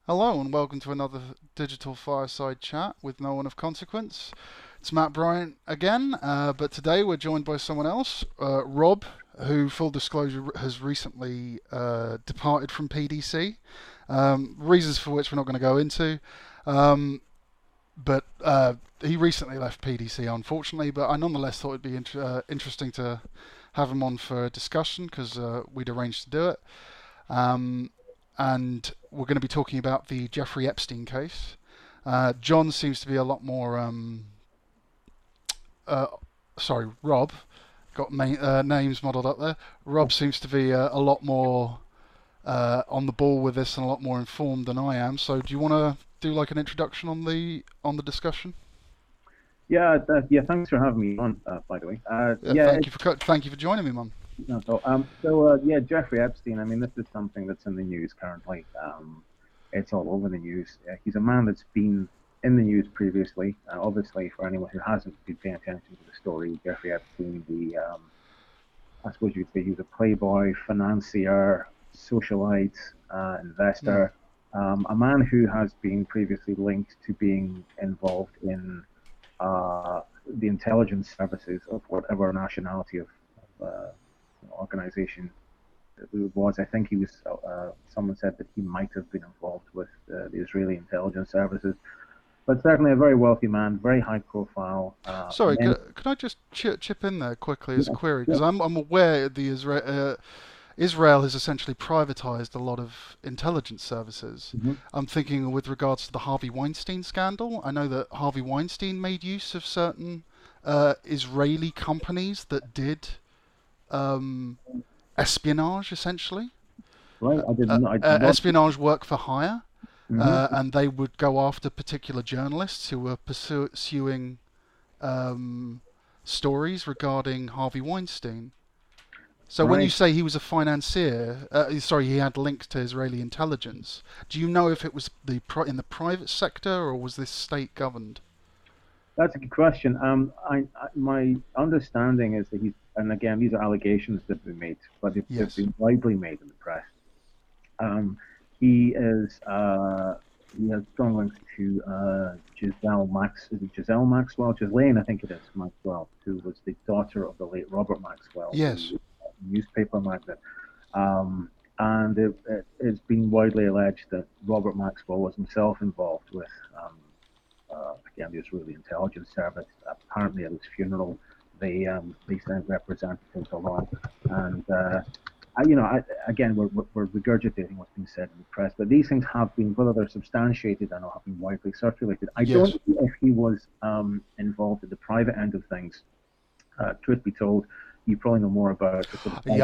Hello and welcome to another digital fireside chat with no one of consequence. It's Matt Bryant again, but today we're joined by someone else, Rob, who, full disclosure, has recently departed from PDC. Reasons for which we're not going to go into, um, but he recently left PDC, unfortunately. But I nonetheless thought it'd be interesting to have him on for a discussion because we'd arranged to do it. Um, and we're going to be talking about the Jeffrey Epstein case. John seems to be a lot more. Uh, sorry, Rob. Got names modelled up there. Rob seems to be a lot more on the ball with this and a lot more informed than I am. So, do you want to do like an introduction on the discussion? Yeah. Thanks for having me on. By the way, Thank you for joining me, Mum. no, yeah, Jeffrey Epstein. I mean, this is something that's in the news currently. It's all over the news. He's a man that's been in the news previously. Obviously, for anyone who hasn't been paying attention to the story, Jeffrey Epstein, I suppose you'd say he was a playboy, financier, socialite, Mm. investor, a man who has been previously linked to being involved in the intelligence services of whatever nationality of organization it was. I think he was. Someone said that he might have been involved with the Israeli intelligence services, but certainly a very wealthy man, very high profile. Sorry, could I just chip in there quickly as a query? Yeah, Because I'm aware Israel has essentially privatized a lot of intelligence services. mhm. I'm thinking with regards to the Harvey Weinstein scandal. I know that Harvey Weinstein made use of certain Israeli companies that did um, espionage, essentially. Right. I did not. Espionage work for hire, Mhm. and they would go after particular journalists who were pursuing um, stories regarding Harvey Weinstein. So when you Right. say he was a financier, sorry, he had links to Israeli intelligence. Do you know if it was in the private sector or was this state governed? That's a good question. My understanding is that and again, these are allegations that have been made, but they've Yes. been widely made in the press. Um, he is he has strong links to is it Giselle Maxwell? Ghislaine, I think it is Maxwell, who was the daughter of the late Robert Maxwell, Yes. the newspaper magnate. Um, and it's been widely alleged that Robert Maxwell was himself involved with again the Israeli intelligence service. Apparently, at his funeral, they sent representatives along, and again, we're regurgitating what's been said in the press, but these things have been, whether they're substantiated or not, have been widely circulated. I don't Yes. know if he was involved at the private end of things. Truth be told, you probably know more about the sort of private.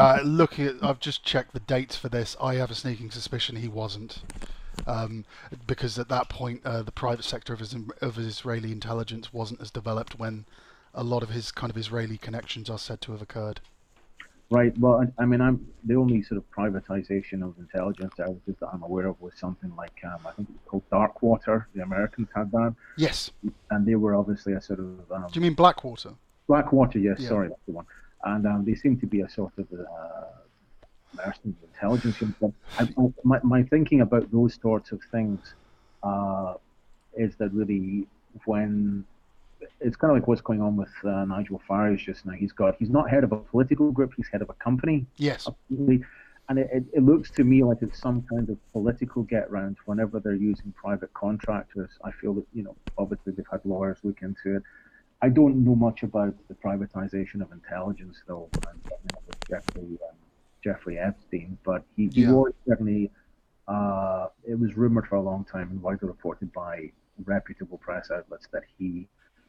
Yeah. I've just checked the dates for this. I have a sneaking suspicion he wasn't, um, because at that point, the private sector of his Israeli intelligence wasn't as developed when a lot of his kind of Israeli connections are said to have occurred. Right. Well, I mean, I'm the only sort of privatization of intelligence services that I'm aware of was something like I think it was called Darkwater. The Americans had that, Yes. and they were obviously a sort of Do you mean Blackwater? Blackwater. Yes, Yeah. sorry, that's the one. And they seem to be a sort of mercenary intelligence unit. But my thinking about those sorts of things uh, is that really when it's kind of like what's going on with Nigel Farage just now. He's not head of a political group. He's head of a company, Yes. absolutely. And it looks to me like it's some kind of political get round whenever they're using private contractors. I feel that, obviously they've had lawyers look into it. I don't know much about the privatization of intelligence, though, and certainly not with Jeffrey Epstein, but he Yeah. was certainly, it was rumored for a long time and widely reported by reputable press outlets that he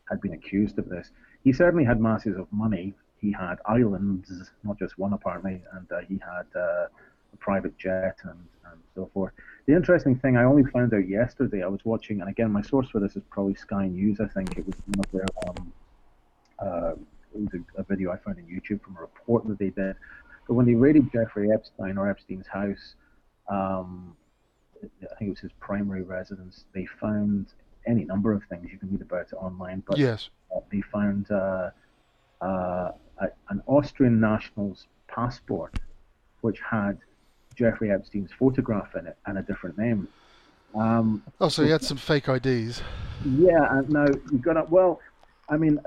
had been accused of this. He certainly had masses of money. He had islands, not just one apparently, and he had a private jet and so forth. The interesting thing I only found out yesterday, I was watching, and again, my source for this is probably Sky News, I think. It was one of their, uh, it was a video I found on YouTube from a report that they did. But when they raided Jeffrey Epstein or Epstein's house, um, I think it was his primary residence, they found any number of things. You can read about it online, but Yes. they found an Austrian national's passport, which had Jeffrey Epstein's photograph in it and a different name. Oh, so he So had some fake IDs. yeah, and now you've got to, well, I mean,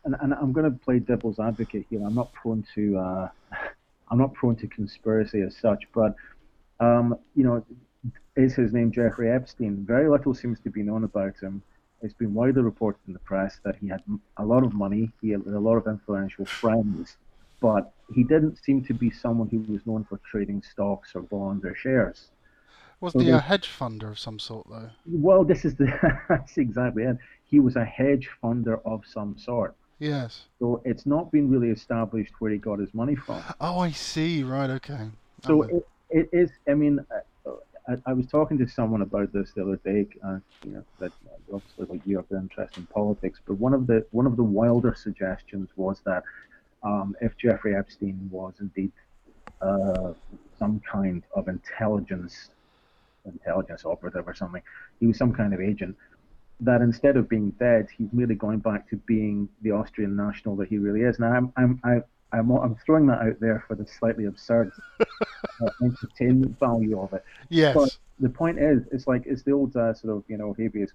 and I'm going to play devil's advocate here. I'm not prone to conspiracy as such, but you know, is his name Jeffrey Epstein? Very little seems to be known about him. It's been widely reported in the press that he had a lot of money, he had a lot of influential friends, but he didn't seem to be someone who was known for trading stocks or bonds or shares. Wasn't So he a there's, hedge funder of some sort, though? well, this is the that's exactly it. He was a hedge funder of some sort. Yes. So it's not been really established where he got his money from. Oh, I see. Right. Okay. I'm So with. it is. I mean, I was talking to someone about this the other day. That obviously like you have an interest in politics, but one of the wilder suggestions was that if Jeffrey Epstein was indeed uh, some kind of intelligence operative or something, he was some kind of agent. That instead of being dead, he's merely going back to being the Austrian national that he really is. Now, I'm throwing that out there for the slightly absurd entertainment value of it. But Yes. the point is, it's the old sort of habeas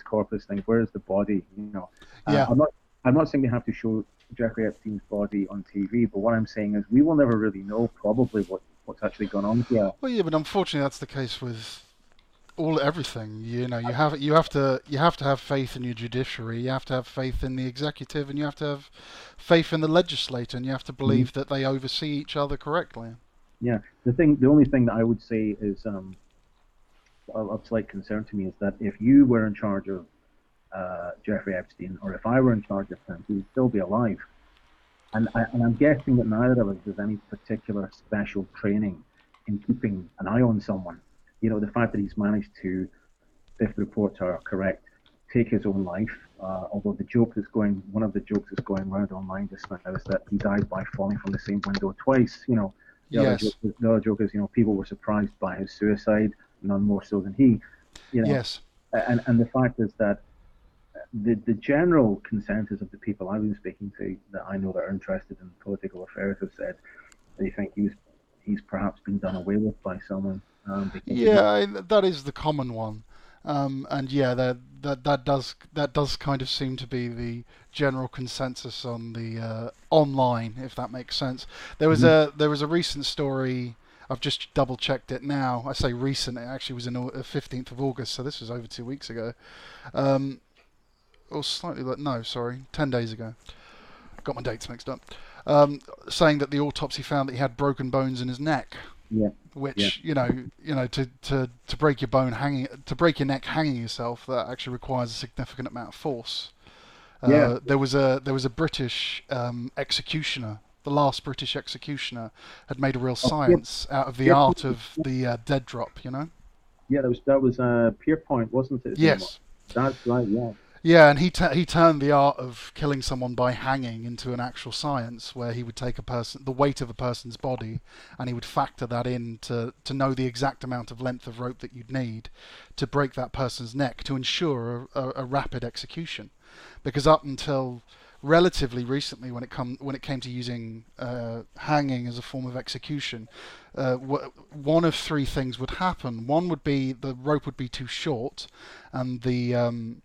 corpus thing. Where is the body? Yeah. I'm not saying they have to show Jeffrey Epstein's body on TV, but what I'm saying is we will never really know probably what's actually gone on here. Well, yeah, but unfortunately, that's the case with everything. You have to have faith in your judiciary. You have to have faith in the executive, and you have to have faith in the legislature, and you have to Mhm. believe that they oversee each other correctly. Yeah, the only thing that I would say is of slight concern to me is that if you were in charge of Jeffrey Epstein, or if I were in charge of him, he would still be alive. And I'm guessing that neither of us has any particular special training in keeping an eye on someone. The fact that he's managed to, if the reports are correct, take his own life. Although one of the jokes that's going around online just now is that he died by falling from the same window twice. Yes. The other joke is, people were surprised by his suicide, none more so than he. You know, Yes. and the fact is that the general consensus of the people I've been speaking to that I know that are interested in political affairs have said they think he's perhaps been done away with by someone because of Yeah, that is the common one, and yeah, that does kind of seem to be the general consensus on the online, if that makes sense. Mhm. There was a recent story. I've just double checked it now. I say recent. It actually was in the 15th of August, so this was over 2 weeks ago, um, or slightly like no, sorry, 10 days ago. Got my dates mixed up. Saying that the autopsy found that he had broken bones in his neck, Yeah, yeah, which to break your bone hanging, to break your neck hanging yourself, that actually requires a significant amount of force. yeah. There was a British executioner. The last British executioner had made a real Oh, science out of the art of the dead drop. yeah. That was Pierpoint, wasn't it? His name was. Yes. That's right. Yeah, Yeah, and he turned the art of killing someone by hanging into an actual science, where he would take the weight of a person's body, and he would factor that in to know the exact amount of length of rope that you'd need to break that person's neck to ensure a rapid execution. Because up until relatively recently, when it came to using hanging as a form of execution, one of three things would happen. One would be the rope would be too short, and the um,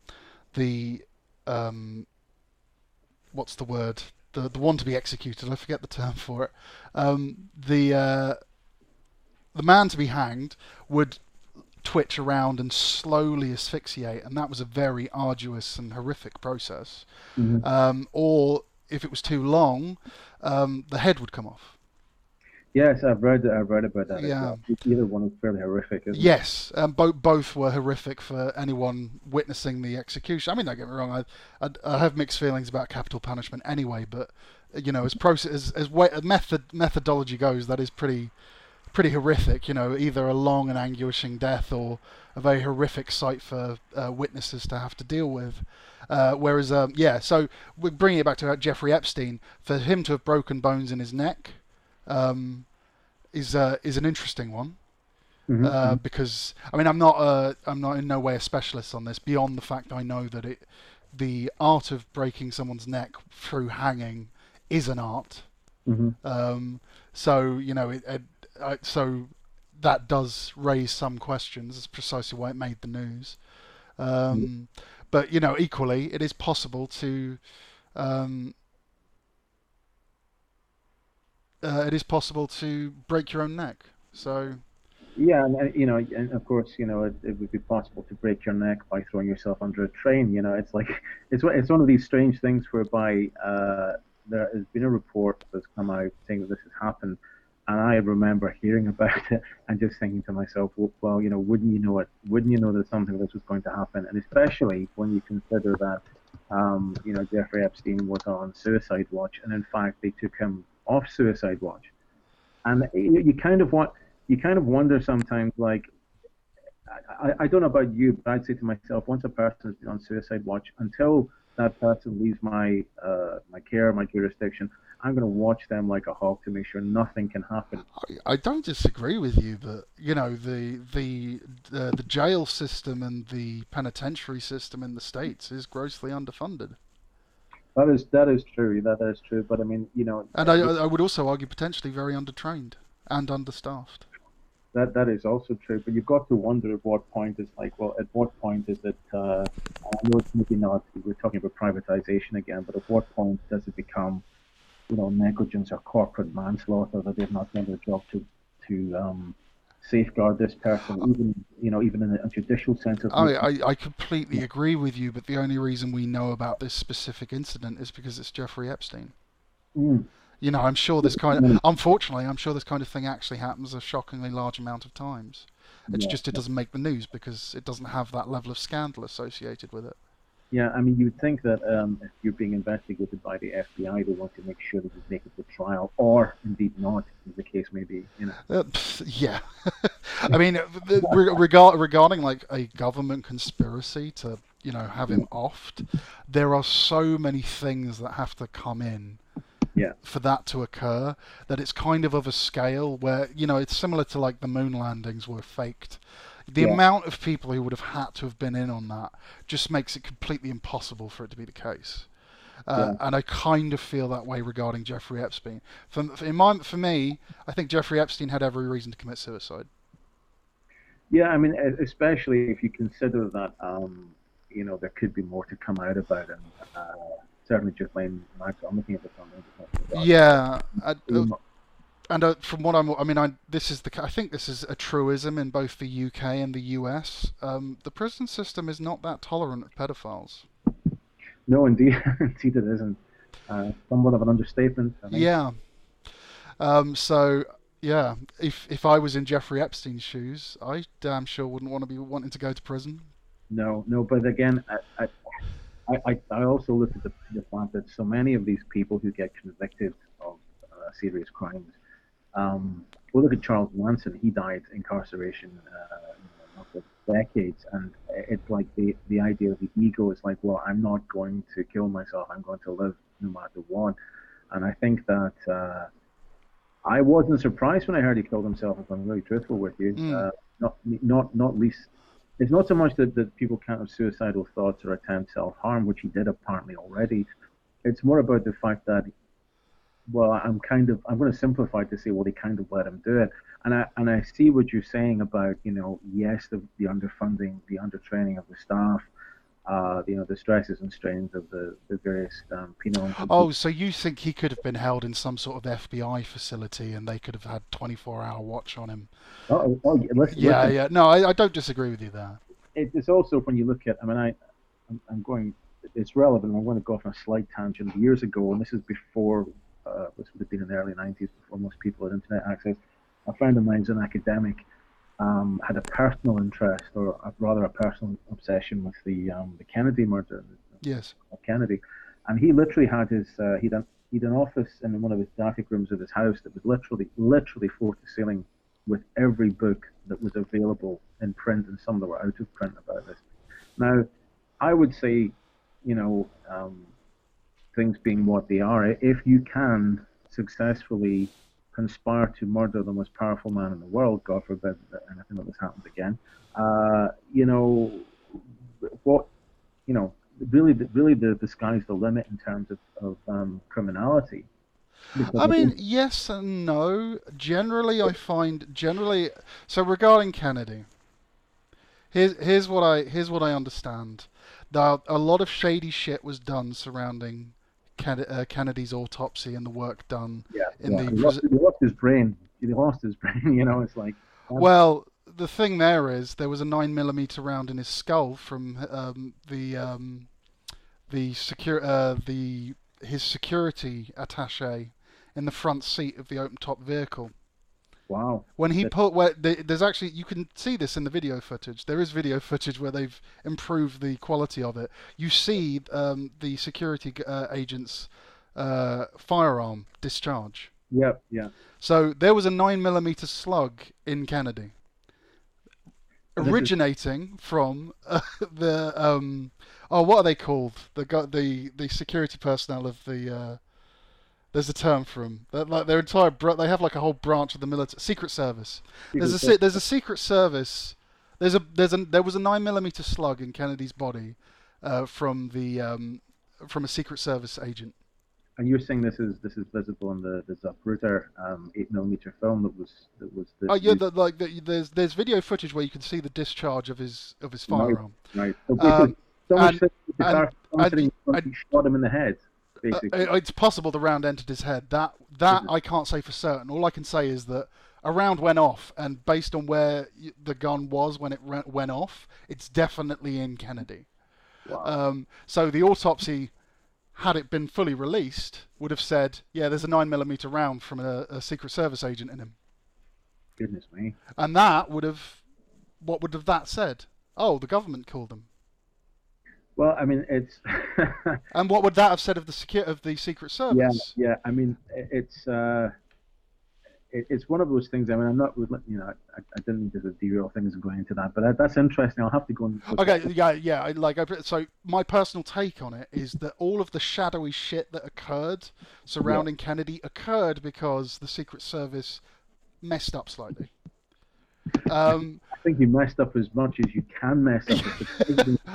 what's the word? The one to be executed. I forget the term for it. The man to be hanged would twitch around and slowly asphyxiate, and that was a very arduous and horrific process. hmm Or if it was too long, the head would come off. yes. I've read about that as Yeah. well. Either one is fairly horrific, isn't it? Yes, both were horrific for anyone witnessing the execution. I mean, don't get me wrong, I have mixed feelings about capital punishment anyway, but as process as methodology goes, that is pretty horrific. Either a long and anguishing death or a very horrific sight for witnesses to have to deal with. Whereas, yeah, so we're bringing it back to Jeffrey Epstein. For him to have broken bones in his neck um, is an interesting one. Hmm. Because I mean I'm not in no way a specialist on this beyond the fact I know that the art of breaking someone's neck through hanging is an art. Hmm. So so that does raise some questions. That's precisely why it made the news. Um, but equally, it is possible to um, break your own neck. So Yeah, and of course, it would be possible to break your neck by throwing yourself under a train. It's like it's one of these strange things whereby there has been a report that's come out saying that this has happened, and I remember hearing about it and just thinking to myself, well, wouldn't you know it? Wouldn't you know that something like this was going to happen? And especially when you consider that, Jeffrey Epstein was on suicide watch, and in fact, they took him off suicide watch. And you kind of wonder sometimes, like, I don't know about you, but I'd say to myself, once a person has been on suicide watch, until that person leaves my care, my jurisdiction, I'm going to watch them like a hawk to make sure nothing can happen. I don't disagree with you, but the jail system and the penitentiary system in the States is grossly underfunded. That is true. That is true. But I mean, And I would also argue potentially very undertrained and understaffed. that is also true. But you've got to wonder at what point is like, well, at what point is it? I know it's maybe not. We're talking about privatization again, but at what point does it become, negligence or corporate manslaughter that they've not done their job to safeguard this person, even in a judicial sense of. I completely agree with you, but the only reason we know about this specific incident is because it's Jeffrey Epstein. Mm. I'm sure this kind of, unfortunately, I'm sure this kind of thing actually happens a shockingly large amount of times. It's Yeah. just it doesn't make the news because it doesn't have that level of scandal associated with it. Yeah, I mean, you'd think that if you're being investigated by the FBI, they want to make sure that you make it to trial, or indeed not, as the case may be. Yeah, I mean, regarding like a government conspiracy to have him offed, there are so many things that have to come in Yeah, for that to occur that it's kind of a scale where it's similar to like the moon landings were faked. The yeah, amount of people who would have had to have been in on that just makes it completely impossible for it to be the case. yeah. And I kind of feel that way regarding Jeffrey Epstein. For me, I think Jeffrey Epstein had every reason to commit suicide. Yeah, I mean, especially if you consider that, there could be more to come out about him. Certainly, Ghislaine Maxwell. I'm looking at this on Yeah, the and from what I think this is a truism in both the UK and the US. The prison system is not that tolerant of pedophiles. No, indeed, indeed it isn't. Somewhat of an understatement, I think. Yeah. So yeah, if I was in Jeffrey Epstein's shoes, I damn sure wouldn't want to be wanting to go to prison. No, no, but again, I also look at the fact that so many of these people who get convicted of serious crimes. Well, look at Charles Manson. He died incarceration for decades, and it's like the idea of the ego is like, well, I'm not going to kill myself. I'm going to live no matter what. And I think that I wasn't surprised when I heard he killed himself. If I'm really truthful with you, Mm. not least. It's not so much that people can't have suicidal thoughts or attempt self-harm, which he did apparently already. It's more about the fact that, well, I'm going to simplify to say, well, they kind of let him do it. And I see what you're saying about, yes, the underfunding, the undertraining of the staff, the stresses and strains of the various penal. Oh, so you think he could have been held in some sort of FBI facility and they could have had 24-hour watch on him? Yeah, Yeah, listen, yeah. No, I don't disagree with you there. it's also when you look at, I mean, I'm going, it's relevant. I'm going to go off on a slight tangent. Years ago, and this is before, this would have been in the early 90s, before most people had internet access. A friend of mine who's an academic, had a personal interest, or rather a personal obsession with the Kennedy murder Yes. of Kennedy, and he literally had he'd an office in one of his attic rooms of his house that was literally floor to ceiling with every book that was available in print, and some that were out of print about this. Now, I would say, you know, things being what they are, if you can successfully conspire to murder the most powerful man in the world, God forbid that anything like this happens again, you know, what, you know, really the sky's the limit in terms of criminality. Because I mean, yes and no. Generally. So regarding Kennedy, here's what I understand. A lot of shady shit was done surrounding Kennedy's autopsy and the work done yeah, in yeah. the. He lost his brain. He lost his brain. It's like, Well, the thing there was a 9mm round in his skull from his security attaché in the front seat of the open top vehicle. wow. When he put where there's actually, you can see this in the video footage. There is video footage where they've improved the quality of it. You see the security agent's firearm discharge. Yeah, yeah. So there was a 9mm slug in Kennedy, And this is originating from what are they called? The security personnel of the. There's a term for them. Like their entire they have like a whole branch of the military secret service. There's a secret service. There was a 9mm slug in Kennedy's body from a secret service agent. And you're saying this is visible in the Zapruder 8mm film that was Oh yeah, used. there's video footage where you can see the discharge of his Right, firearm. right. So basically, someone And said the and car and, he shot him in the head, basically. it's possible the round entered his head. That I can't say for certain. All I can say is that a round went off, and based on where the gun was when it went off, it's definitely in Kennedy. Wow. So the autopsy, had it been fully released, would have said, yeah, there's a 9mm round from a Secret Service agent in him. Goodness me. And what would have that said? Oh, the government killed him. Well, I mean, it's And what would that have said of the Secret yeah, Service? yeah. I mean, it's one of those things. I mean, I'm not, I didn't mean to derail things and going into that, but that's interesting. I'll have to go and look Okay, at yeah. So my personal take on it is that all of the shadowy shit that occurred surrounding Kennedy occurred because the Secret Service messed up slightly. I think you messed up as much as you can mess up.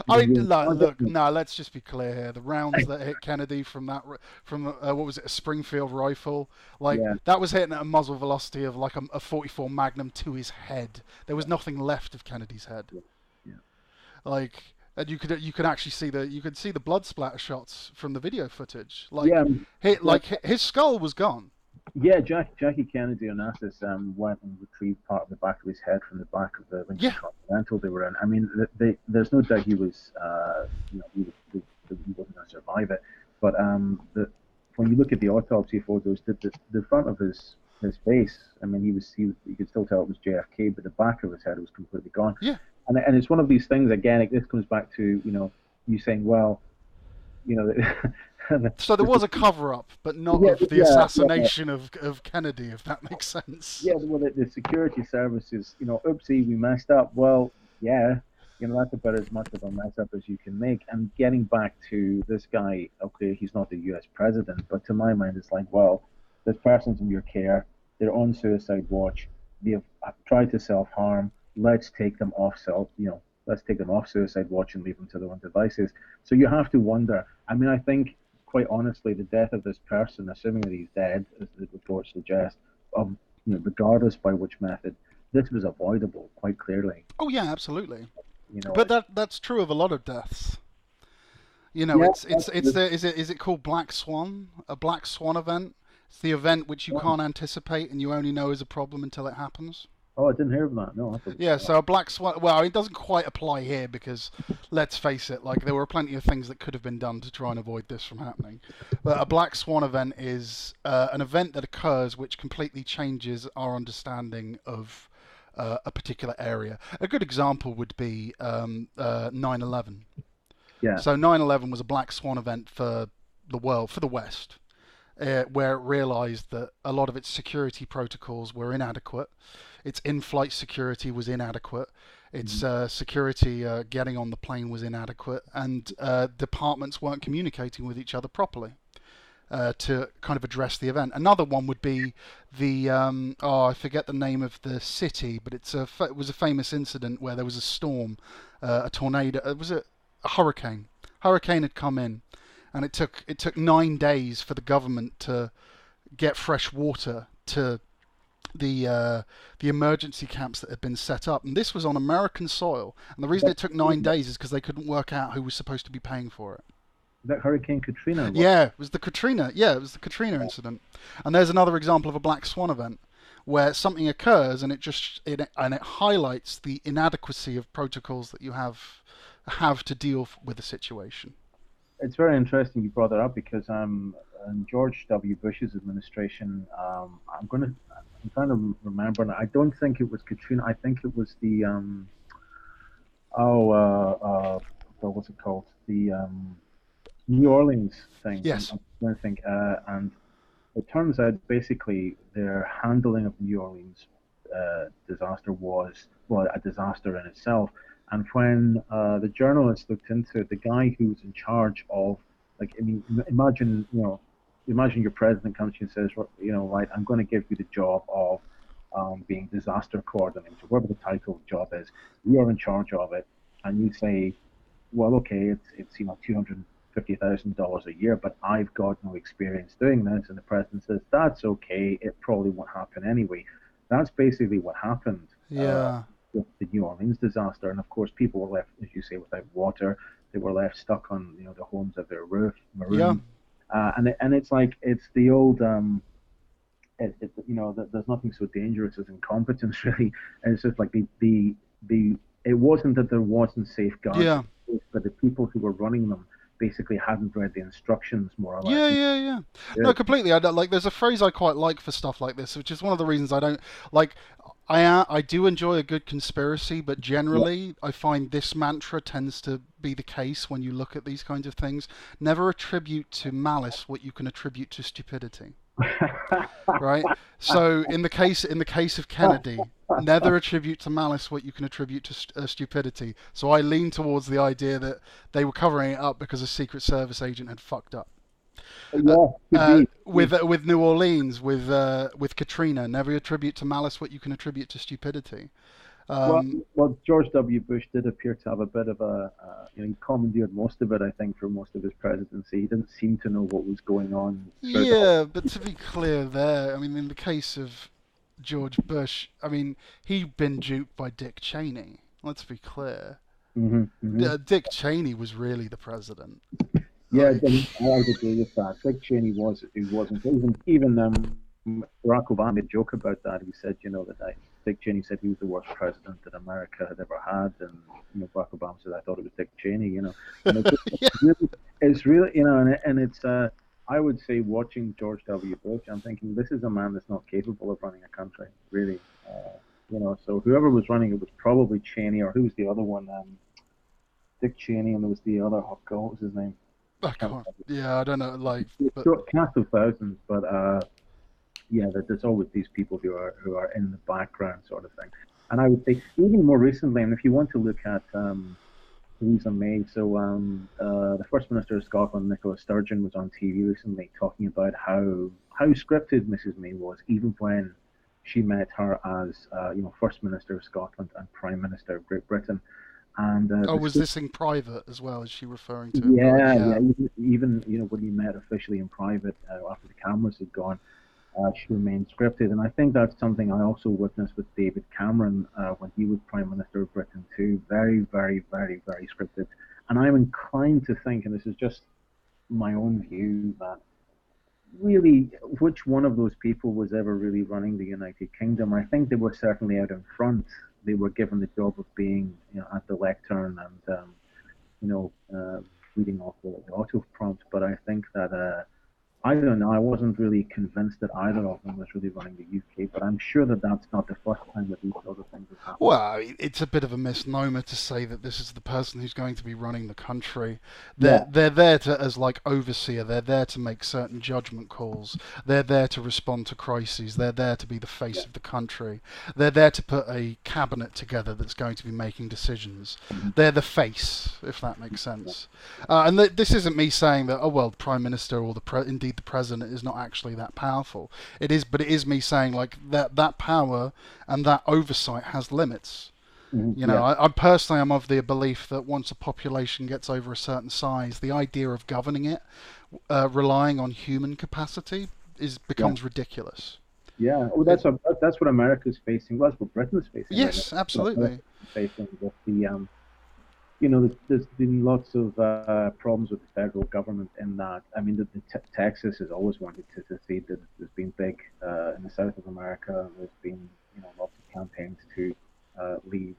Look, no, let's just be clear here. The rounds that hit Kennedy from what was it, a Springfield rifle, that was hitting at a muzzle velocity of like a 44 Magnum to his head. There was nothing left of Kennedy's head. Yeah. And you could actually see the blood splatter shots from the video footage. His skull was gone. Yeah, Jackie Kennedy Onassis went and retrieved part of the back of his head from the back of the Lincoln Continental they were in. I mean, there's no doubt he was, he wasn't going to survive it. But when you look at the autopsy photos, the front of his face, I mean, you could still tell it was JFK, but the back of his head was completely gone. Yeah. And it's one of these things again. This comes back to you saying, well, So there was a cover-up, but not of the assassination of Kennedy, if that makes sense. Yeah, well, the security services, oopsie, we messed up. Well, yeah, that's about as much of a mess up as you can make. And getting back to this guy, okay, he's not the U.S. president, but to my mind, it's like, well, this person's in your care. They're on suicide watch. They've tried to self-harm. Let's take them off suicide watch and leave them to their own devices. So you have to wonder. I mean, I think, quite honestly, the death of this person, assuming that he's dead, as the reports suggest, regardless by which method, this was avoidable quite clearly. Oh yeah, absolutely. But that's true of a lot of deaths. Is it called Black Swan? A Black Swan event? It's the event which you can't anticipate and you only know is a problem until it happens. Oh, I didn't hear of that. No. Yeah, so a black swan. Well, it doesn't quite apply here because, let's face it, there were plenty of things that could have been done to try and avoid this from happening. But a black swan event is an event that occurs which completely changes our understanding of a particular area. A good example would be 9/11. Yeah. So 9/11 was a black swan event for the world, for the West, where it realised that a lot of its security protocols were inadequate. Its in-flight security was inadequate. Its security getting on the plane was inadequate, and departments weren't communicating with each other properly to kind of address the event. Another one would be the I forget the name of the city, but it was a famous incident where there was a storm, a tornado. Was it a hurricane? Hurricane had come in, and it took 9 days for the government to get fresh water to the emergency camps that had been set up, and this was on American soil. And the reason it took 9 days is because they couldn't work out who was supposed to be paying for it. That Hurricane Katrina. Yeah, it was the Katrina. Yeah, it was the Katrina incident. And there's another example of a black swan event where something occurs and it highlights the inadequacy of protocols that you have to deal with the situation. It's very interesting you brought that up because in George W. Bush's administration, I'm trying to remember. I don't think it was Katrina. I think it was the what's it called? The New Orleans thing. Yes. I'm trying to think, and it turns out basically their handling of the New Orleans disaster was, well, a disaster in itself. And when the journalists looked into it, the guy who was in charge of, like, I mean, imagine your president comes to you and says, right, I'm going to give you the job of being disaster coordinator, whatever the title of the job is. You're in charge of it, and you say, well, okay, it's $250,000 a year, but I've got no experience doing this. And the president says, that's okay, it probably won't happen anyway. That's basically what happened. Yeah. With the New Orleans disaster, and of course people were left, as you say, without water. They were left stuck on the homes of their roof, maroon. Yeah. And it's like it's the old there's nothing so dangerous as incompetence, really. And it's just like the it wasn't that there wasn't safeguards, Yeah. but the people who were running them basically hadn't read the instructions, more or less. Yeah. No, completely. There's a phrase I quite like for stuff like this, which is one of the reasons I don't like. I do enjoy a good conspiracy, but generally I find this mantra tends to be the case when you look at these kinds of things. Never attribute to malice what you can attribute to stupidity. Right? So in the case of Kennedy, never attribute to malice what you can attribute to stupidity. So I lean towards the idea that they were covering it up because a Secret Service agent had fucked up. With New Orleans, with Katrina, never attribute to malice what you can attribute to stupidity. Well, George W. Bush did appear to have a bit of he commandeered most of it, I think, for most of his presidency. He didn't seem to know what was going on. Yeah, but to be clear there, I mean, in the case of George Bush, I mean, he'd been duped by Dick Cheney. Let's be clear. Dick Cheney was really the president. Yeah, I would agree with that. Dick Cheney wasn't. Even Barack Obama made a joke about that. He said, that Dick Cheney said he was the worst president that America had ever had, and Barack Obama said, I thought it was Dick Cheney. And it's really, and it's. I would say, watching George W. Bush, I'm thinking this is a man that's not capable of running a country, really. So whoever was running it was probably Cheney, or who was the other one? Dick Cheney, and there was the other. Oh God, what was his name? I don't know. Cast of thousands, but there's always these people who are in the background, sort of thing. And I would say even more recently, and if you want to look at Theresa May, so the First Minister of Scotland, Nicola Sturgeon, was on TV recently talking about how scripted Mrs. May was, even when she met her as First Minister of Scotland and Prime Minister of Great Britain. And was this in private as well? Is she referring to? Yeah. Even when you met officially in private after the cameras had gone, she remained scripted. And I think that's something I also witnessed with David Cameron when he was Prime Minister of Britain too. Very, very, very, very scripted. And I'm inclined to think, and this is just my own view, that really, which one of those people was ever really running the United Kingdom? I think they were certainly out in front. They were given the job of being at the lectern and reading off the auto prompt. But I think that I don't know. I wasn't really convinced that either of them was really running the UK, but I'm sure that that's not the first time that these sort of things have happened. Well, it's a bit of a misnomer to say that this is the person who's going to be running the country. They're there as like overseer. They're there to make certain judgment calls. They're there to respond to crises. They're there to be the face of the country. They're there to put a cabinet together that's going to be making decisions. They're the face, if that makes sense. And this isn't me saying that, Prime Minister or indeed the president is not actually that powerful. It is, but it is me saying like that power and that oversight has limits. I personally am of the belief that once a population gets over a certain size, the idea of governing it, relying on human capacity, Yeah. becomes ridiculous. Yeah. Oh, It, that's what America's facing. Well, that's what Britain's facing right now. yes, That's what absolutely. America's facing with the there's been lots of problems with the federal government in that. I mean, Texas has always wanted to secede. There's been big in the South of America. There's been lots of campaigns to leave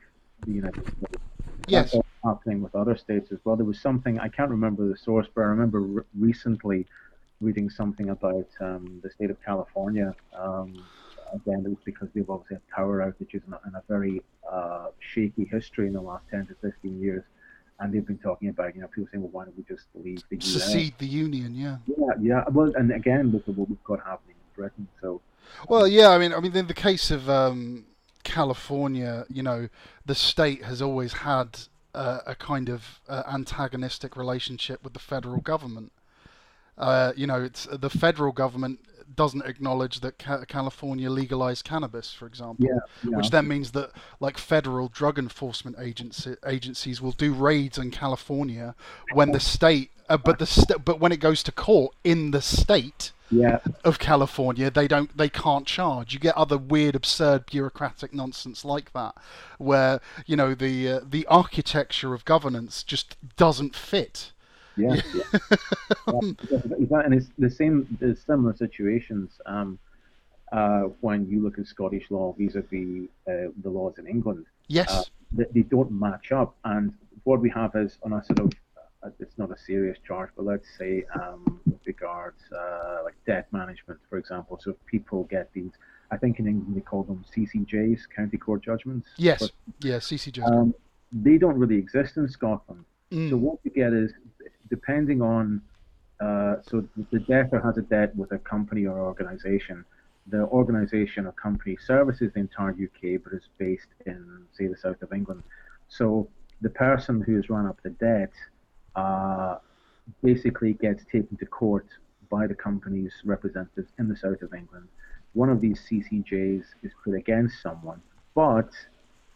the United States. That's Yes. all happening with other states as well. There was something I can't remember the source, but I remember recently reading something about the state of California. Again, it was because they've obviously had power outages and a very shaky history in the last 10 to 15 years. And they've been talking about, people saying, well, why don't we just leave the US? Secede the union, yeah. Yeah, yeah. Well, and again, look at what we've got happening in Britain. So, Well, yeah. I mean, in the case of California, the state has always had a kind of antagonistic relationship with the federal government. It's the federal government doesn't acknowledge that California legalized cannabis, for yeah, example, yeah, which then means that like federal drug enforcement agencies will do raids in California when the state, but when it goes to court in the state yeah, of California, they can't charge. You get other weird, absurd, bureaucratic nonsense like that, where the architecture of governance just doesn't fit. yeah, Yeah. yeah. Yeah. And it's the same, there's similar situations when you look at Scottish law vis-a-vis the laws in England. Uh, Yes. they don't match up. And what we have is on a sort of, it's not a serious charge, but let's say with regards like debt management, for example. So if people get these, I think in England they call them CCJs, county court judgments, but Yes. Yeah. CCJ is good. they don't really exist in Scotland. So Mm. what we get is, depending on, so the debtor has a debt with a company or organization. The organization or company services the entire UK, but is based in, say, the south of England. So the person who has run up the debt uh, basically gets taken to court by the company's representatives in the south of England. One of these CCJs is put against someone, but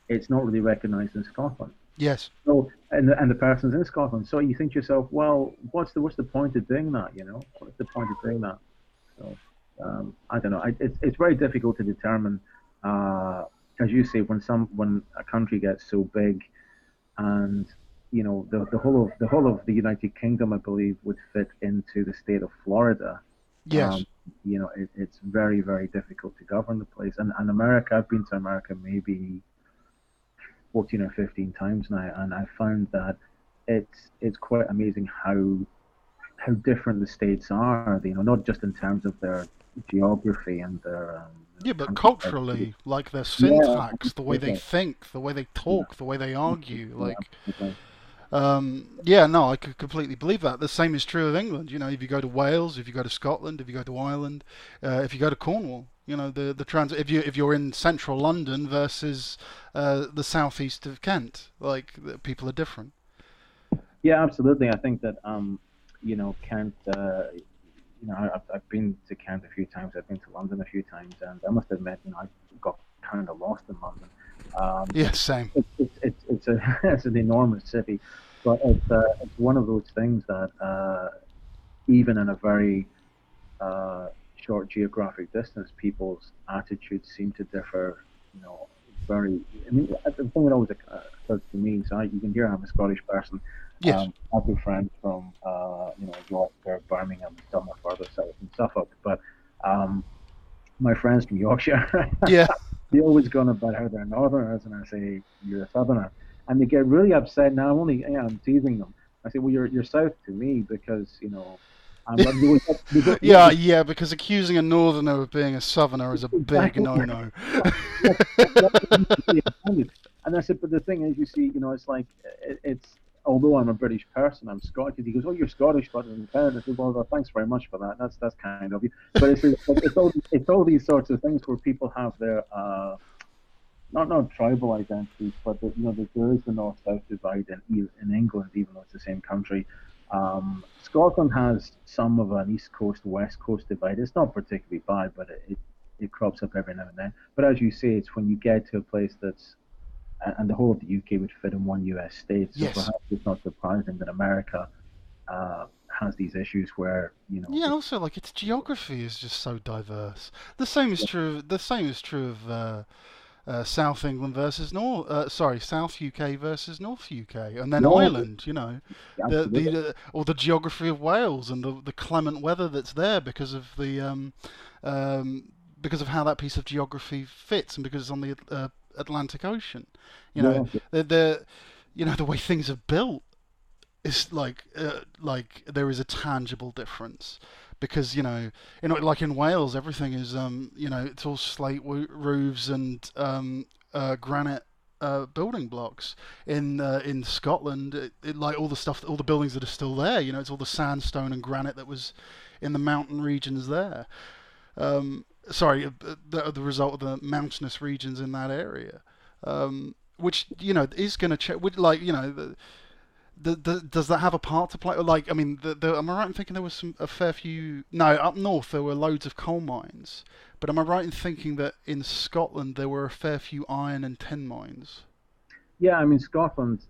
it's not really recognised in Scotland. Yes. So, and the person's in Scotland. So you think to yourself, well, what's the point of doing that? What's the point of doing that? So I don't know. It's very difficult to determine, as you say, when a country gets so big, and the whole of the United Kingdom, I believe, would fit into the state of Florida. Yes. It's very, very difficult to govern the place. And America, I've been to America maybe 14 or 15 times now, and I found that it's quite amazing how different the states are. Not just in terms of their geography and their Yeah, but country. culturally, like their Yeah, syntax, the way they absolutely. think, the way they Yeah, talk, the way they argue, yeah, like, absolutely. yeah, no, I could completely believe that. The same is true of England. If you go to Wales, if you go to Scotland, if you go to Ireland, if you go to Cornwall, the transit. If you're in central London versus the southeast of Kent, like people are different. Yeah, absolutely. I think that Kent. I've been to Kent a few times. I've been to London a few times, and I must admit, I got kind of lost in London. Yeah, same. It's a it's an enormous city, but it's one of those things that even in a very short geographic distance, people's attitudes seem to differ. You know, very. I mean, the thing that always occurs to me. So you can hear I'm a Scottish person. Yes. I have friends from Yorkshire, Birmingham, some are further south in Suffolk, but my friends from Yorkshire, Yeah. they always go on about how they're Northerners, and I say you're a Southerner, and they get really upset. Now I'm teasing them. I say, well, you're South to me because I'm not. Yeah, Yeah, yeah, because accusing a northerner of being a southerner is a big exactly. no-no. That's what you see intended. And I said, but the thing is, you see, it's like it's. Although I'm a British person, I'm Scottish. He goes, "Oh, you're Scottish, but in fairness, I said, well, thanks very much for that. That's kind of you." But it's all these sorts of things where people have their not tribal identities, but there is the north-south divide in England, even though it's the same country. Scotland has some of an east coast west coast divide. It's not particularly bad, but it crops up every now and then. But as you say, it's when you get to a place that's and the whole of the UK would fit in one US state. So Yes. perhaps it's not surprising that America has these issues where, you know, Yeah, and also like its geography is just so diverse. The same is true. The same is true of South England versus North. Sorry, South UK versus North UK, and then yeah, Ireland. You know, absolutely. or the geography of Wales and the clement weather that's there because of how that piece of geography fits and because it's on the Atlantic Ocean. You know, Yeah, the you know the way things are built is like there is a tangible difference because like in Wales everything is it's all slate roofs and granite building blocks. In Scotland like all the stuff, all the buildings that are still there, it's all the sandstone and granite that was in the mountain regions there. Sorry, the result of the mountainous regions in that area, which is going to change. Like does that have a part to play? Like, I mean, am I right in thinking there was a fair few? No, up north there were loads of coal mines, but am I right in thinking that in Scotland there were a fair few iron and tin mines? yeah. I mean, Scotland,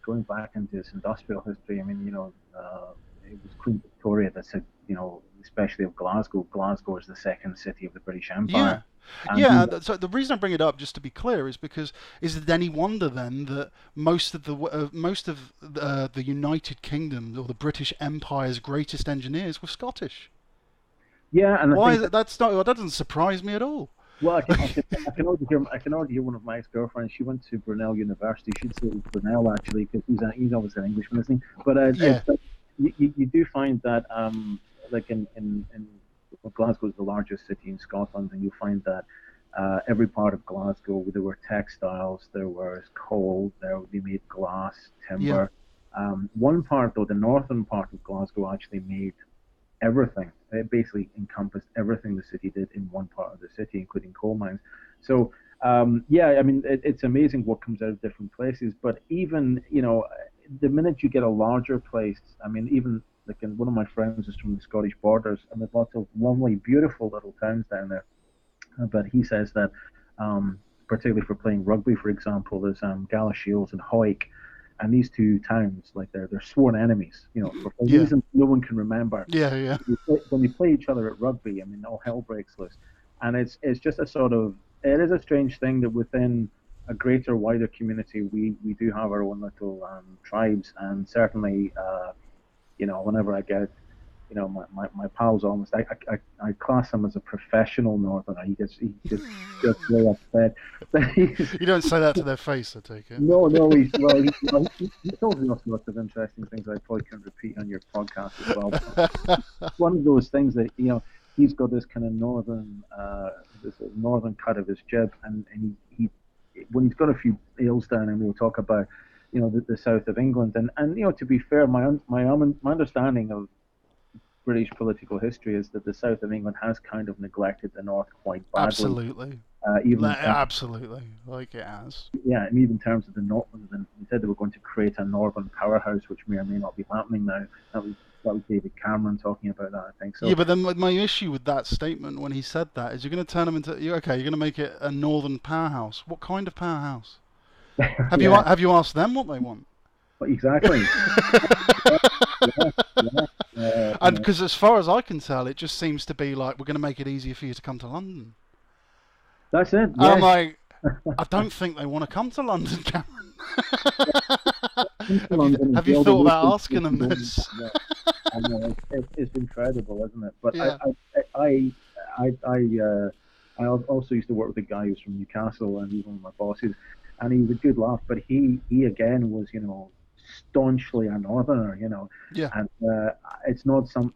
going back into its industrial history. I mean, it was Queen Victoria that said, especially of Glasgow. Glasgow is the second city of the British Empire, Yeah, and yeah. So the reason I bring it up, just to be clear, is because is it any wonder then that most of the United Kingdom or the British Empire's greatest engineers were Scottish? yeah, and I Why think is it? That doesn't surprise me at all. well, I can already hear one of my ex-girlfriends. She went to Brunel University. She'd say it was Brunel actually because he's obviously an Englishman, isn't he? But Yeah, but you do find that like in well, Glasgow is the largest city in Scotland, and you find that every part of Glasgow there were textiles, there was coal, there they made glass, yeah. timber. One part though, the northern part of Glasgow actually made everything. It basically encompassed everything the city did in one part of the city, including coal mines. So yeah, I mean, it's amazing what comes out of different places. But even the minute you get a larger place, I mean, even like one of my friends is from the Scottish borders, and there's lots of lovely, beautiful little towns down there. But he says that, particularly for playing rugby, for example, there's Galashiels and Hawick, and these two towns, like they're sworn enemies, for Yeah, reasons no one can remember. yeah, yeah. When they play each other at rugby, I mean, all hell breaks loose, and it's just a sort of it is a strange thing that within a greater, wider community, we do have our own little tribes, and certainly, whenever I get my pal's almost. I class him as a professional northerner. He gets really upset. You don't say that to their face, I take it. No, no, he told me lots of interesting things I probably can repeat on your podcast as well. It's one of those things that he's got this kind of northern cut of his jib, and he when he's got a few ales down, and we'll talk about the south of England, and to be fair, my understanding of British political history is that the south of England has kind of neglected the north quite badly, Absolutely, even in terms, absolutely, like it has. yeah, and even in terms of the north. They said they were going to create a northern powerhouse, which may or may not be happening now. That was David Cameron talking about that, I think. Yeah, So but then my issue with that statement when he said that is you're going to turn them into okay. You're going to make it a northern powerhouse. What kind of powerhouse? yeah, Have you asked them what they want? exactly. Yeah, yeah, yeah. And because as far as I can tell, it just seems to be like we're going to make it easier for you to come to London. That's it. And I'm Yeah, like, I don't think they want to come to London, Cameron. have you London is have the you older thought about nation asking them this? yeah. I know it's incredible, isn't it? But Yeah, I also used to work with a guy who's from Newcastle, and he's one of my bosses, and he was a good laugh. But he again was staunchly a northerner, yeah, and it's not some.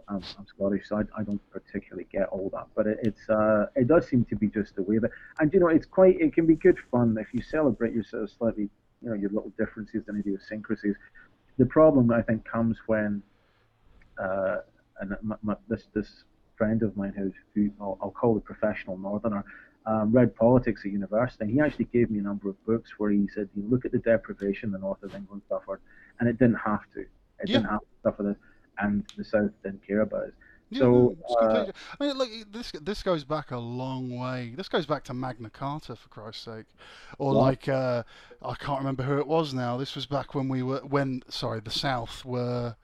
I'm Scottish, so I don't particularly get all that, but it does seem to be just the way that, and it can be good fun if you celebrate your sort of slightly your little differences and idiosyncrasies. The problem I think comes when and this friend of mine who I'll call a professional northerner, read politics at university, and he actually gave me a number of books where he said, you look at the deprivation the north of England suffered, and it didn't have to. It yeah. didn't have to suffer this, and the south didn't care about it. Yeah, no, So, it's completely. I mean, look, this goes back a long way. This goes back to Magna Carta, for Christ's sake, or yeah, like I can't remember who it was now. This was back when the South were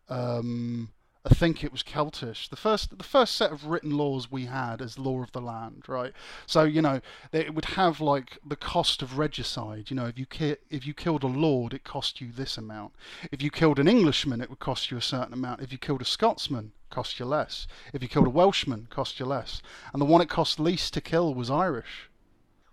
um, I think it was Celtish. The first set of written laws we had as law of the land, right? So it would have like the cost of regicide. If you killed a lord, it cost you this amount. If you killed an Englishman, it would cost you a certain amount. If you killed a Scotsman, cost you less. If you killed a Welshman, cost you less. And the one it cost least to kill was Irish.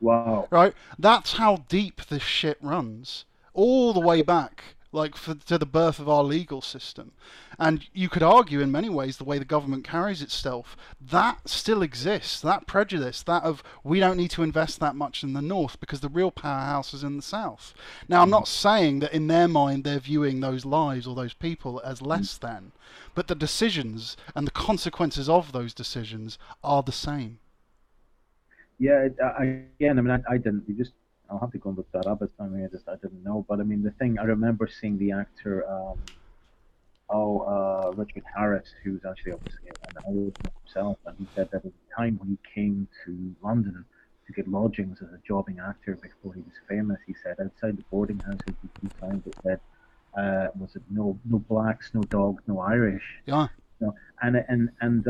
wow. Right? That's how deep this shit runs, all the way back, like to the birth of our legal system. And you could argue, in many ways, the way the government carries itself, that still exists. That prejudice, that of we don't need to invest that much in the north because the real powerhouse is in the south. Now, I'm not saying that in their mind they're viewing those lives or those people as less than, but the decisions and the consequences of those decisions are the same. Yeah, again, I mean, I didn't. I'll have to go and look that up. I didn't know. But I mean, the thing I remember seeing the actor, Richard Harris, who's actually obviously an Irishman himself, and he said that at the time when he came to London to get lodgings as a jobbing actor before he was famous, he said outside the boarding houses he found it said, was it no blacks, no dogs, no Irish, Yeah. no, and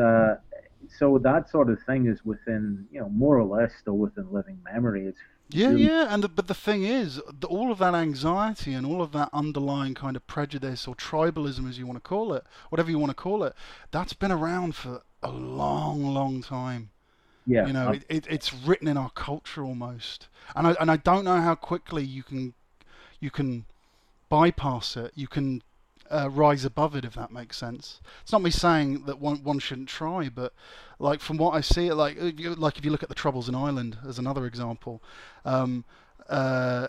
so that sort of thing is within, more or less still within living memory. It's Yeah, really, yeah, but the thing is, all of that anxiety and all of that underlying kind of prejudice or tribalism, as you want to call it, whatever you want to call it, that's been around for a long, long time. yeah, It's written in our culture almost, and I don't know how quickly you can bypass it. You can rise above it, if that makes sense. It's not me saying that one shouldn't try, but like from what I see, if you look at the Troubles in Ireland as another example, um, uh,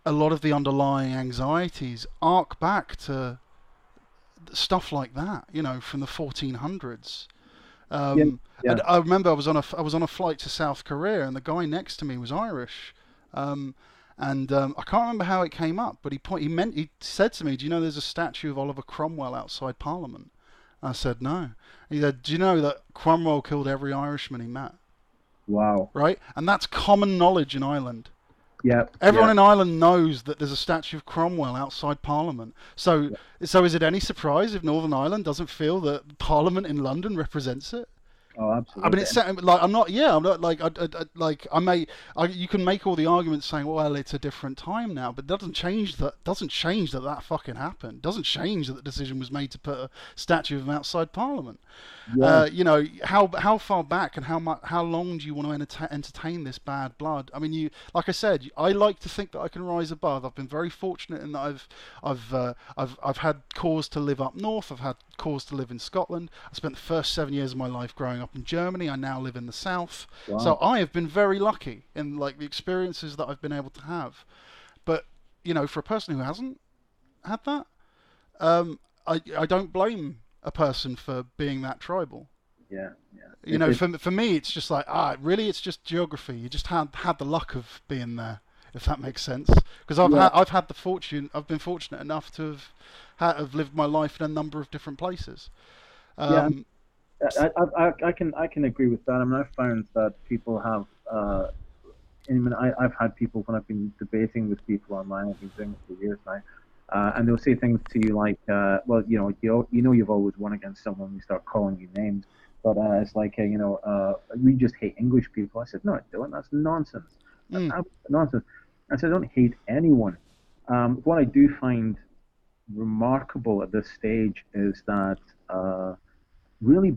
a lot of the underlying anxieties arc back to stuff like that, from the 1400s. yeah, And yeah. I remember I was on a flight to South Korea, and the guy next to me was Irish. Um, and I can't remember how it came up, but he said to me, "Do you know there's a statue of Oliver Cromwell outside Parliament?" I said, "No." He said, "Do you know that Cromwell killed every Irishman he met?" Wow. Right, and that's common knowledge in Ireland. Yeah, Everyone yeah. in Ireland knows that there's a statue of Cromwell outside Parliament. So is it any surprise if Northern Ireland doesn't feel that Parliament in London represents it? Oh, I mean, absolutely. it's like I'm not. Yeah, I'm not like like I may. You can make all the arguments saying, well, it's a different time now, but it doesn't change that. Doesn't change that fucking happened. Doesn't change that the decision was made to put a statue of him outside Parliament. Yeah, How far back and how long do you want to entertain this bad blood? I mean, like I said, I like to think that I can rise above. I've been very fortunate in that I've had cause to live up north. I've had cause to live in Scotland. I spent the first 7 years of my life growing up in Germany. I now live in the south. So wow. I have been very lucky in like the experiences that I've been able to have. But for a person who hasn't had that, I don't blame a person for being that tribal. Yeah, yeah. For me, it's just like really, it's just geography. You just had the luck of being there, if that makes sense. Because Yeah, I've been fortunate enough to have lived my life in a number of different places. yeah. Um, I can agree with that. I mean, I've found that people have. I mean, I've had people when I've been debating with people online. I've been doing it for years now, and they'll say things to you like, "Well, you've always won against someone." When you start calling you names, but it's like, we just hate English people. I said, "No, I don't. That's nonsense. That's mm, absolute nonsense." I said, "I don't hate anyone." What I do find remarkable at this stage is that. Really,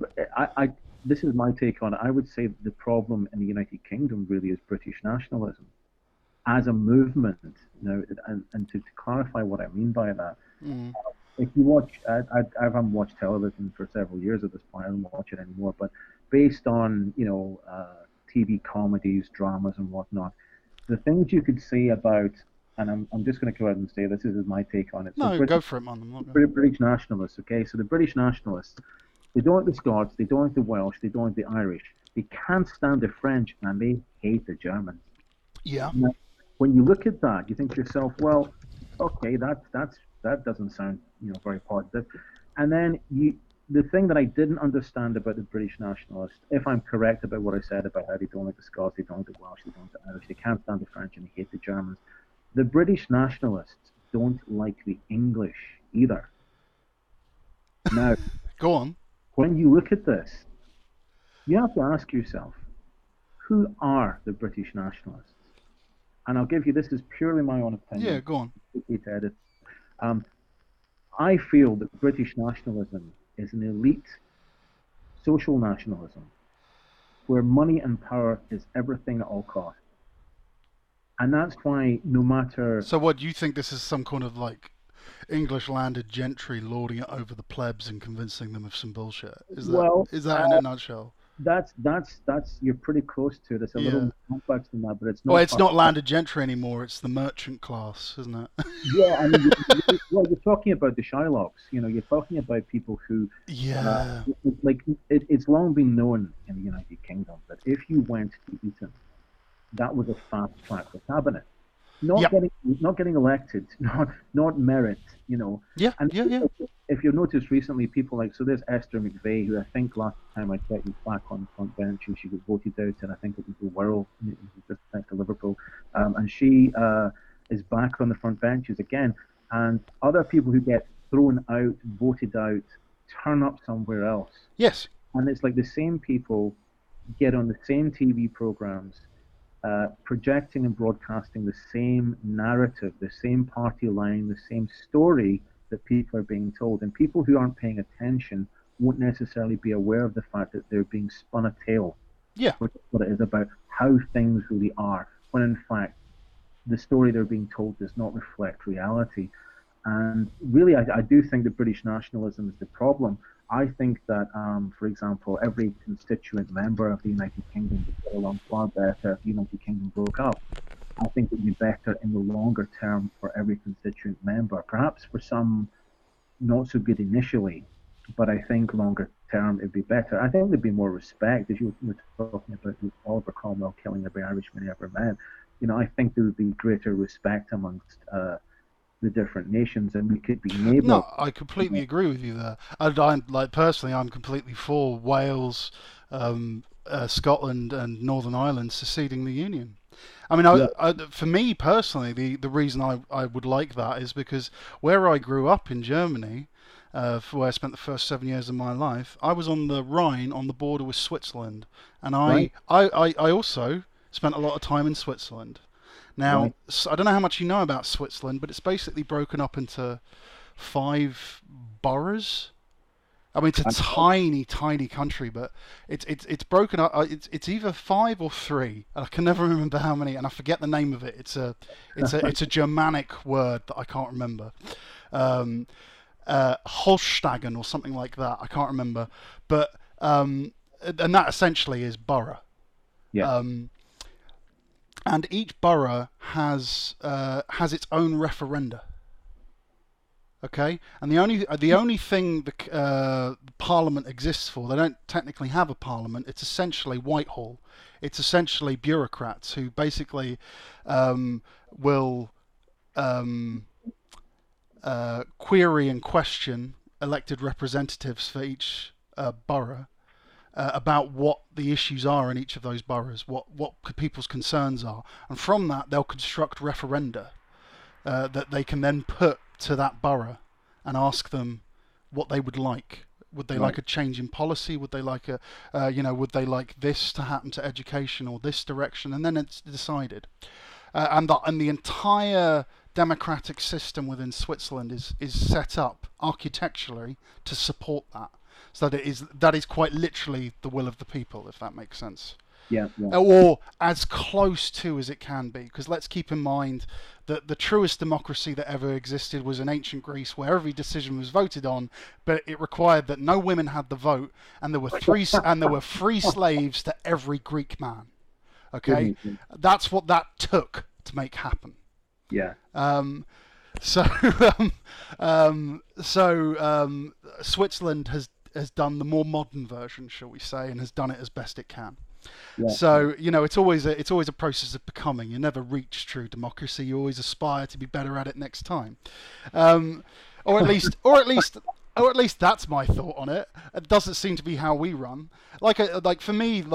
this is my take on it. I would say the problem in the United Kingdom really is British nationalism as a movement. And to clarify what I mean by that, mm, if you watch, I haven't watched television for several years at this point. I don't watch it anymore. But based on TV comedies, dramas, and whatnot, the things you could say about, and I'm just going to go out and say this is my take on it. So no, go for it, man. I'm not gonna... British nationalists, okay? So the British nationalists, they don't like the Scots, they don't like the Welsh, they don't like the Irish. They can't stand the French, and they hate the Germans. Yeah. Now, when you look at that, you think to yourself, well, okay, that doesn't sound very positive. And then the thing that I didn't understand about the British nationalists, if I'm correct about what I said about how they don't like the Scots, they don't like the Welsh, they don't like the Irish, they can't stand the French, and they hate the Germans. The British nationalists don't like the English either. Now, Go on. when you look at this, you have to ask yourself, who are the British nationalists? And I'll give you, this is purely my own opinion. Yeah, go on. Um, I feel that British nationalism is an elite social nationalism where money and power is everything at all costs. And that's why no matter... So what, do you think this is some kind of like English landed gentry lording it over the plebs and convincing them of some bullshit? Is that in a nutshell? That's you're pretty close to it. It's a little more complex than that, but it's not. Well, it's not landed gentry anymore. It's the merchant class, isn't it? Yeah, I mean, you're talking about the Shylocks. You're talking about people who. Yeah. It's long been known in the United Kingdom that if you went to Eton, that was a fast track for cabinet. Not getting elected, not merit. Yeah. And Yeah. If you've noticed recently, people there's Esther McVeigh, who I think last time I checked was back on the front bench, and she got voted out, and I think it was the Wirral, just next to Liverpool, and she is back on the front benches again. And other people who get thrown out, voted out, turn up somewhere else. Yes. And it's like the same people get on the same TV programs, projecting and broadcasting the same narrative, the same party line, the same story that people are being told. And people who aren't paying attention won't necessarily be aware of the fact that they're being spun a tale. Yeah. Which is what it is about, how things really are, when in fact the story they're being told does not reflect reality. And really, I do think that British nationalism is the problem. I think that, for example, every constituent member of the United Kingdom would get along far better if the United Kingdom broke up. I think it would be better in the longer term for every constituent member. Perhaps for some, not so good initially, but I think longer term it'd be better. I think there'd be more respect, as you were talking about Oliver Cromwell killing every Irishman he ever met. I think there would be greater respect amongst the different nations, and we could be neighbours. No, I completely agree with you there. Personally, I'm completely for Wales, Scotland, and Northern Ireland seceding the Union. I mean, for me personally, the reason I would like that is because where I grew up in Germany, where I spent the first 7 years of my life, I was on the Rhine, on the border with Switzerland, and I also spent a lot of time in Switzerland. Now, I don't know how much you know about Switzerland, but it's basically broken up into 5 boroughs. I mean, it's a tiny, tiny country, but it's broken up. It's either 5 or 3. I can never remember how many, and I forget the name of it. It's a Germanic word that I can't remember. Holstein or something like that. I can't remember, but and that essentially is borough. Yeah. And each borough has its own referenda. Okay, and the only thing the Parliament exists for, they don't technically have a Parliament. It's essentially Whitehall. It's essentially bureaucrats who basically will query and question elected representatives for each borough. About what the issues are in each of those boroughs, what people's concerns are, and from that they'll construct referenda that they can then put to that borough and ask them what they would like. Would they like a change in policy? Would they like would they like this to happen to education or this direction? And then it's decided. And the entire democratic system within Switzerland is set up architecturally to support that. So that is quite literally the will of the people, if that makes sense. Yeah. Or as close to as it can be, because let's keep in mind that the truest democracy that ever existed was in ancient Greece, where every decision was voted on, but it required that no women had the vote, and there were free slaves to every Greek man. Okay, that's what that took to make happen. Yeah. Switzerland has done the more modern version, shall we say, and has done it as best it can. Yeah. So it's always a process of becoming. You never reach true democracy. You always aspire to be better at it next time, or at least or at least that's my thought on it. It doesn't seem to be how we run. Like for me, I'm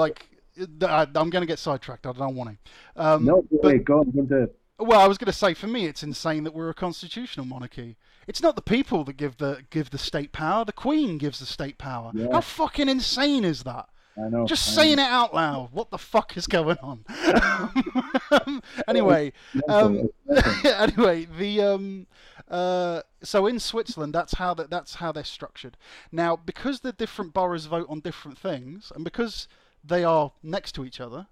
going to get sidetracked. I don't want to. No, But wait, go on. Go to, well, I was going to say for me, it's insane that we're a constitutional monarchy. It's not the people that give the state power. The Queen gives the state power. yeah, How fucking insane is that? I know. Just I saying know. it out loud. What the fuck is going on? Anyway, Mental, it's mental. anyway, so in Switzerland, that's how they're structured. Now, because the different boroughs vote on different things, and because they are next to each other,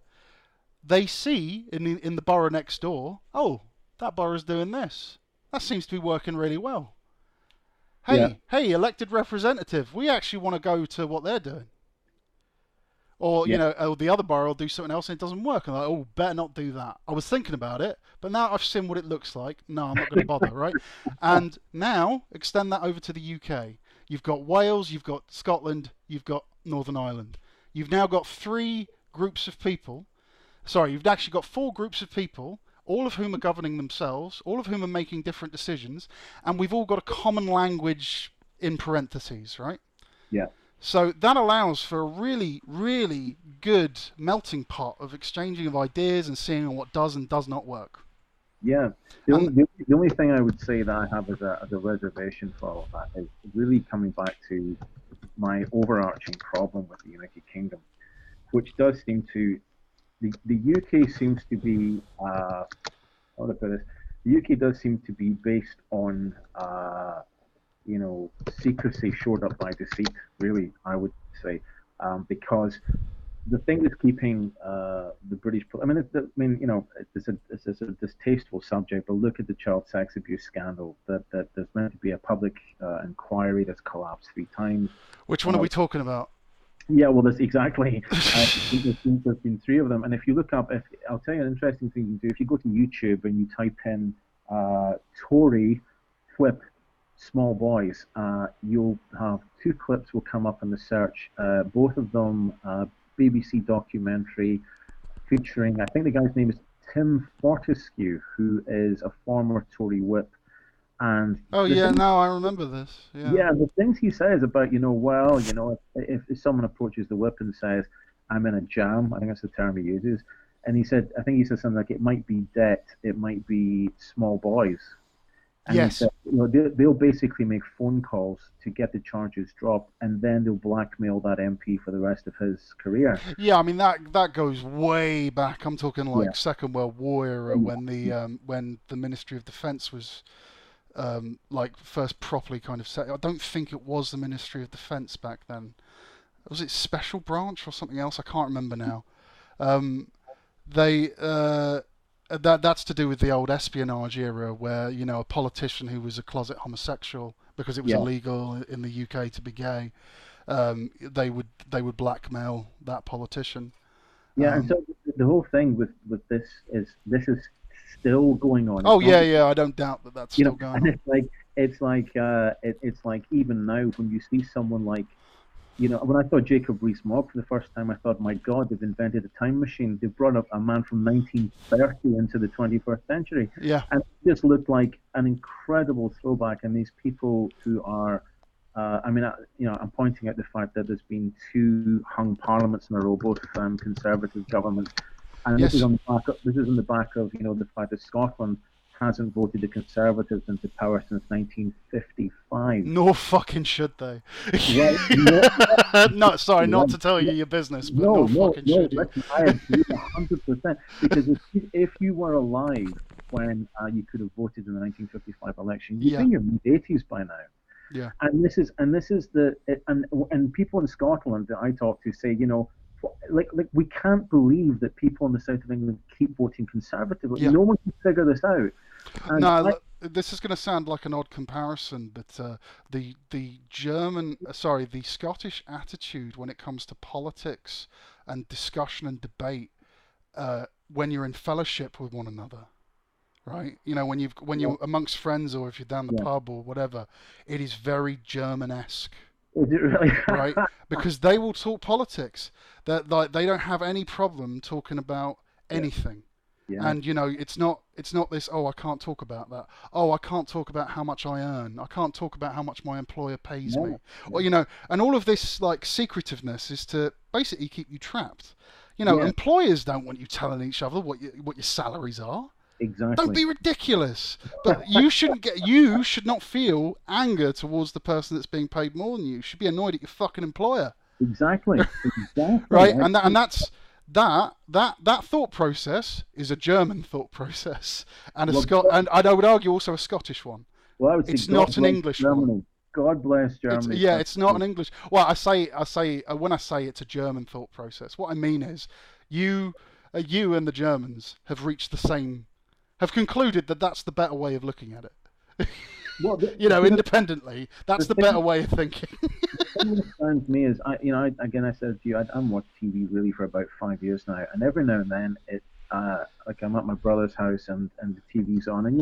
they see in the borough next door, oh, that borough's doing this. That seems to be working really well. Yeah, Hey, elected representative, we actually want to go to what they're doing. Or, yeah, the other borough will do something else and it doesn't work. And I'm like, oh, better not do that. I was thinking about it, but now I've seen what it looks like. No, I'm not going to bother, right? And now, extend that over to the UK. You've got Wales, you've got Scotland, you've got Northern Ireland. You've now got three groups of people. Sorry, you've actually got four groups of people, all of whom are governing themselves, all of whom are making different decisions, and we've all got a common language in parentheses, right? yeah. So that allows for a really, really good melting pot of exchanging of ideas and seeing what does and does not work. Yeah. The And only, the only thing I would say that I have as a reservation for all that is really coming back to my overarching problem with the United Kingdom, which does seem to, the UK seems to be, how to put this, the UK does seem to be based on, secrecy shored up by deceit, really, I would say, because the thing that's keeping the British, it's a distasteful subject, but look at the child sex abuse scandal that there's meant to be a public inquiry that's collapsed 3 times. which one are we talking about? Yeah, well, that's exactly. There's been 3 of them, and if you look up, I'll tell you an interesting thing you can do. If you go to YouTube and you type in Tory whip small boys, you'll have 2 clips will come up in the search. Both of them BBC documentary featuring, I think the guy's name is Tim Fortescue, who is a former Tory whip. And Oh yeah, no, I remember this. Yeah. yeah, the things he says about, if someone approaches the whip and says, I'm in a jam, I think that's the term he uses, and I think he said something like, it might be debt, it might be small boys. And he Yes. said, they'll basically make phone calls to get the charges dropped, and then they'll blackmail that MP for the rest of his career. Yeah, I mean that goes way back. I'm talking like Yeah. Second World War era when the Ministry of Defence was first properly kind of set. I don't think it was the Ministry of Defence back then. Was it Special Branch or something else? I can't remember now. They that's to do with the old espionage era, where a politician who was a closet homosexual, because it was Yeah. illegal in the UK to be gay, they would blackmail that politician. Yeah, and so the whole thing with this is still going on. Oh It's not- yeah, I don't doubt that that's still going and on. it's like even now when you see someone like, when I saw Jacob Rees-Mogg for the first time, I thought, my God, they've invented a time machine. They've brought up a man from 1930 into the 21st century, Yeah, and it just looked like an incredible throwback. And these people who are, I'm pointing out the fact that there's been 2 hung parliaments in a row, both Conservative governments, and yes, this is on the back of the fact that Scotland hasn't voted the Conservatives into power since 1955. nor fucking should they. Yeah, no, No, sorry, not yeah, to tell you yeah. your business, but No, nor no, fucking no. should you. Listen, I agree 100%. Because if you were alive when you could have voted in the 1955 election, you'd Yeah. be in your mid-80s by now. Yeah, And this is and people in Scotland that I talk to say, like we can't believe that people in the south of England keep voting Conservative. Yeah. No one can figure this out. And no, this is going to sound like an odd comparison, but the Scottish attitude when it comes to politics and discussion and debate, when you're in fellowship with one another, right? When you're amongst friends, or if you're down the Yeah. pub or whatever, it is very German-esque. Is it really? Right? Because they will talk politics. That they don't have any problem talking about anything. Yeah. And it's not this, oh, I can't talk about that. Oh, I can't talk about how much I earn. I can't talk about how much my employer pays me. Yeah. Or and all of this like secretiveness is to basically keep you trapped. Yeah. Employers don't want you telling each other what your salaries are. Exactly. Don't be ridiculous. But you should not feel anger towards the person that's being paid more than you. You should be annoyed at your fucking employer. Exactly. Right? And that's that thought process is a German thought process, and and I would argue also a Scottish one. Well, I would say it's not an English Germany. one. God bless Germany. It's not an English. Well, I say when I say it's a German thought process, what I mean is you and the Germans have concluded that that's the better way of looking at it. Well, independently, that's the better way of thinking. The thing that concerns me is, I said to you, I haven't watched TV really for about 5 years now, and every now and then like I'm at my brother's house and the TV's on, and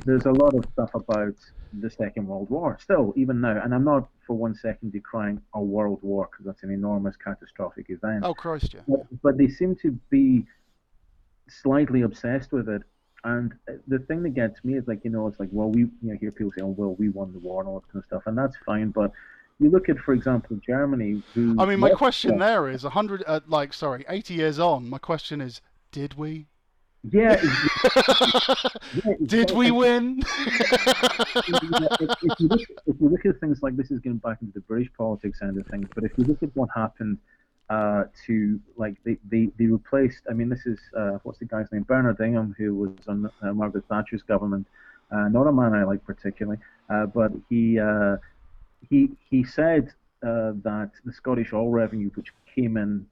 there's a lot of stuff about the Second World War still, even now, and I'm not for 1 second decrying a world war because that's an enormous catastrophic event. Oh Christ, yeah. But they seem to be slightly obsessed with it. And the thing that gets me is it's like, well, we hear people say, oh, well, we won the war and all that kind of stuff, and that's fine. But you look at, for example, Germany. My question there is 80 years on. My question is, did we? Yeah. Did we win? If you look at things like this, is getting back into the British politics end of things. But if you look at what happened. They replaced. I mean, this is what's the guy's name? Bernard Ingham, who was on Margaret Thatcher's government. Not a man I like particularly, but he said that the Scottish oil revenue, which came in,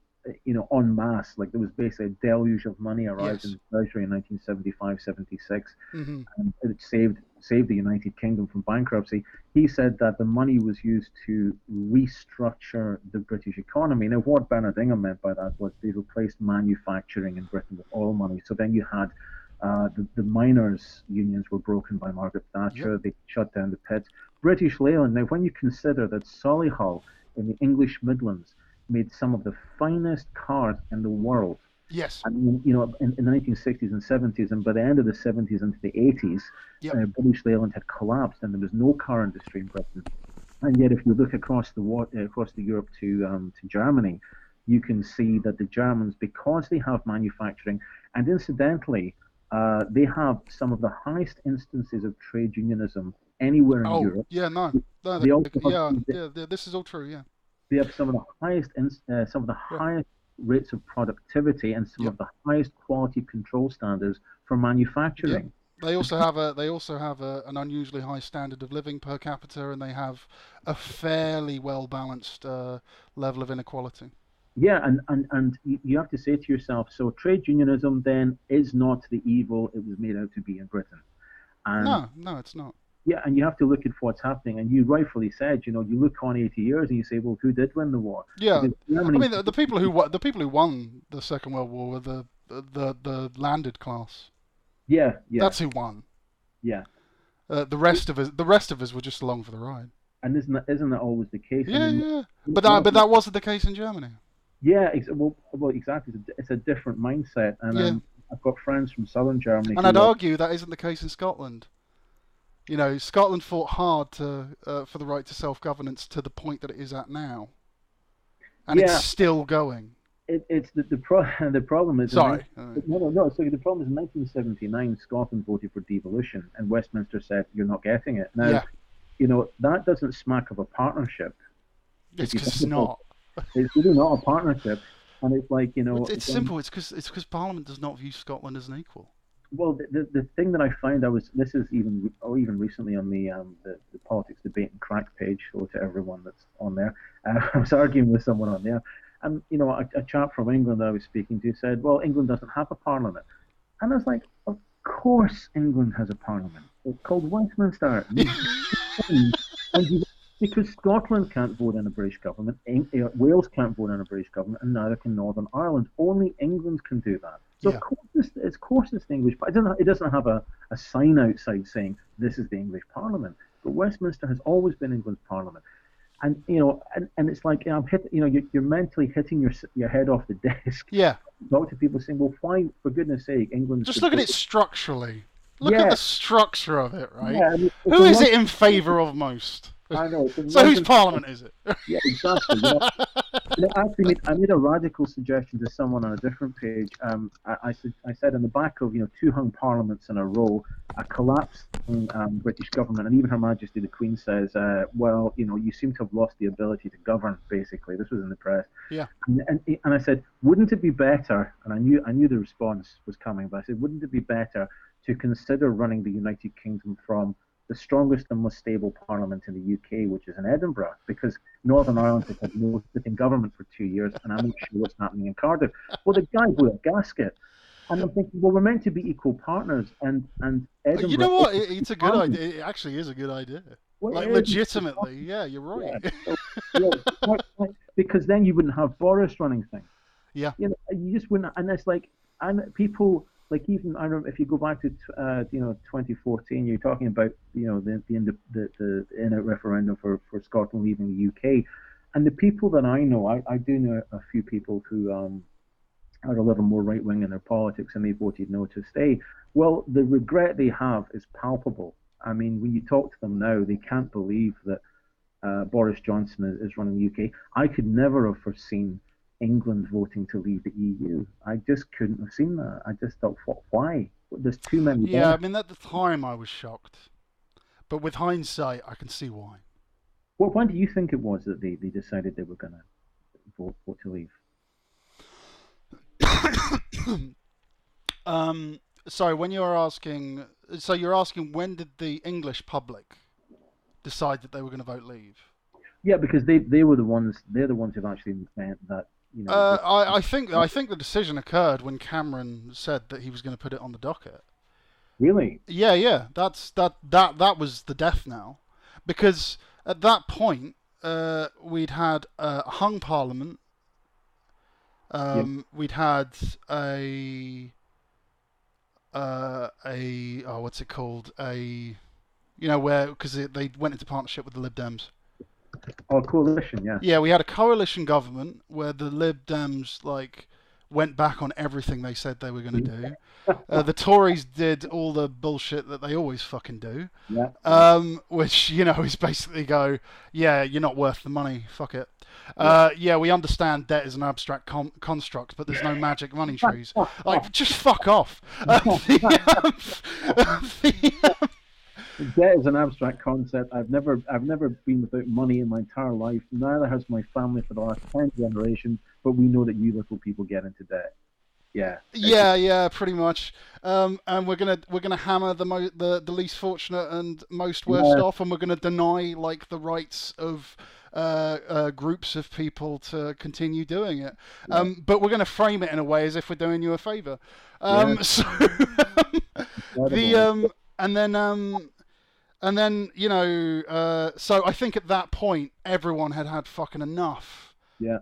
en masse, like there was basically a deluge of money arrived in the Treasury in 1975-76, and it saved the United Kingdom from bankruptcy. He said that the money was used to restructure the British economy. Now, what Bernard Ingham meant by that was they replaced manufacturing in Britain with oil money. So then you had the miners' unions were broken by Margaret Thatcher. Yep. They shut down the pits. British Leyland. Now, when you consider that Solihull in the English Midlands made some of the finest cars in the world. Yes. And in the 1960s and 70s, and by the end of the 70s into the 80s, British Leyland had collapsed, and there was no car industry in Britain. And yet, if you look across the Europe to Germany, you can see that the Germans, because they have manufacturing, and incidentally, they have some of the highest instances of trade unionism anywhere in Europe. Yeah, no, this is all true. Yeah. They have some of the highest rates of productivity and some of the highest quality control standards for manufacturing. Yep. They also have an unusually high standard of living per capita, and they have a fairly well balanced level of inequality. Yeah, and you have to say to yourself, so trade unionism then is not the evil it was made out to be in Britain. And no, it's not. Yeah, and you have to look at what's happening, and you rightfully said, you look on 80 years and you say, well, who did win the war? Yeah, Germany... I mean, the people who won the Second World War were the landed class. Yeah. That's who won. Yeah. The rest of us were just along for the ride. And isn't that always the case? Yeah. But that wasn't the case in Germany. Yeah, well, exactly. It's a different mindset, and I've got friends from southern Germany. And I'd argue that isn't the case in Scotland. Scotland fought hard for the right to self-governance to the point that it is at now, and it's still going. It's the problem is. Sorry. No. So the problem is, in 1979, Scotland voted for devolution, and Westminster said you're not getting it. Now, that doesn't smack of a partnership. It's because it's not. It's really not a partnership, and it's like It's simple. It's because Parliament does not view Scotland as an equal. Well, the thing that I found this is even recently on the politics debate and crack page, so to everyone that's on there, I was arguing with someone on there, and a chap from England I was speaking to said, well, England doesn't have a parliament, and I was like, of course England has a parliament. It's called Westminster. Because Scotland can't vote in a British government, Wales can't vote in a British government, and neither can Northern Ireland. Only England can do that. So of course it's the English. It doesn't have a sign outside saying this is the English Parliament. But Westminster has always been England's Parliament, and and it's like I'm hit. You're mentally hitting your head off the desk. Yeah. Talk to people saying, well, why, for goodness sake, England. Just look at it structurally. Look at Yeah, the structure of it, right? yeah. And it's Who a is Lon- it in favour of most? I know it's in So whose London. parliament is it? Yeah, exactly. And I made a radical suggestion to someone on a different page. I said in the back of two hung parliaments in a row, a collapsing British government, and even Her Majesty the Queen says, well, you seem to have lost the ability to govern. Basically, this was in the press. Yeah. And I said, wouldn't it be better? And I knew the response was coming, but I said, wouldn't it be better to consider running the United Kingdom from the strongest and most stable parliament in the UK, which is in Edinburgh, because Northern Ireland has had no sitting government for 2 years, and I'm not sure what's happening in Cardiff. Well, the guy blew a gasket. And I'm thinking, well, we're meant to be equal partners, and Edinburgh. You know what? It's a good idea. It actually is a good idea. Well, Like, legitimately, yeah, you're right. Yeah, because then you wouldn't have Boris running things. Yeah. You just wouldn't, and it's like, and people. Like even I remember if you go back to 2014, you're talking about the in-out referendum for Scotland leaving the UK, and the people that I know, I do know a few people who are a little more right wing in their politics and they voted no to stay. Well, the regret they have is palpable. I mean, when you talk to them now, they can't believe that Boris Johnson is running the UK. I could never have foreseen England voting to leave the EU. I just couldn't have seen that. I just thought, why? There's too many. Yeah, I mean, at the time I was shocked. But with hindsight, I can see why. Well, why do you think it was that they decided they were going to vote to leave? Sorry, when you're asking... So you're asking when did the English public decide that they were going to vote leave? Yeah, because they were the ones. They're the ones who've actually meant that. I think the decision occurred when Cameron said that he was going to put it on the docket. Really? Yeah. That was the death knell, because at that point we'd had a hung parliament. We'd had a what's it called, where because they went into partnership with the Lib Dems. Oh, coalition, yeah. Yeah, we had a coalition government where the Lib Dems went back on everything they said they were going to do. The Tories did all the bullshit that they always fucking do. Yeah. Which is basically go, yeah, you're not worth the money. Fuck it. Yeah, we understand debt is an abstract construct, but there's no magic money trees. Just fuck off. Debt is an abstract concept. I've never been without money in my entire life. Neither has my family for the last 10 generations. But we know that you little people get into debt. Yeah. Yeah, pretty much. And we're gonna hammer the least fortunate and most worst off, and we're gonna deny the rights of groups of people to continue doing it. But we're gonna frame it in a way as if we're doing you a favour. So and then so I think at that point everyone had fucking enough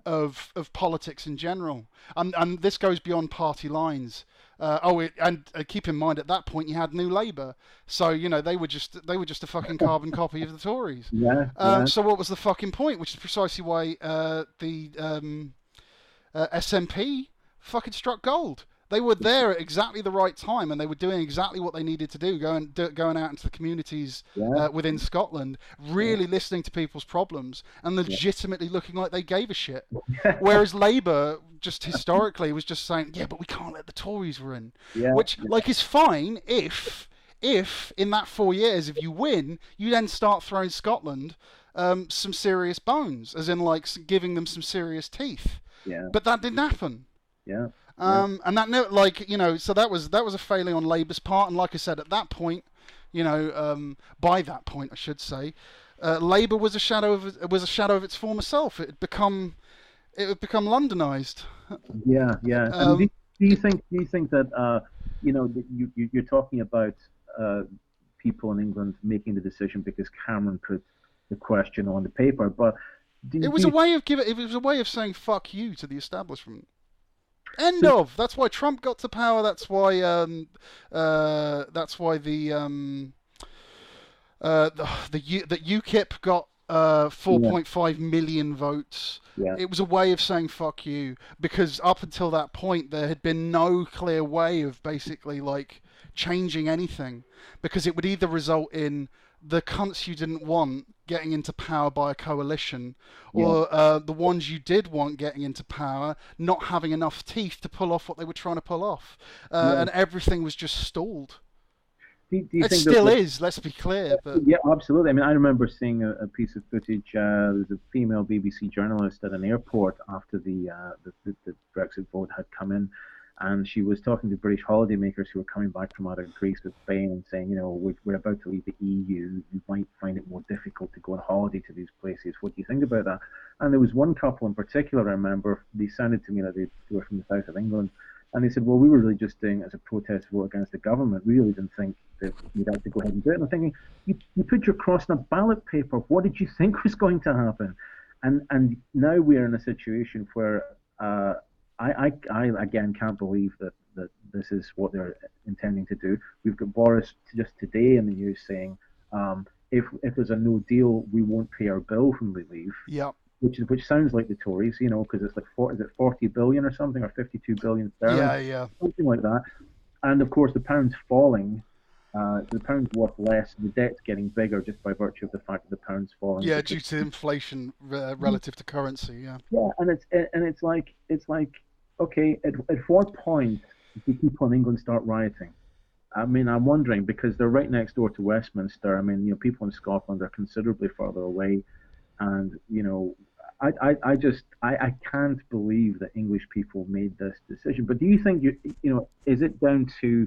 of politics in general, and this goes beyond party lines. And keep in mind at that point you had New Labour, so they were just a fucking carbon copy of the Tories. So what was the fucking point? Which is precisely why the SNP fucking struck gold. They were there at exactly the right time, and they were doing exactly what they needed to do, going out into the communities within Scotland, really listening to people's problems, and legitimately looking like they gave a shit. Whereas Labour, just historically, was just saying, yeah, but we can't let the Tories win. Which, is fine if in that 4 years, if you win, you then start throwing Scotland some serious bones, as in, giving them some serious teeth. But that didn't happen. And that so that was a failing on Labour's part, and like I said, at that point, by that point I should say, Labour was a shadow of its former self. It had become Londonised. Yeah. And do you think that you're talking about people in England making the decision because Cameron put the question on the paper, but it was a way of saying fuck you to the establishment. End of. That's why Trump got to power. That's why the UKIP got Yeah, 4.5 million votes. yeah, It was a way of saying fuck you, because up until that point there had been no clear way of basically like changing anything, because it would either result in the cunts you didn't want getting into power by a coalition, yeah, or the ones you did want getting into power not having enough teeth to pull off what they were trying to pull off, yeah. and everything was just stalled. Do you It think that, still is, let's be clear, but yeah, absolutely. I mean, I remember seeing a piece of footage. There's a female BBC journalist at an airport after the Brexit vote had come in, and she was talking to British holidaymakers who were coming back from out of Greece or Spain and saying, you know, we're about to leave the EU. You might find it more difficult to go on holiday to these places. What do you think about that? And there was one couple in particular, I remember, they sounded to me like they were from the south of England. And they said, well, we were really just doing it as a protest vote against the government. We really didn't think that you'd have to go ahead and do it. And I'm thinking, you put your cross on a ballot paper. What did you think was going to happen? And now we're in a situation where I again can't believe that this is what they're intending to do. We've got Boris just today in the news saying, if there's a no deal, we won't pay our bill when we leave. yeah. Which sounds like the Tories, you know, because it's like is it 40 billion or something, or 52 billion sterling, Yeah. something like that. And of course, the pound's falling. The pound's worth less. The debt's getting bigger just by virtue of the fact that the pound's falling. Yeah, due to inflation relative to currency. Yeah. Yeah, and it's like okay, at what point do people in England start rioting? I mean, I'm wondering because they're right next door to Westminster. I mean, you know, people in Scotland are considerably further away, and you know, I can't believe that English people made this decision. But do you think is it down to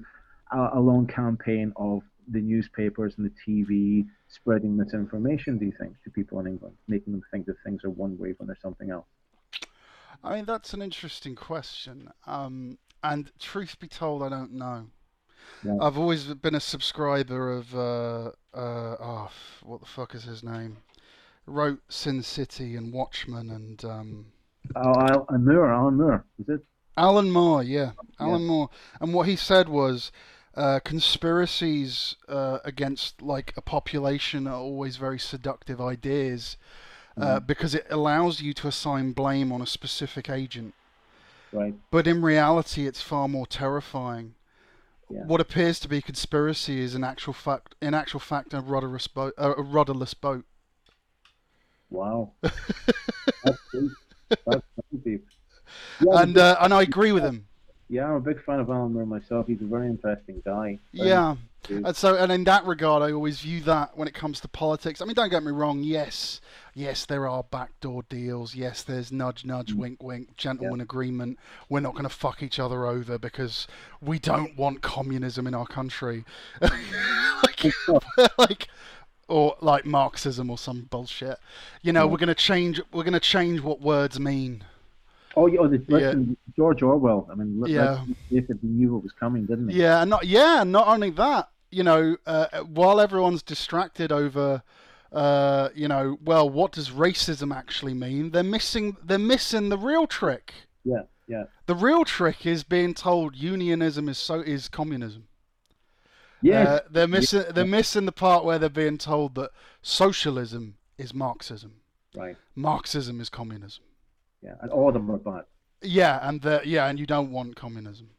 a long campaign of the newspapers and the TV spreading misinformation? Do you think to people in England, making them think that things are one way when they're something else? I mean, that's an interesting question. And truth be told, I don't know. Yeah. I've always been a subscriber of what the fuck is his name? Wrote Sin City and Watchmen and Oh, Alan Moore, is it? Alan Moore, yeah, Yeah. Alan Moore. And what he said was conspiracies against like a population are always very seductive ideas Mm-hmm. because it allows you to assign blame on a specific agent. Right. But in reality, it's far more terrifying. Yeah. What appears to be conspiracy is in actual fact, a rudderless boat. Wow. That's deep. That's deep. Yeah, And I agree with him. yeah, I'm a big fan of Alan Moore myself. He's a very interesting guy. Yeah. And in that regard, I always view that when it comes to politics. I mean, don't get me wrong. Yes, there are backdoor deals. Yes, there's nudge, nudge, wink, wink, gentleman agreement. We're not going to fuck each other over because we don't want communism in our country, like, or like Marxism or some bullshit. You know, we're going to change. We're going to change what words mean. Oh, yeah, listen, George Orwell. I mean, Yeah. he knew what was coming, didn't he? Yeah, not only that. You know, while everyone's distracted over, well, what does racism actually mean? They're missing the real trick. Yeah, yeah. The real trick is being told unionism is communism. Yes. They're missing the part where they're being told that socialism is Marxism. Right. Marxism is communism. Yeah, and all of them are bad. Yeah, and you don't want communism,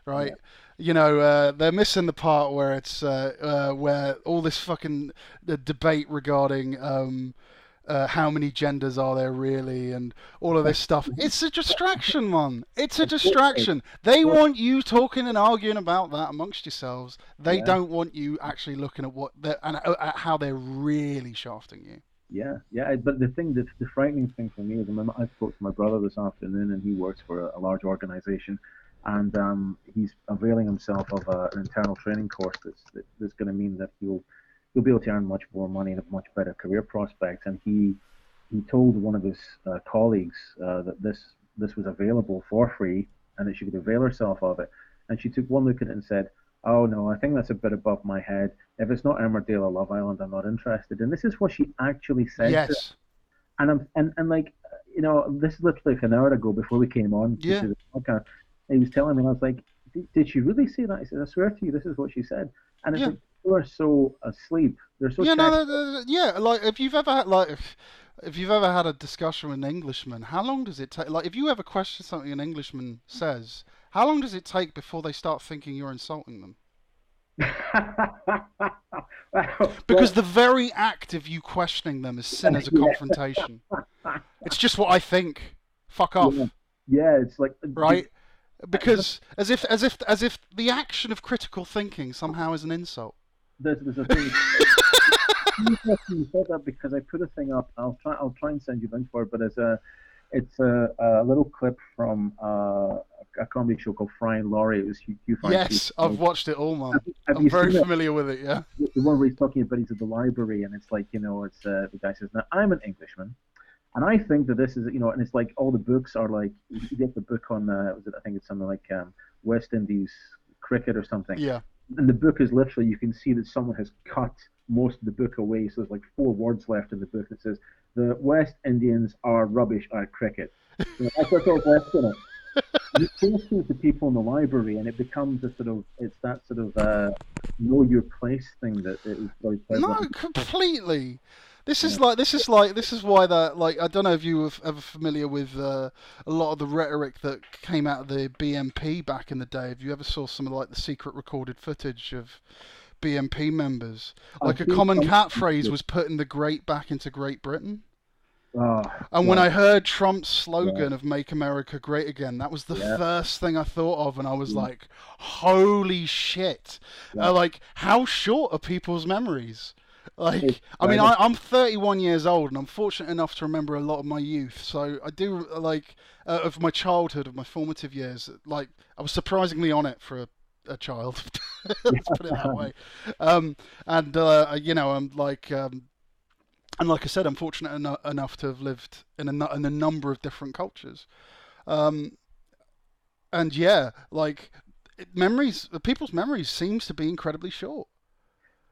right? Yeah. You know, they're missing the part where it's where all this fucking debate regarding how many genders are there really, and all of this stuff. It's a distraction, man. It's a distraction. They want you talking and arguing about that amongst yourselves. They don't want you actually looking at at how they're really shafting you. Yeah. But the frightening thing for me is, I spoke to my brother this afternoon, and he works for a large organization, and he's availing himself of an internal training course that's going to mean that he'll be able to earn much more money and have much better career prospects. And he told one of his colleagues that this was available for free and that she could avail herself of it. And she took one look at it and said, "Oh no, I think that's a bit above my head. If it's not Emmerdale or Love Island, I'm not interested." And this is what she actually said. Yes. And like, you know, this is literally like an hour ago before we came on to the podcast. He was telling me, and I was like, "Did she really say that?" He said, "I swear to you, this is what she said." And it's like, people are so asleep. They're so Yeah, no, checked. yeah. Like, if you've ever had a discussion with an Englishman, how long does it take? Like, if you ever question something an Englishman says, how long does it take before they start thinking you're insulting them? Because Well, the very act of you questioning them is seen as a yeah, confrontation. It's just what I think. Fuck yeah, off, yeah. It's like right? but Because as if the action of critical thinking somehow is an insult. there's a thing. Interesting you said that because I put a thing up. I'll try and send you a link for it. But it's a little clip from a comedy show called Fry and Laurie. It was Hugh Fry. Yes, I've watched it all, man. Have I'm you very seen it? familiar with it. Yeah. The one where he's talking about he's at the library and it's like it's the guy says, "Now I'm an Englishman." And I think that this is, and it's like all the books are like, you get the book on, I think it's something like West Indies cricket or something. Yeah. And the book is literally, you can see that someone has cut most of the book away. So there's like 4 words left in the book that says, the West Indians are rubbish at cricket. That's what's all left in it. And it forces the people in the library, and it becomes it's that sort of know your place thing that it is very No, prevalent. completely. Yeah. This is why that, like, I don't know if you were ever familiar with a lot of the rhetoric that came out of the BMP back in the day. If you ever saw some of like the secret recorded footage of BMP members, I've like a seen common some. catchphrase was putting the great back into Great Britain. Oh, And when God. I heard Trump's Yeah. slogan of "Make America Great Again," that was the Yeah. first thing I thought of, and I was Yeah. like, "Holy shit!" Yeah. Like, how short are people's memories? It's Like, I mean, private. I'm 31 years old, and I'm fortunate enough to remember a lot of my youth. So I do like of my childhood, of my formative years. Like, I was surprisingly on it for a child. Let's put it that way. And I'm like. And like I said, I'm fortunate enough to have lived in a number of different cultures. Um, and yeah, like people's memories seems to be incredibly short.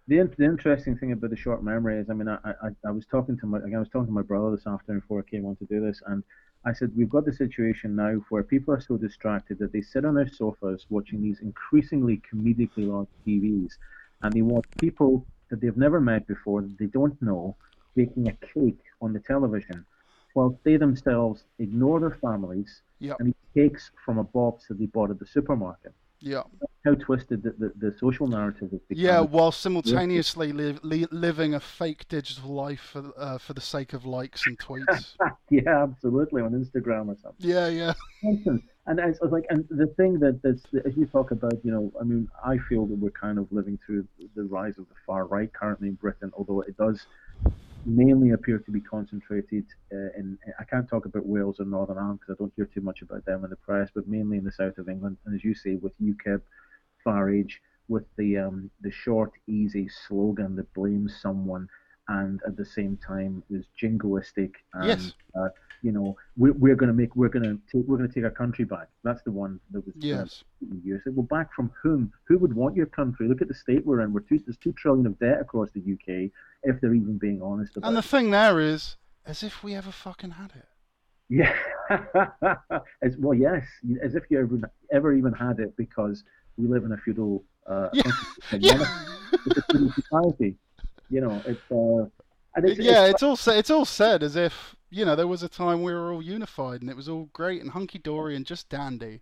The interesting thing about the short memory is, I mean, I was talking to my brother this afternoon before I came on to do this, and I said we've got the situation now where people are so distracted that they sit on their sofas watching these increasingly comedically large TVs, and they watch people that they've never met before that they don't know baking a cake on the television, while they themselves ignore their families Yep. and eat cakes from a box that they bought at the supermarket. Yeah. How twisted the social narrative has Yeah, become. while simultaneously living a fake digital life for the sake of likes and tweets. Yeah, absolutely, on Instagram or something. Yeah, yeah, Nonsense. And it's like, and the thing that's, as you talk about, I mean, I feel that we're kind of living through the rise of the far right currently in Britain, although it does mainly appear to be concentrated in, I can't talk about Wales or Northern Ireland because I don't hear too much about them in the press, but mainly in the south of England. And as you say, with UKIP, Farage, with the short, easy slogan that blames someone and at the same time is jingoistic and yes, we're going to take our country back. That's the one that was yes. used. Well, back from whom? Who would want your country? Look at the state we're in. There's 2 trillion of debt across the UK. If they're even being honest And about the it. thing there is, as if we ever fucking had it. Yeah. As well, yes, as if you ever even had it because we live in a feudal Yeah, monarchy. yeah. It's a feudal society. It's and it's Yeah, it's all said as if there was a time we were all unified and it was all great and hunky dory and just dandy.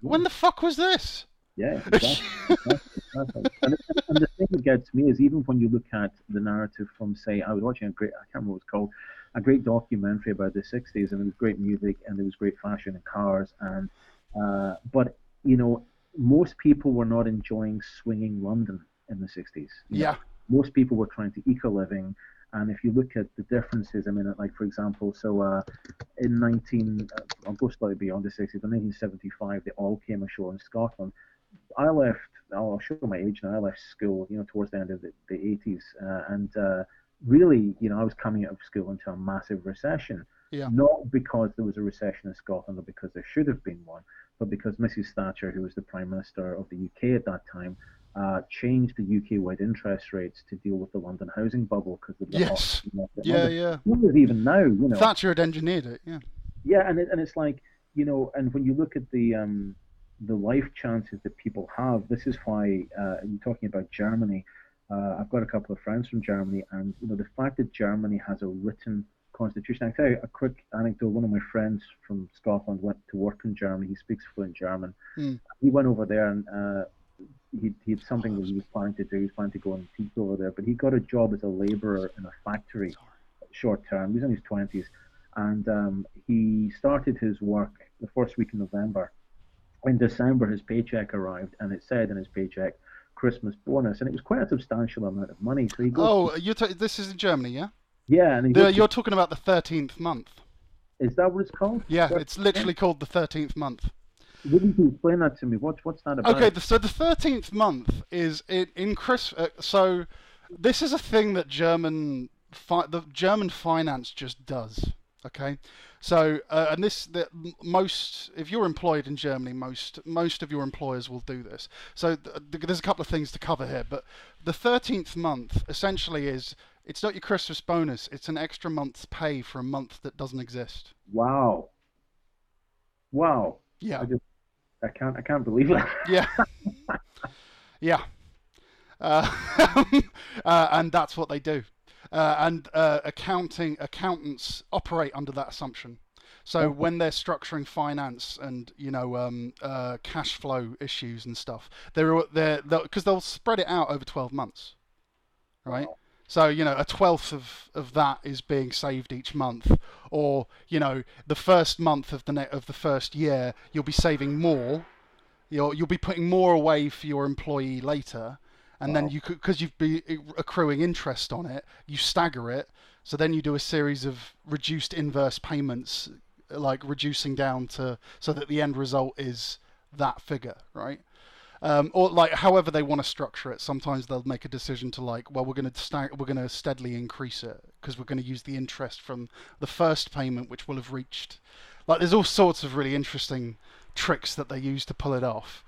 yeah, When the fuck was this? yeah, exactly, exactly. And the thing that gets me is even when you look at the narrative from, say, I was watching I can't remember what it's called, a great documentary about the '60s, and it was great music and there was great fashion and cars, and but most people were not enjoying swinging London in the '60s. Yeah, Most people were trying to eke a living. And if you look at the differences, I mean, like for example, so in I'll go slightly beyond the '60s, but 1975, they all came ashore in Scotland. I left. I'll show my age now. I left school, towards the end of the '80s, and really, I was coming out of school into a massive recession. yeah, Not because there was a recession in Scotland, or because there should have been one, but because Mrs. Thatcher, who was the Prime Minister of the UK at that time, changed the UK-wide interest rates to deal with the London housing bubble because of the hot yes, market in yeah, London. yeah. Even now, Thatcher had engineered it. Yeah, yeah, and it's like and when you look at the life chances that people have, this is why you're talking about Germany. I've got a couple of friends from Germany, and the fact that Germany has a written constitution. I tell you a quick anecdote. One of my friends from Scotland went to work in Germany. He speaks fluent German. Hmm. He went over there, and he had something that he was planning to do. He was planning to go and teach over there, but he got a job as a labourer in a factory, short term. He was in his 20s, and he started his work the first week in November. In December, his paycheck arrived, and it said in his paycheck, Christmas bonus, and it was quite a substantial amount of money. So he goes, Oh, this is in Germany, yeah? yeah, and he goes, You're talking about the 13th month. is that what it's called? Yeah, it's literally called the 13th month. Wouldn't you explain that to me? What's that about? Okay, so the 13th month is in Chris. So this is a thing that the German finance just does. Okay, so and most, if you're employed in Germany, most of your employers will do this. So there's a couple of things to cover here, but the 13th month essentially it's not your Christmas bonus; it's an extra month's pay for a month that doesn't exist. Wow, wow. Yeah, I can't believe it. yeah, yeah. And that's what they do. And accountants operate under that assumption. So when they're structuring finance and cash flow issues and stuff, because they'll spread it out over 12 months, right? Wow. So a twelfth of that is being saved each month, or the first month of the first year you'll be saving more. You'll be putting more away for your employee later. And then because you've been accruing interest on it, you stagger it. So then you do a series of reduced inverse payments, like reducing down so that the end result is that figure, right? Or like however they want to structure it. Sometimes they'll make a decision to we're going to steadily increase it because we're going to use the interest from the first payment, which will have reached. Like there's all sorts of really interesting tricks that they use to pull it off.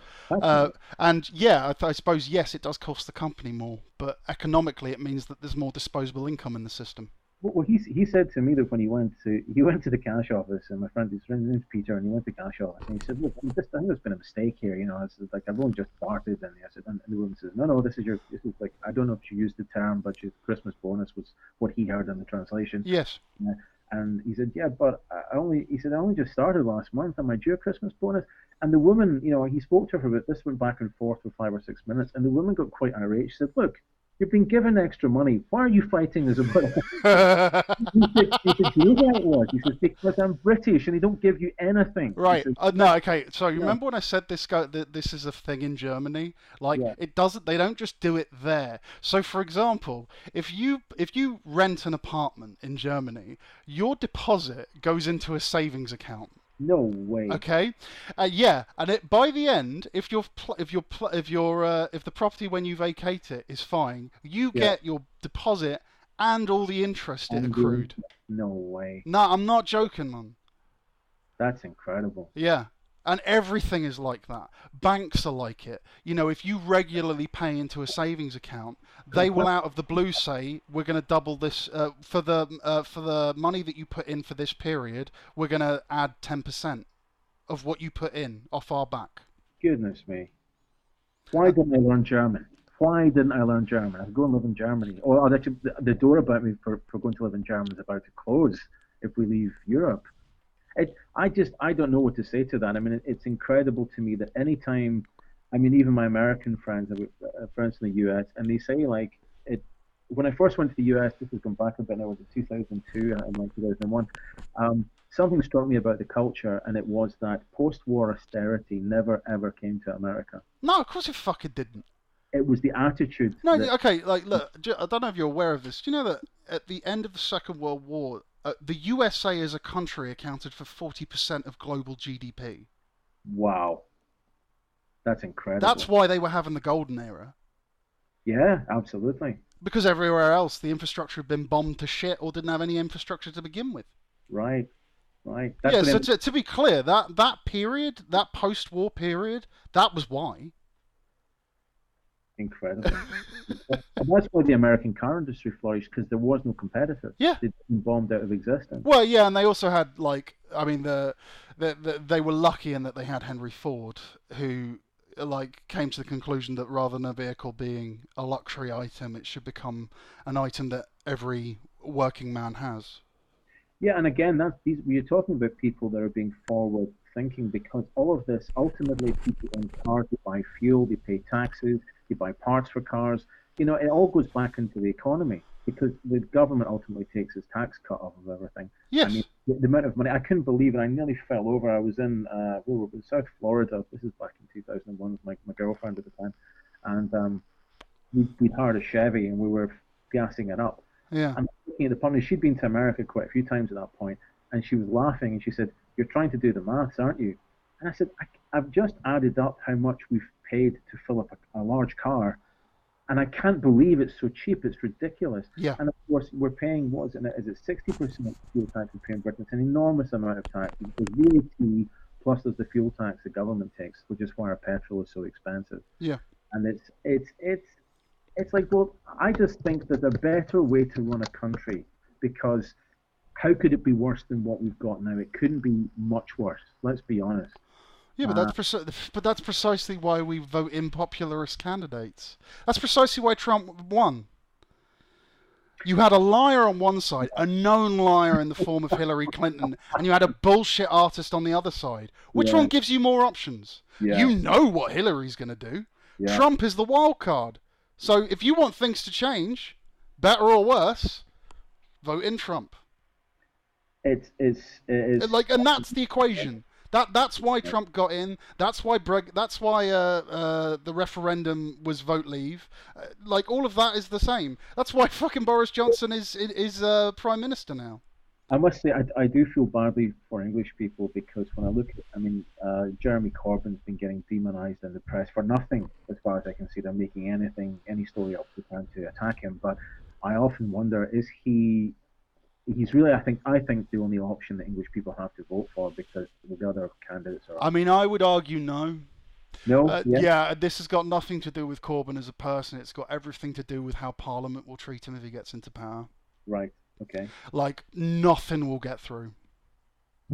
And yeah, I suppose, yes, it does cost the company more, but economically it means that there's more disposable income in the system. Well, he said to me that when he went to the cash office, and his friend name's Peter, and he went to the cash office, and he said, "Look, I think there's been a mistake here. It's like I've only just started." And I said, and the woman says, "No, this is like I don't know if you used the term, but your Christmas bonus was what he heard in the translation." Yes. And he said, "Yeah, but I only just started last month. Am I due a Christmas bonus?" And the woman, he spoke to her about this, went back and forth for 5 or 6 minutes, and the woman got quite irate. She said, "Look, you've been given extra money. Why are you fighting us about it?" He said, "Do you know why it was?" He says, "Because I'm British and they don't give you anything." Right. Says, No. Okay. So you remember when I said this is a thing in Germany? Like it doesn't. They don't just do it there. So for example, if you rent an apartment in Germany, your deposit goes into a savings account. no way. Okay, yeah, and by the end, if the property when you vacate it is fine, you get your deposit and all the interest it accrued. No way. No, I'm not joking, man. That's incredible. Yeah, and everything is like that. Banks are like it. If you regularly pay into a savings account, they will out of the blue say, "We're going to double this for the money that you put in for this period. We're going to add 10% of what you put in off our back." Goodness me. Why didn't I learn German? Why didn't I learn German? I'd go and live in Germany. Or actually, the door about me for going to live in Germany is about to close if we leave Europe. I don't know what to say to that. I mean, it's incredible to me that anytime, I mean, even my American friends, friends in the US, and they say when I first went to the US, this has gone back a bit now, was it 2002 and like 2001, something struck me about the culture, and it was that post-war austerity never ever came to America. No, of course it fucking didn't. It was the attitude. No, okay, look, I don't know if you're aware of this. Do you know that at the end of the Second World War, the USA as a country accounted for 40% of global GDP? Wow. That's incredible. That's why they were having the golden era. Yeah, absolutely. Because everywhere else, the infrastructure had been bombed to shit or didn't have any infrastructure to begin with. Right. That's so to be clear, that period, that post-war period, that was why. Incredible. And that's why the American car industry flourished, because there was no competitor. Yeah. They'd been bombed out of existence. Well, yeah, and they also had, they were lucky in that they had Henry Ford, who like came to the conclusion that rather than a vehicle being a luxury item, it should become an item that every working man has. Yeah, and again, we're talking about people that are being forward thinking, because all of this ultimately, people own cars, they buy fuel, they pay taxes, they buy parts for cars. It all goes back into the economy because the government ultimately takes its tax cut off of everything. I mean, Yes. the amount of money, I couldn't believe it. I nearly fell over. I was we were in South Florida. This is back in 2001 with my girlfriend at the time, and we'd hired a Chevy and we were gassing it up. Yeah. I'm looking at the point. She'd been to America quite a few times at that point, and she was laughing and she said, "You're trying to do the maths, aren't you?" And I said, "I've just added up how much we've paid to fill up a large car, and I can't believe it's so cheap. It's ridiculous." Yeah. And of course, we're paying, what is it? Is it 60% fuel tax we pay in Britain? It's an enormous amount of tax. There's VAT, plus there's the fuel tax the government takes, which is why our petrol is so expensive. Yeah. And it's like, well, I just think there's a better way to run a country, because how could it be worse than what we've got now? It couldn't be much worse. Let's be honest. Yeah, but that's precisely why we vote impopularist candidates. That's precisely why Trump won. You had a liar on one side, a known liar in the form of Hillary Clinton, and you had a bullshit artist on the other side. Which Yeah. one gives you more options? Yeah. You know what Hillary's going to do. Yeah. Trump is the wild card. So if you want things to change, better or worse, vote in Trump. It is. And that's the equation. That's why Trump got in. That's why the referendum was vote leave. All of that is the same. That's why fucking Boris Johnson is prime minister now. I must say, I do feel badly for English people, because when I look at, Jeremy Corbyn's been getting demonized in the press for nothing, as far as I can see. They're making any story up to attack him. But I often wonder, is he's really, I think the only option that English people have to vote for, because the other candidates are. I mean, I would argue no. No. Yeah, this has got nothing to do with Corbyn as a person. It's got everything to do with how Parliament will treat him if he gets into power. Right. Okay. Nothing will get through.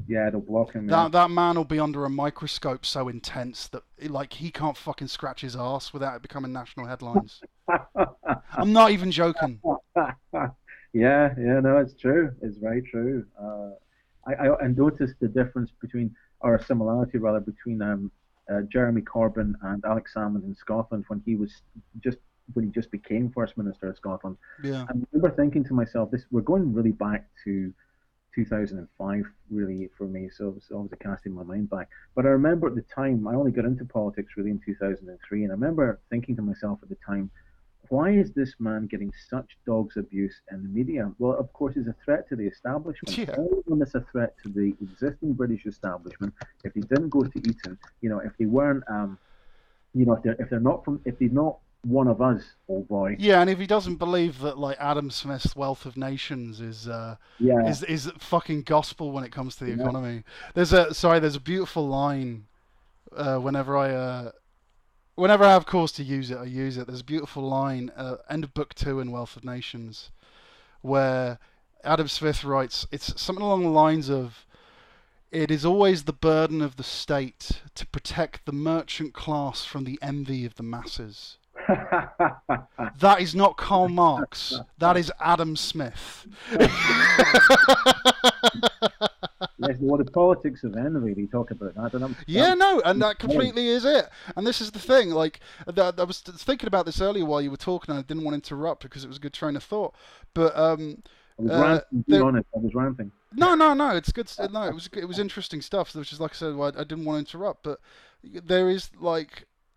Yeah, they'll block him. That man will be under a microscope so intense that he can't fucking scratch his ass without it becoming national headlines. I'm not even joking. Yeah, no, it's true. It's very true. I noticed the difference or a similarity rather, between Jeremy Corbyn and Alex Salmond in Scotland when he just became First Minister of Scotland. Yeah. I remember thinking to myself, we're going really back to 2005, really, for me, so it was obviously casting my mind back. But I remember at the time, I only got into politics really in 2003, and I remember thinking to myself at the time, why is this man getting such dog's abuse in the media? Well, of course, he's a threat to the establishment. Yeah. Everyone is a threat to the existing British establishment. If they didn't go to Eton, if they weren't, if they're not one of us, old boy. Yeah, and if he doesn't believe that Adam Smith's Wealth of Nations is fucking gospel when it comes to the economy. There's a beautiful line whenever I have cause to use it, I use it. There's a beautiful line, end of book 2 in Wealth of Nations, where Adam Smith writes, it's something along the lines of, "It is always the burden of the state to protect the merchant class from the envy of the masses." That is not Karl Marx. That is Adam Smith. Yes, the politics of envy, they talk about that. And that completely is it. And this is the thing. I was thinking about this earlier while you were talking, and I didn't want to interrupt because it was a good train of thought. But I was ranting. Be honest, I was ranting. No, it's good. No, it was interesting stuff. Which is, like I said, I didn't want to interrupt. But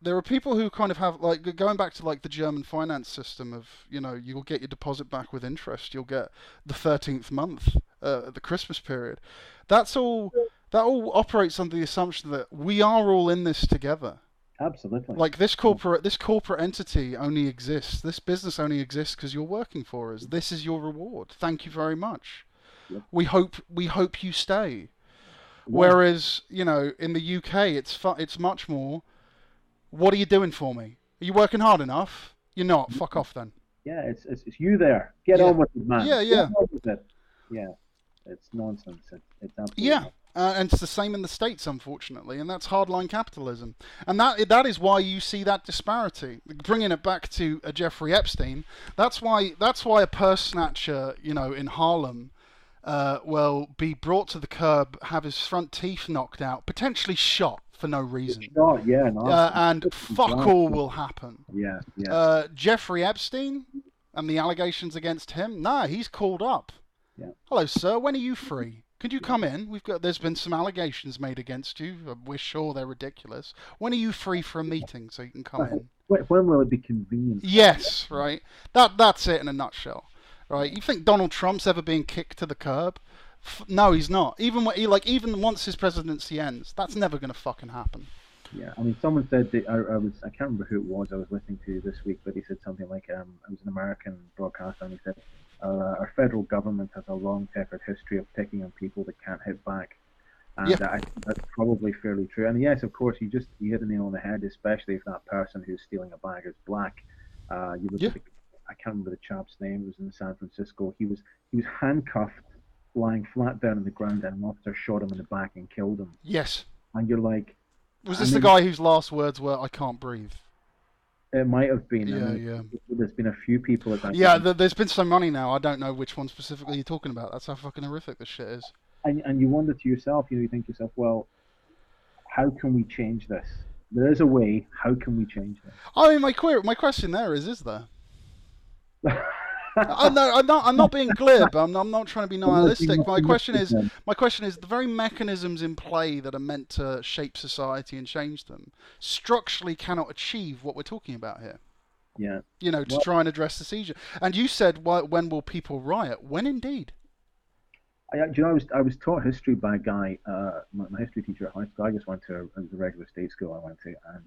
there are people who kind of have, going back to the German finance system of, you'll get your deposit back with interest. You'll get the 13th month at the Christmas period. That all operates under the assumption that we are all in this together. Absolutely. This corporate entity only exists. This business only exists because you're working for us. This is your reward. Thank you very much. Yep. We hope you stay. Yeah. Whereas, in the UK, it's much more, what are you doing for me? Are you working hard enough? You're not. Fuck off then. Yeah, it's you there. Get on with it, man. Yeah. Get on with it. Yeah, it's nonsense. It's absolutely. Yeah, And it's the same in the States, unfortunately, and that's hardline capitalism. And that is why you see that disparity. Bringing it back to Jeffrey Epstein, that's why a purse snatcher, in Harlem, will be brought to the curb, have his front teeth knocked out, potentially shot for no reason. Shot, yeah, no, and fuck all will happen. Yeah, yeah. Jeffrey Epstein and the allegations against him, he's called up. Yeah. Hello, sir, when are you free? Could you come in? There's been some allegations made against you. We're sure they're ridiculous. When are you free for a meeting so you can come in? When will it be convenient? Yes, right. That's it in a nutshell, right? You think Donald Trump's ever being kicked to the curb? No, he's not. Even once his presidency ends, that's never going to fucking happen. Yeah, I mean, someone said that I can't remember who it was I was listening to this week, but he said something like, it was an American broadcaster, and he said, our federal government has a long checkered history of picking on people that can't hit back. And I think that's probably fairly true. And yes, of course, you hit the nail on the head, especially if that person who's stealing a bag is black. You look at I can't remember the chap's name. It was in San Francisco. He was handcuffed, lying flat down on the ground, and an officer shot him in the back and killed him. Yes. And you're like... Was this the guy whose last words were, "I can't breathe"? It might have been. Yeah. There's been a few people at that. Yeah, there's been so many now. I don't know which one specifically you're talking about. That's how fucking horrific this shit is. And you wonder to yourself, you think to yourself, well, how can we change this? There is a way. How can we change this? I mean, my question there is there? I'm not being glib. I'm not trying to be nihilistic. My question is the very mechanisms in play that are meant to shape society and change them structurally cannot achieve what we're talking about here. Yeah. To try and address the seizure. And you said, when will people riot? When indeed? I was taught history by a guy, my history teacher at high school. I just went to a regular state school I went to, and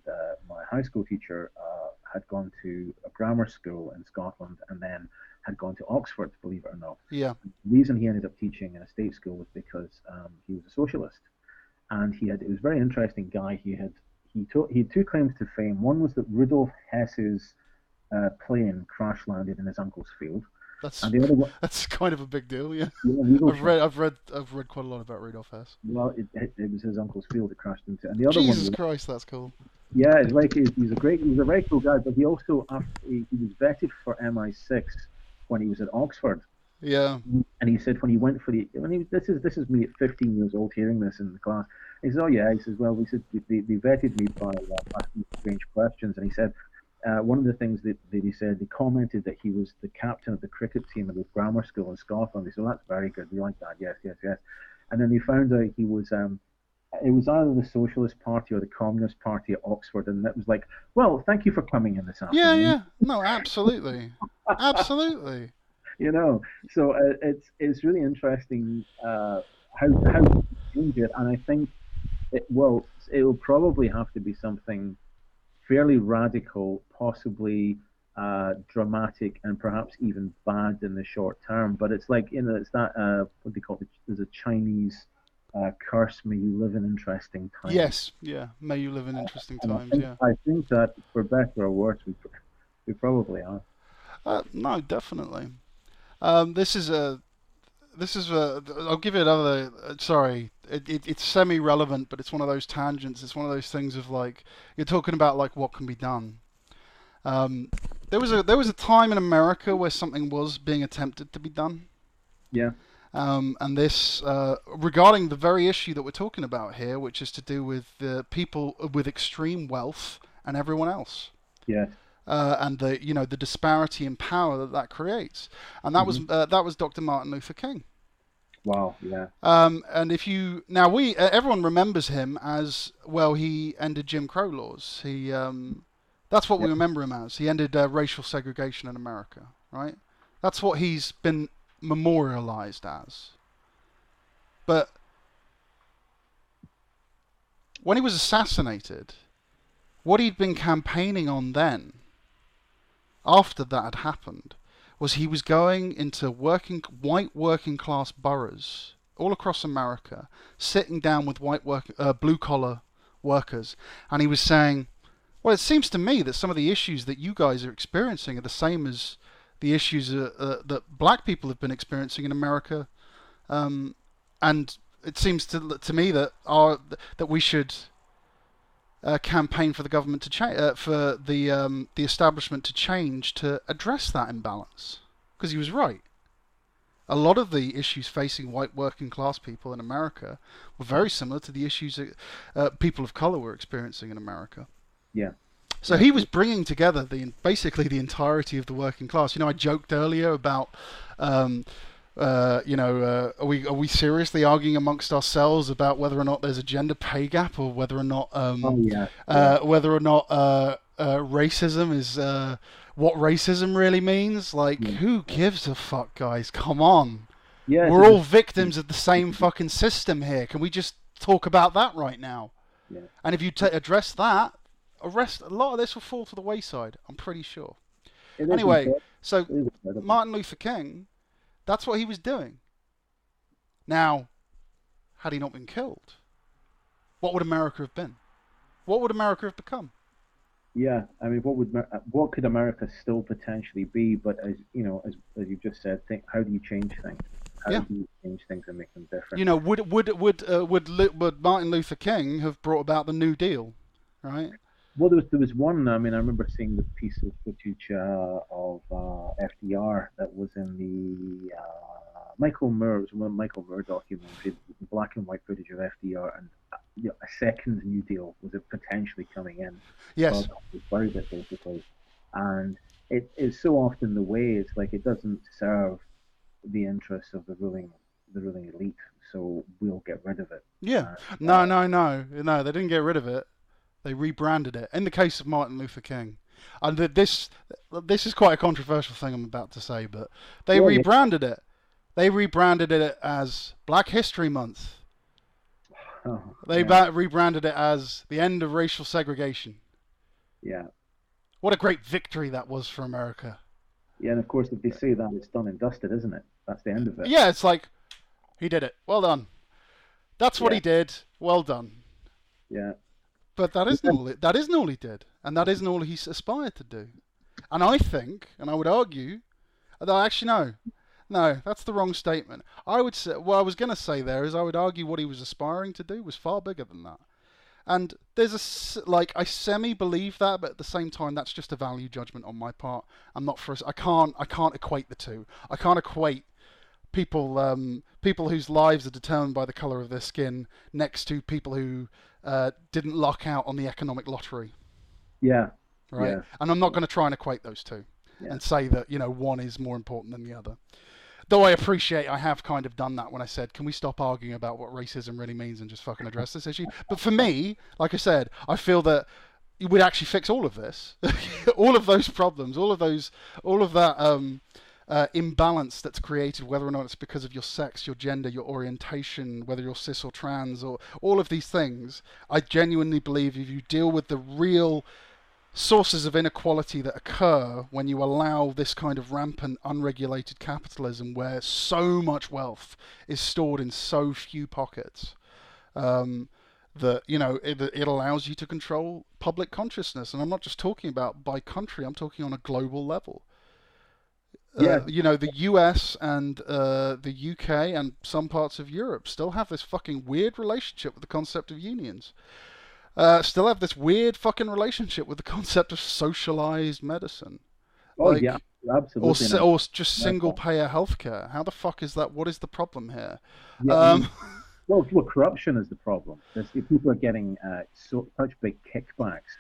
my high school teacher had gone to a grammar school in Scotland and then had gone to Oxford, believe it or not. Yeah. The reason he ended up teaching in a state school was because he was a socialist, and it was a very interesting guy. He had two claims to fame. One was that Rudolf Hess's plane crash landed in his uncle's field. And the other one, that's kind of a big deal, yeah. I've read quite a lot about Rudolf Hess. Well, it was his uncle's field it crashed into, and the other Jesus Christ, that's cool. Yeah, it's like he was a very cool guy, but he also he was vetted for MI6 when he was at Oxford. Yeah. And he said when he went for this is me at 15 years old hearing this in the class. He says, "Oh yeah," he says, "Well, they vetted me by asking strange questions," and he said. One of the things that he said, they commented that he was the captain of the cricket team at the grammar school in Scotland. They said, "Well, that's very good. We like that. Yes." And then they found out he was, it was either the Socialist Party or the Communist Party at Oxford, and it was like, well, thank you for coming in this afternoon. Yeah. No, absolutely, absolutely. So it's really interesting how to change it, and I think it will probably have to be something fairly radical, possibly dramatic, and perhaps even bad in the short term. But it's like, it's that, what they call it, there's a Chinese curse, may you live in interesting times. Yes, yeah, may you live in interesting times, I think that, for better or worse, we probably are. No, definitely. This is I'll give it another. Sorry, it's semi-relevant, but it's one of those tangents. It's one of those things of like you're talking about like what can be done. There was a time in America where something was being attempted to be done. Yeah. And this regarding the very issue that we're talking about here, which is to do with the people with extreme wealth and everyone else. Yeah. And the disparity in power that creates, and that was Dr. Martin Luther King. Wow, yeah. And everyone remembers him as well. He ended Jim Crow laws. That's what we remember him as. He ended racial segregation in America, right? That's what he's been memorialized as. But when he was assassinated, what he'd been campaigning on then, after that had happened, was he was going into white working class boroughs all across America, sitting down with blue collar workers, and he was saying, well, it seems to me that some of the issues that you guys are experiencing are the same as the issues that black people have been experiencing in America, and it seems to me that we should campaign for the government to change, for the establishment to change to address that imbalance, because he was right. A lot of the issues facing white working class people in America were very similar to the issues that people of color were experiencing in America. Yeah. So he was bringing together basically the entirety of the working class. I joked earlier about, are we seriously arguing amongst ourselves about whether or not there's a gender pay gap, or whether or not racism is what racism really means? Like, who gives a fuck, guys? Come on. Yeah, we're all victims of the same fucking system here. Can we just talk about that right now? Yeah. And if you address that, a lot of this will fall to the wayside, I'm pretty sure. Anyway, so Martin Luther King, that's what he was doing. Now, had he not been killed, what would America have been? What would America have become? Yeah, I mean, what could America still potentially be? But as you just said, how do you change things? How do you change things and make them different? Would Martin Luther King have brought about the New Deal, right? Well, there was one. I mean, I remember seeing the piece of footage of FDR that was in the Michael Moore. It was one Michael Moore documentary, black and white footage of FDR, and a second New Deal was potentially coming in. Yes. Buried it basically, and it is so often the way. It's like it doesn't serve the interests of the ruling elite, so we'll get rid of it. Yeah. No. They didn't get rid of it. They rebranded it. In the case of Martin Luther King, and this is quite a controversial thing I'm about to say, but they rebranded it. They rebranded it as Black History Month. Rebranded it as the end of racial segregation. Yeah. What a great victory that was for America. Yeah, and of course, if they say that, it's done and dusted, isn't it? That's the end of it. Yeah, it's like, he did it. Well done. That's what he did. Well done. Yeah. But that isn't all he did, and that isn't all he aspired to do. And I think, and I would argue, actually no, that's the wrong statement. I would say, what I was going to say there is, I would argue what he was aspiring to do was far bigger than that. And there's I semi-believe that, but at the same time, that's just a value judgment on my part. I can't equate the two. I can't equate people whose lives are determined by the color of their skin next to people who didn't luck out on the economic lottery. Yeah. Right. Yeah. And I'm not going to try and equate those two and say that one is more important than the other. Though I appreciate I have kind of done that when I said, can we stop arguing about what racism really means and just fucking address this issue? But for me, like I said, I feel that it would actually fix all of this, all of those problems, all of that imbalance that's created, whether or not it's because of your sex, your gender, your orientation, whether you're cis or trans, or all of these things. I genuinely believe if you deal with the real sources of inequality that occur when you allow this kind of rampant, unregulated capitalism where so much wealth is stored in so few pockets, that it allows you to control public consciousness. And I'm not just talking about by country, I'm talking on a global level. The US and the UK and some parts of Europe still have this fucking weird relationship with the concept of unions. Still have this weird fucking relationship with the concept of socialized medicine. Oh, yeah, absolutely. Or just single-payer healthcare. How the fuck is that? What is the problem here? Yeah, well, corruption is the problem. People are getting such big kickbacks,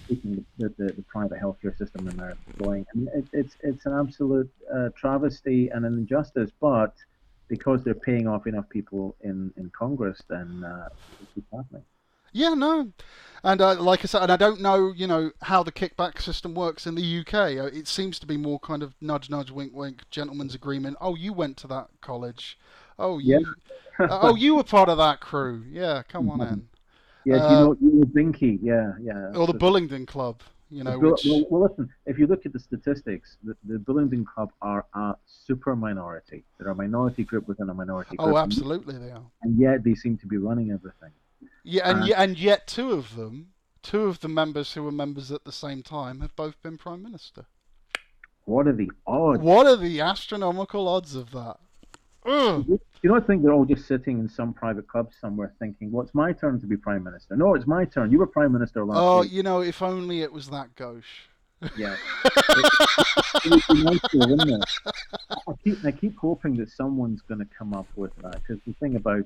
keeping the private healthcare system in America going. I mean, it's an absolute travesty and an injustice, but because they're paying off enough people in Congress, then it keeps happening. Yeah, no. And like I said, and I don't know, how the kickback system works in the UK. It seems to be more kind of nudge, nudge, wink, wink, gentleman's agreement. Oh, you went to that college. Oh, you were part of that crew. Yeah, come on in. Yeah, you know Binky. Yeah. Or the Bullingdon Club. Well, listen, if you look at the statistics, the Bullingdon Club are a super minority. They're a minority group within a minority group. Oh, absolutely they are. And yet they seem to be running everything. Yeah, and yet two of the members who were members at the same time have both been Prime Minister. What are the odds? What are the astronomical odds of that? Ugh. You don't think they're all just sitting in some private club somewhere thinking, well, it's my turn to be prime minister. No, it's my turn. You were prime minister last Oh, week. you know, if only it was that gauche. Yeah. It, it would be nice though, wouldn't it? I keep hoping that someone's going to come up with that because the thing about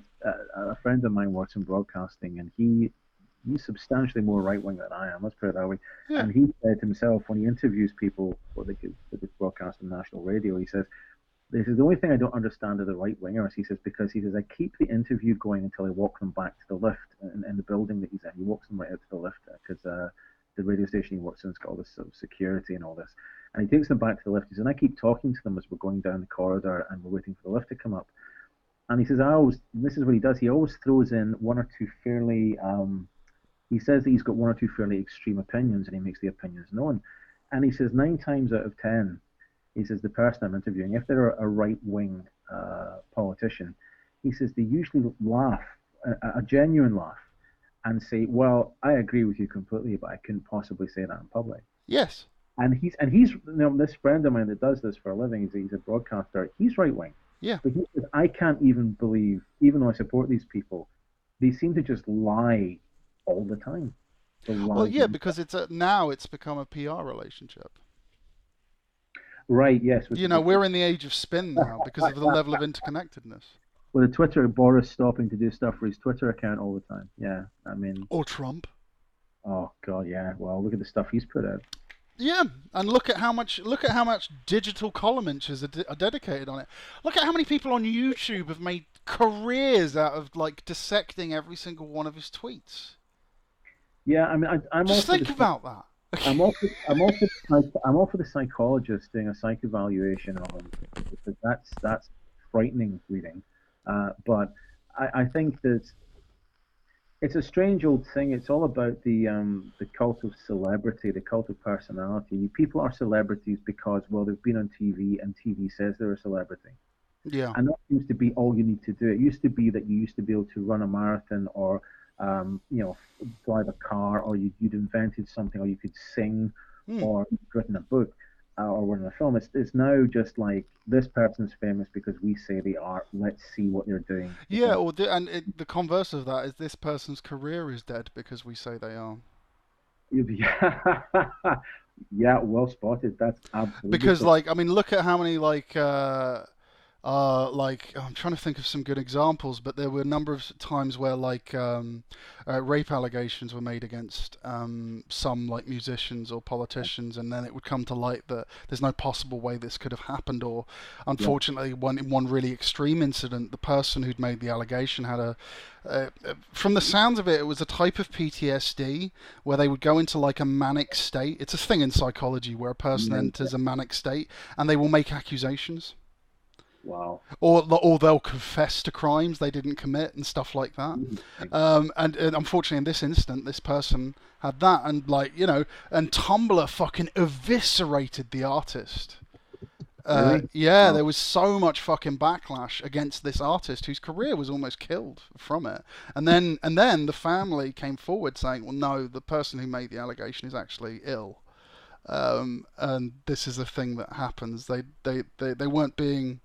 a friend of mine works in broadcasting and he's substantially more right wing than I am. Let's put it that way. Yeah. And he said himself when he interviews people for the broadcast on national radio, he says, "This is the only thing I don't understand of the right wingers." He says because he says I keep the interview going until I walk them back to the lift in the building that he's in. He walks them right out to the lift because the radio station he works in has got all this sort of security and all this. And he takes them back to the lift. He says, and I keep talking to them as we're going down the corridor and we're waiting for the lift to come up. And he says, this is what he does. He always throws in one or two fairly, he says that he's got one or two fairly extreme opinions and he makes the opinions known. And he says 9 times out of 10, he says the person I'm interviewing, if they're a right-wing politician, he says they usually laugh, a genuine laugh, and say, well, I agree with you completely, but I couldn't possibly say that in public. Yes. And this friend of mine that does this for a living, he's a broadcaster, he's right wing. Yeah. But he says, I can't even believe, even though I support these people, they seem to just lie all the time. Well, yeah, because now it's become a PR relationship. Right, yes. You know, we're in the age of spin now because of the level of interconnectedness. With the Twitter, Boris stopping to do stuff for his Twitter account all the time. Yeah, I mean. Or Trump. Oh God, yeah. Well, look at the stuff he's put out. Yeah, and look at how much digital column inches are dedicated on it. Look at how many people on YouTube have made careers out of like dissecting every single one of his tweets. Yeah, I mean, I'm Just also think about that. I'm also the psychologist doing a psych evaluation of him because that's frightening reading. But I think that it's a strange old thing. It's all about the cult of celebrity, the cult of personality. People are celebrities because, well, they've been on TV and TV says they're a celebrity. Yeah. And that seems to be all you need to do. It used to be that you used to be able to run a marathon or, drive a car, or you'd invented something, or you could sing, or you'd written a book, or written a film. It's now just like this person's famous because we say they are. Let's see what they're doing. Yeah, the converse of that is this person's career is dead because we say they are. Yeah, yeah, well spotted. That's absolutely because, like, I mean, look at how many I'm trying to think of some good examples, but there were a number of times where rape allegations were made against some like musicians or politicians, and then it would come to light that there's no possible way this could have happened, or unfortunately, in one really extreme incident, the person who'd made the allegation had from the sounds of it, it was a type of PTSD where they would go into like a manic state. It's a thing in psychology where a person enters a manic state and they will make accusations. Wow. Or they'll confess to crimes they didn't commit and stuff like that. And unfortunately, in this instant, this person had that, and and Tumblr fucking eviscerated the artist. Really? Yeah, there was so much fucking backlash against this artist whose career was almost killed from it. And then the family came forward saying, well, no, the person who made the allegation is actually ill. And this is a thing that happens. They weren't being...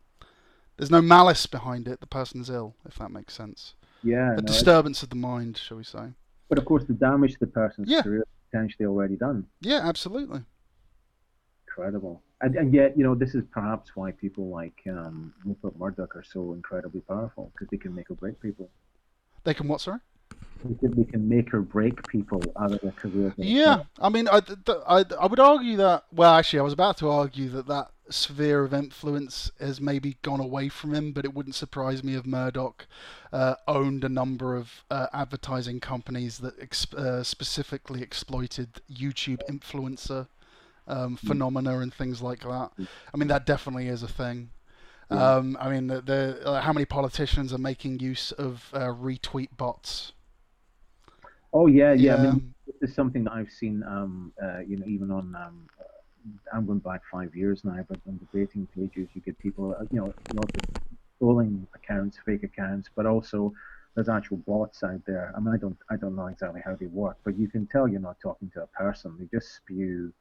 There's no malice behind it. The person's ill, if that makes sense. Yeah. A disturbance of the mind, shall we say. But of course, the damage to the person's career is potentially already done. Yeah, absolutely. Incredible. And yet, this is perhaps why people like Rupert Murdoch are so incredibly powerful, because they can make or break people. They can what, sorry? They can make or break people out of their career. Yeah, I mean, I would argue that... Well, actually, I was about to argue that sphere of influence has maybe gone away from him, but it wouldn't surprise me if Murdoch owned a number of advertising companies that specifically exploited YouTube influencer phenomena and things like that. I mean, that definitely is a thing. I mean, how many politicians are making use of retweet bots? Oh yeah. I mean, this is something that I've seen. Even on I'm going back 5 years now, but on debating pages, you get people, lots of trolling accounts, fake accounts, but also there's actual bots out there. I mean, I don't know exactly how they work, but you can tell you're not talking to a person. They just spew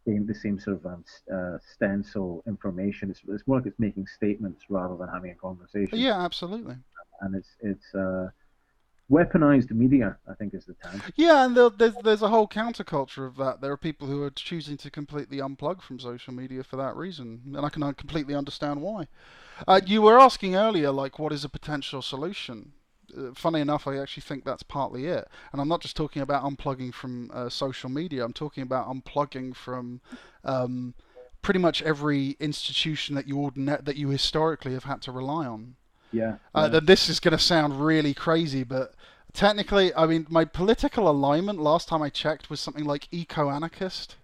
the same sort of stencil information. It's more like it's making statements rather than having a conversation. Yeah, absolutely. And it's weaponized media, I think, is the term. Yeah, and there's a whole counterculture of that. There are people who are choosing to completely unplug from social media for that reason, and I can completely understand why. You were asking earlier, like, what is a potential solution? Funny enough, I actually think that's partly it. And I'm not just talking about unplugging from social media. I'm talking about unplugging from um, pretty much every institution that that you historically have had to rely on. Yeah, yeah. This is going to sound really crazy, but technically, I mean, my political alignment last time I checked was something like eco-anarchist.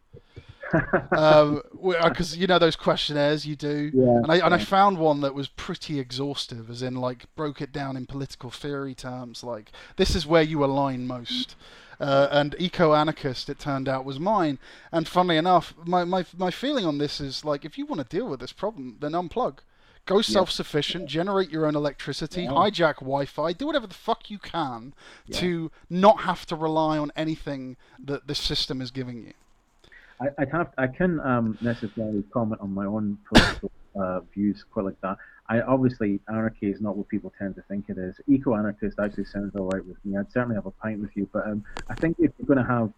Because you know those questionnaires you do, Yeah, and I yeah, found one that was pretty exhaustive, as in like broke it down in political theory terms. Like this is where you align most, and eco-anarchist it turned out was mine. And funnily enough, my feeling on this is like if you want to deal with this problem, then unplug. Go yeah, self-sufficient, generate your own electricity, yeah, hijack Wi-Fi, do whatever the fuck you can yeah. to not have to rely on anything that the system is giving you. I can necessarily comment on my own political views quite like that. I obviously anarchy is not what people tend to think it is. Eco-anarchist actually sounds all right with me. I'd certainly have a pint with you, but I think if you're going to have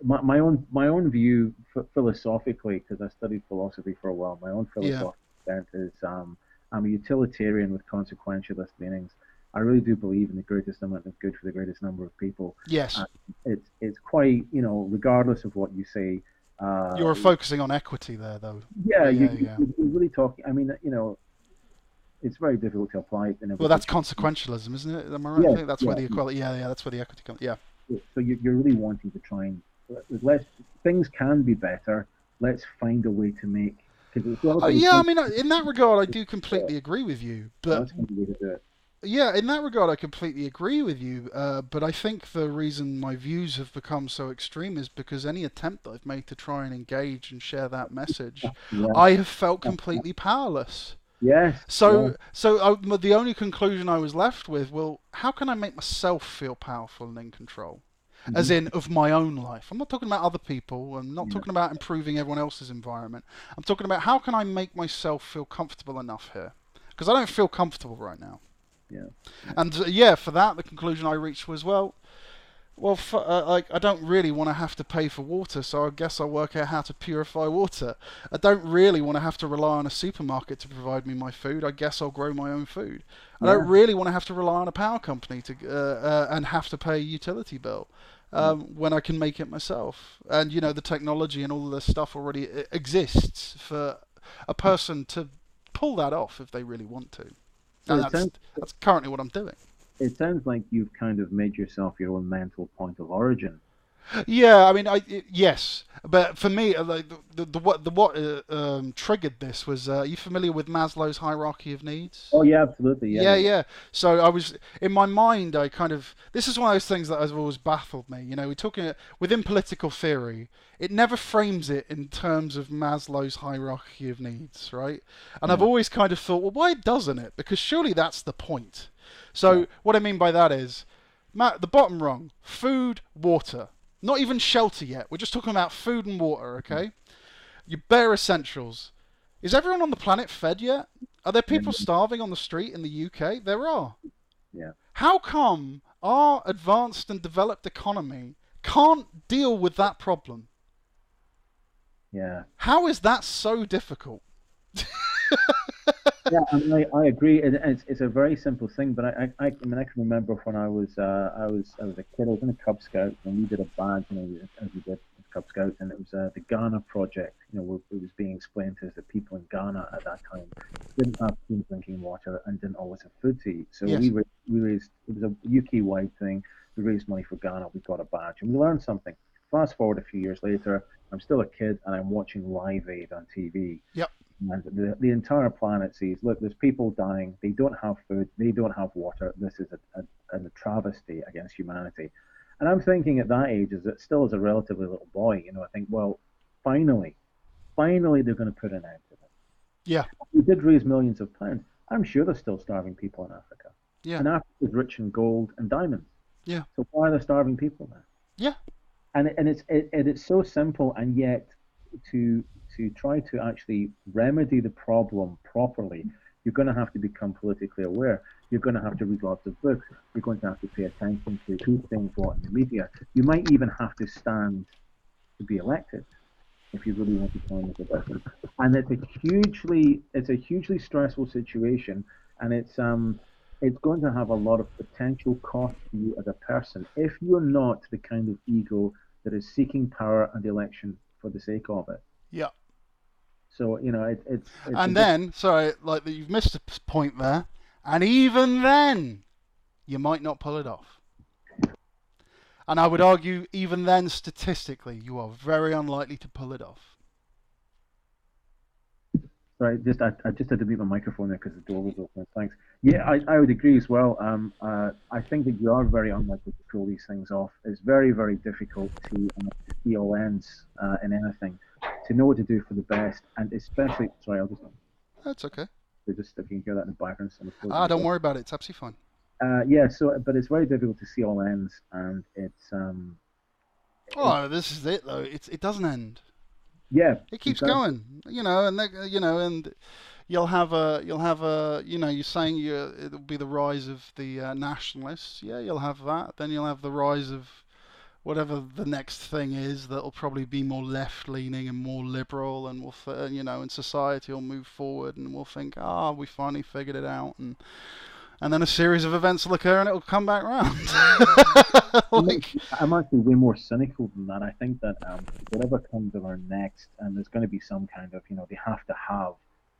my own view philosophically, because I studied philosophy for a while, my own Yeah. philosophical bent is I'm a utilitarian with consequentialist leanings. I really do believe in the greatest amount of good for the greatest number of people. Yes. And it's quite, regardless of what you say. You're focusing on equity there, though. Yeah, Yeah, yeah. you're really talking. I mean, it's very difficult to apply it in Well, every that's situation. consequentialism, isn't it? Am I right? I Yeah, think that's where yeah. the equality. Yeah, yeah. That's where the equity comes. Yeah. So you're really wanting to try and let things can be better. Let's find a way to make because it's all about Yeah. I mean, in that regard, I do completely yeah, agree with you. But let's find a way to do it. yeah, in that regard, I completely agree with you. But I think the reason my views have become so extreme is because any attempt that I've made to try and engage and share that message, Yeah. I have felt completely powerless. Yes. Yeah. So the only conclusion I was left with, well, how can I make myself feel powerful and in control? As Hmm. in, of my own life. I'm not talking about other people. I'm not Yeah. talking about improving everyone else's environment. I'm talking about how can I make myself feel comfortable enough here? Because I don't feel comfortable right now. Yeah. And yeah, for that, the conclusion I reached was, like I don't really want to have to pay for water, so I guess I'll work out how to purify water. I don't really want to have to rely on a supermarket to provide me my food. I guess I'll grow my own food. I don't Yeah. really want to have to rely on a power company to and have to pay a utility bill Yeah. when I can make it myself. And you know, the technology and all of this stuff already exists for a person to pull that off if they really want to. So And it sounds that's currently what I'm doing. it sounds like you've kind of made yourself your own mental point of origin. Yeah, I mean, yes, but for me, like what triggered this was, are you familiar with Maslow's hierarchy of needs? Oh yeah, absolutely. Yeah, Yeah, yeah, yeah. So I was in my mind. I kind of this is one of those things that has always baffled me. You know, we're talking within political theory. It never frames it in terms of Maslow's hierarchy of needs, right? And I've yeah, always kind of thought, well, why doesn't it? Because surely that's the point. yeah, So what I mean by that is, the bottom rung: food, water. Not even shelter yet. We're just talking about food and water, okay? Your bare essentials. Is everyone on the planet fed yet? Are there yeah, people starving on the street in the UK? There are. yeah, How come our advanced and developed economy can't deal with that problem? yeah. How is that so difficult? Yeah, I mean, I agree. It's a very simple thing, but I mean, I can remember when I was a kid. I was in a Cub Scouts, and we did a badge, as we did with Cub Scouts, and it was the Ghana project. Where it was being explained to us that people in Ghana at that time didn't have clean drinking water and didn't always have food to eat. So Yes. we raised. It was a UK-wide thing. We raised money for Ghana. We got a badge, and we learned something. Fast forward a few years later, I'm still a kid, and I'm watching Live Aid on TV. Yep. And the entire planet sees, look, there's people dying. They don't have food. They don't have water. This is a travesty against humanity. And I'm thinking at that age, as it still as a relatively little boy, I think, well, finally, they're going to put an end to this. Yeah. We did raise millions of pounds. I'm sure there's still starving people in Africa. Yeah. And Africa is rich in gold and diamonds. Yeah. So why are there starving people there? Yeah. And it's so simple, and yet to try to actually remedy the problem properly, you're going to have to become politically aware. You're going to have to read lots of books. You're going to have to pay attention to who's saying what in the media. You might even have to stand to be elected if you really want to try and make a difference. And it's a hugely stressful situation, and it's going to have a lot of potential cost to you as a person if you're not the kind of ego that is seeking power and election for the sake of it. Yeah. So it's and then, sorry, like you've missed a point there, and even then, you might not pull it off. And I would argue, even then, statistically, you are very unlikely to pull it off. Sorry, I just had to mute my microphone there because the door was open. Thanks. Yeah, I would agree as well. I think that you are very unlikely to pull these things off. It's very, very difficult to see all ends in anything, to know what to do for the best, and especially. Sorry, I'll just. That's okay. Just if you can hear that in the background. Don't worry about it. It's absolutely fine. Yeah. So, but it's very difficult to see all ends, and it's. This is it though. It doesn't end. Yeah, it keeps going, and you'll have a, you're saying it'll be the rise of the nationalists. Yeah, you'll have that. Then you'll have the rise of whatever the next thing is that'll probably be more left-leaning and more liberal, and and society will move forward, and we'll think, we finally figured it out, and then a series of events will occur and it'll come back round. I'm actually way more cynical than that. I think that whatever comes of our next, and there's going to be some kind of, they have to have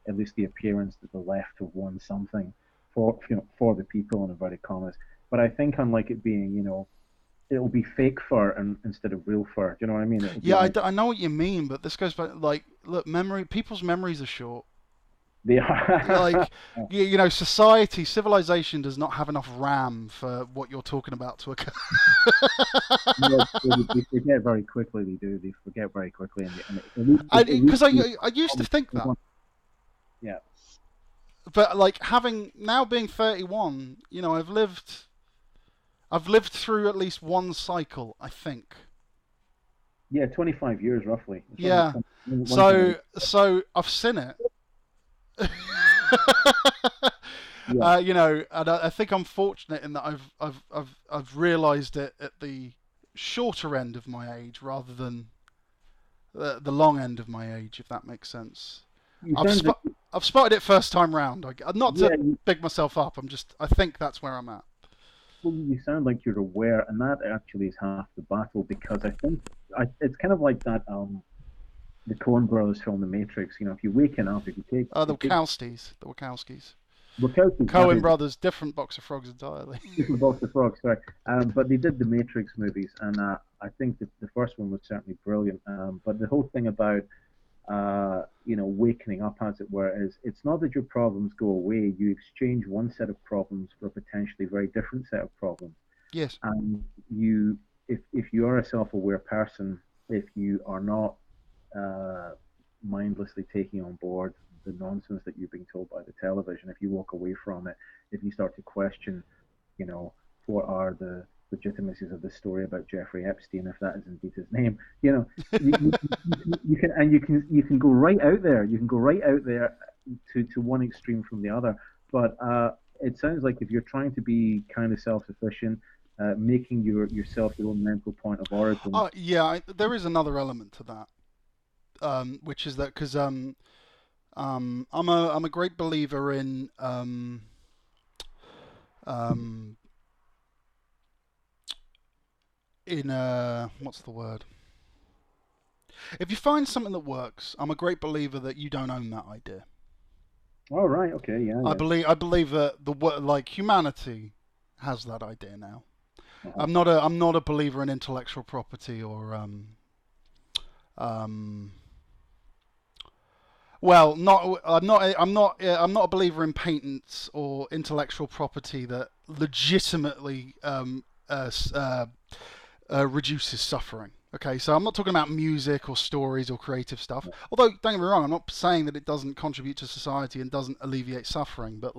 at least the appearance that the left have won something for the people, in inverted commas. But I think unlike it being, it'll be fake fur instead of real fur. Do you know what I mean? I know what you mean, but this goes back, look, people's memories are short. They are. Society, civilization does not have enough RAM for what you're talking about to occur. They forget very quickly. They do. They forget very quickly. Because I used to think that. Yeah. But having now being 31, I've lived through at least one cycle, I think. Yeah, 25 years roughly. Yeah. So I've seen it. And I think I'm fortunate in that I've realised it at the shorter end of my age rather than the long end of my age, if that makes sense. I've spotted it first time round. Not to big myself up. I think that's where I'm at. Well, you sound like you're aware, and that actually is half the battle, because I think it's kind of like that. The Coen brothers film The Matrix. If you waken up, if you take the Wachowskis. Coen brothers, different box of frogs entirely. Different box of frogs, sorry. But they did the Matrix movies, and I think that the first one was certainly brilliant. But the whole thing about wakening up, as it were, is it's not that your problems go away. You exchange one set of problems for a potentially very different set of problems. Yes. And if you are a self-aware person, if you are not mindlessly taking on board the nonsense that you're being told by the television, if you walk away from it, if you start to question, what are the legitimacies of the story about Jeffrey Epstein, if that is indeed his name, you can go right out there. You can go right out there to one extreme from the other. But it sounds like if you're trying to be kind of self-sufficient, making yourself your own mental point of origin. There is another element to that. Which is that because I'm a great believer in what's the word? If you find something that works, I'm a great believer that you don't own that idea. Oh right, okay, yeah. I believe that humanity has that idea now. Uh-huh. I'm not a believer in intellectual property or Well, I'm not a believer in patents or intellectual property that legitimately reduces suffering. Okay, so I'm not talking about music or stories or creative stuff. Yeah. Although, don't get me wrong, I'm not saying that it doesn't contribute to society and doesn't alleviate suffering. But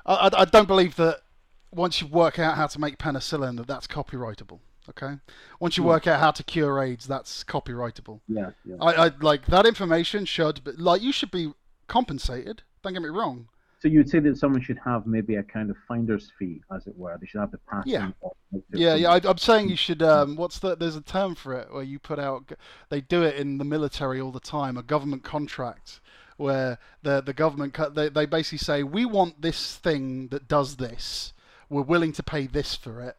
I don't believe that once you work out how to make penicillin, that's copyrightable. Okay. Once you work out how to cure AIDS, that's copyrightable. Yeah, yeah. I like that information should, but like you should be compensated. Don't get me wrong. So you'd say that someone should have maybe a kind of finder's fee, as it were. They should have the Yeah. patent or Yeah. I'm saying you should. There's a term for it where you put out. They do it in the military all the time. A government contract where the government they basically say we want this thing that does this. We're willing to pay this for it.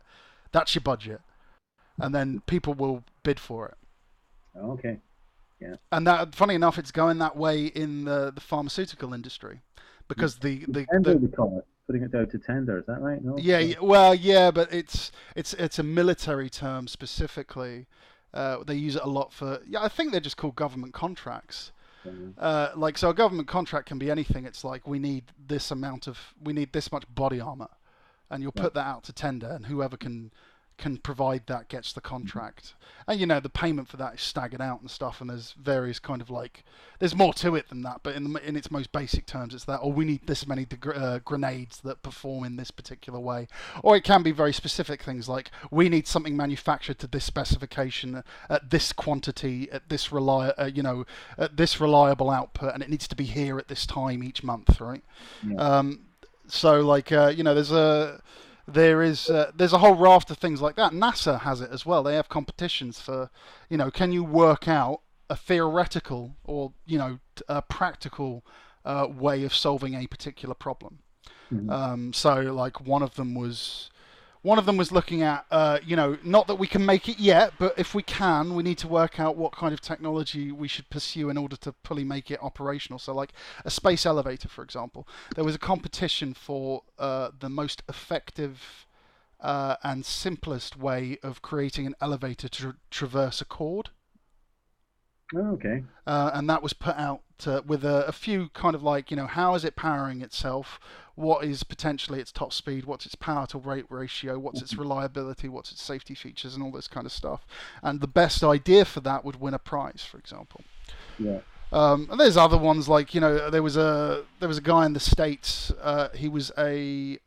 That's your budget, and then people will bid for it. Okay. Yeah. And that, funny enough, it's going that way in the pharmaceutical industry, because the tender, we call it, putting it down to tender. Is that right? No. yeah, well, yeah, but it's a military term specifically. They use it a lot for, yeah, I think they're just called government contracts. Like, so a government contract can be anything. It's like we need this much body armor, and you'll put that out to tender, and whoever can provide that gets the contract. And the payment for that is staggered out and stuff, and there's various kind of like, there's more to it than that, but in its most basic terms it's that, or we need this many grenades that perform in this particular way. Or it can be very specific things like, we need something manufactured to this specification at this quantity at this at this reliable output, and it needs to be here at this time each month, right? So like there's a whole raft of things like that. NASA has it as well. They have competitions for, can you work out a theoretical or a practical way of solving a particular problem. So like one of them was looking at not that we can make it yet, but if we can, we need to work out what kind of technology we should pursue in order to fully make it operational. So like a space elevator, for example, there was a competition for the most effective and simplest way of creating an elevator to traverse a chord. Oh, okay. And that was put out with a few kind of like, how is it powering itself? What is potentially its top speed? What's its power to rate ratio? What's its reliability? What's its safety features? And all this kind of stuff. And the best idea for that would win a prize, for example. Yeah. And there's other ones like, there was a guy in the States. He was He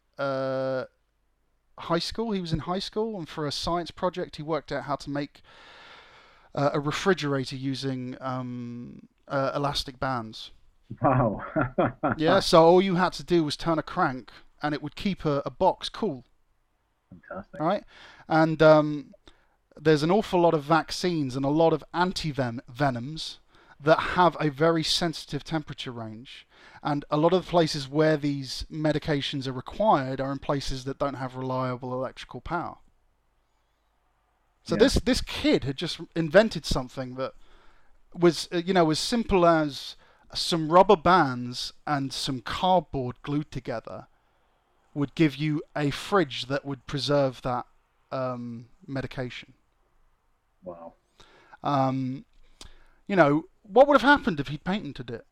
was in high school, and for a science project, he worked out how to make a refrigerator using elastic bands. Wow. Yeah, so all you had to do was turn a crank, and it would keep a box cool. Fantastic. Right? And there's an awful lot of vaccines and a lot of anti-venoms that have a very sensitive temperature range. And a lot of the places where these medications are required are in places that don't have reliable electrical power. So this kid had just invented something that was, as simple as some rubber bands and some cardboard glued together would give you a fridge that would preserve that medication. Wow. What would have happened if he'd patented it?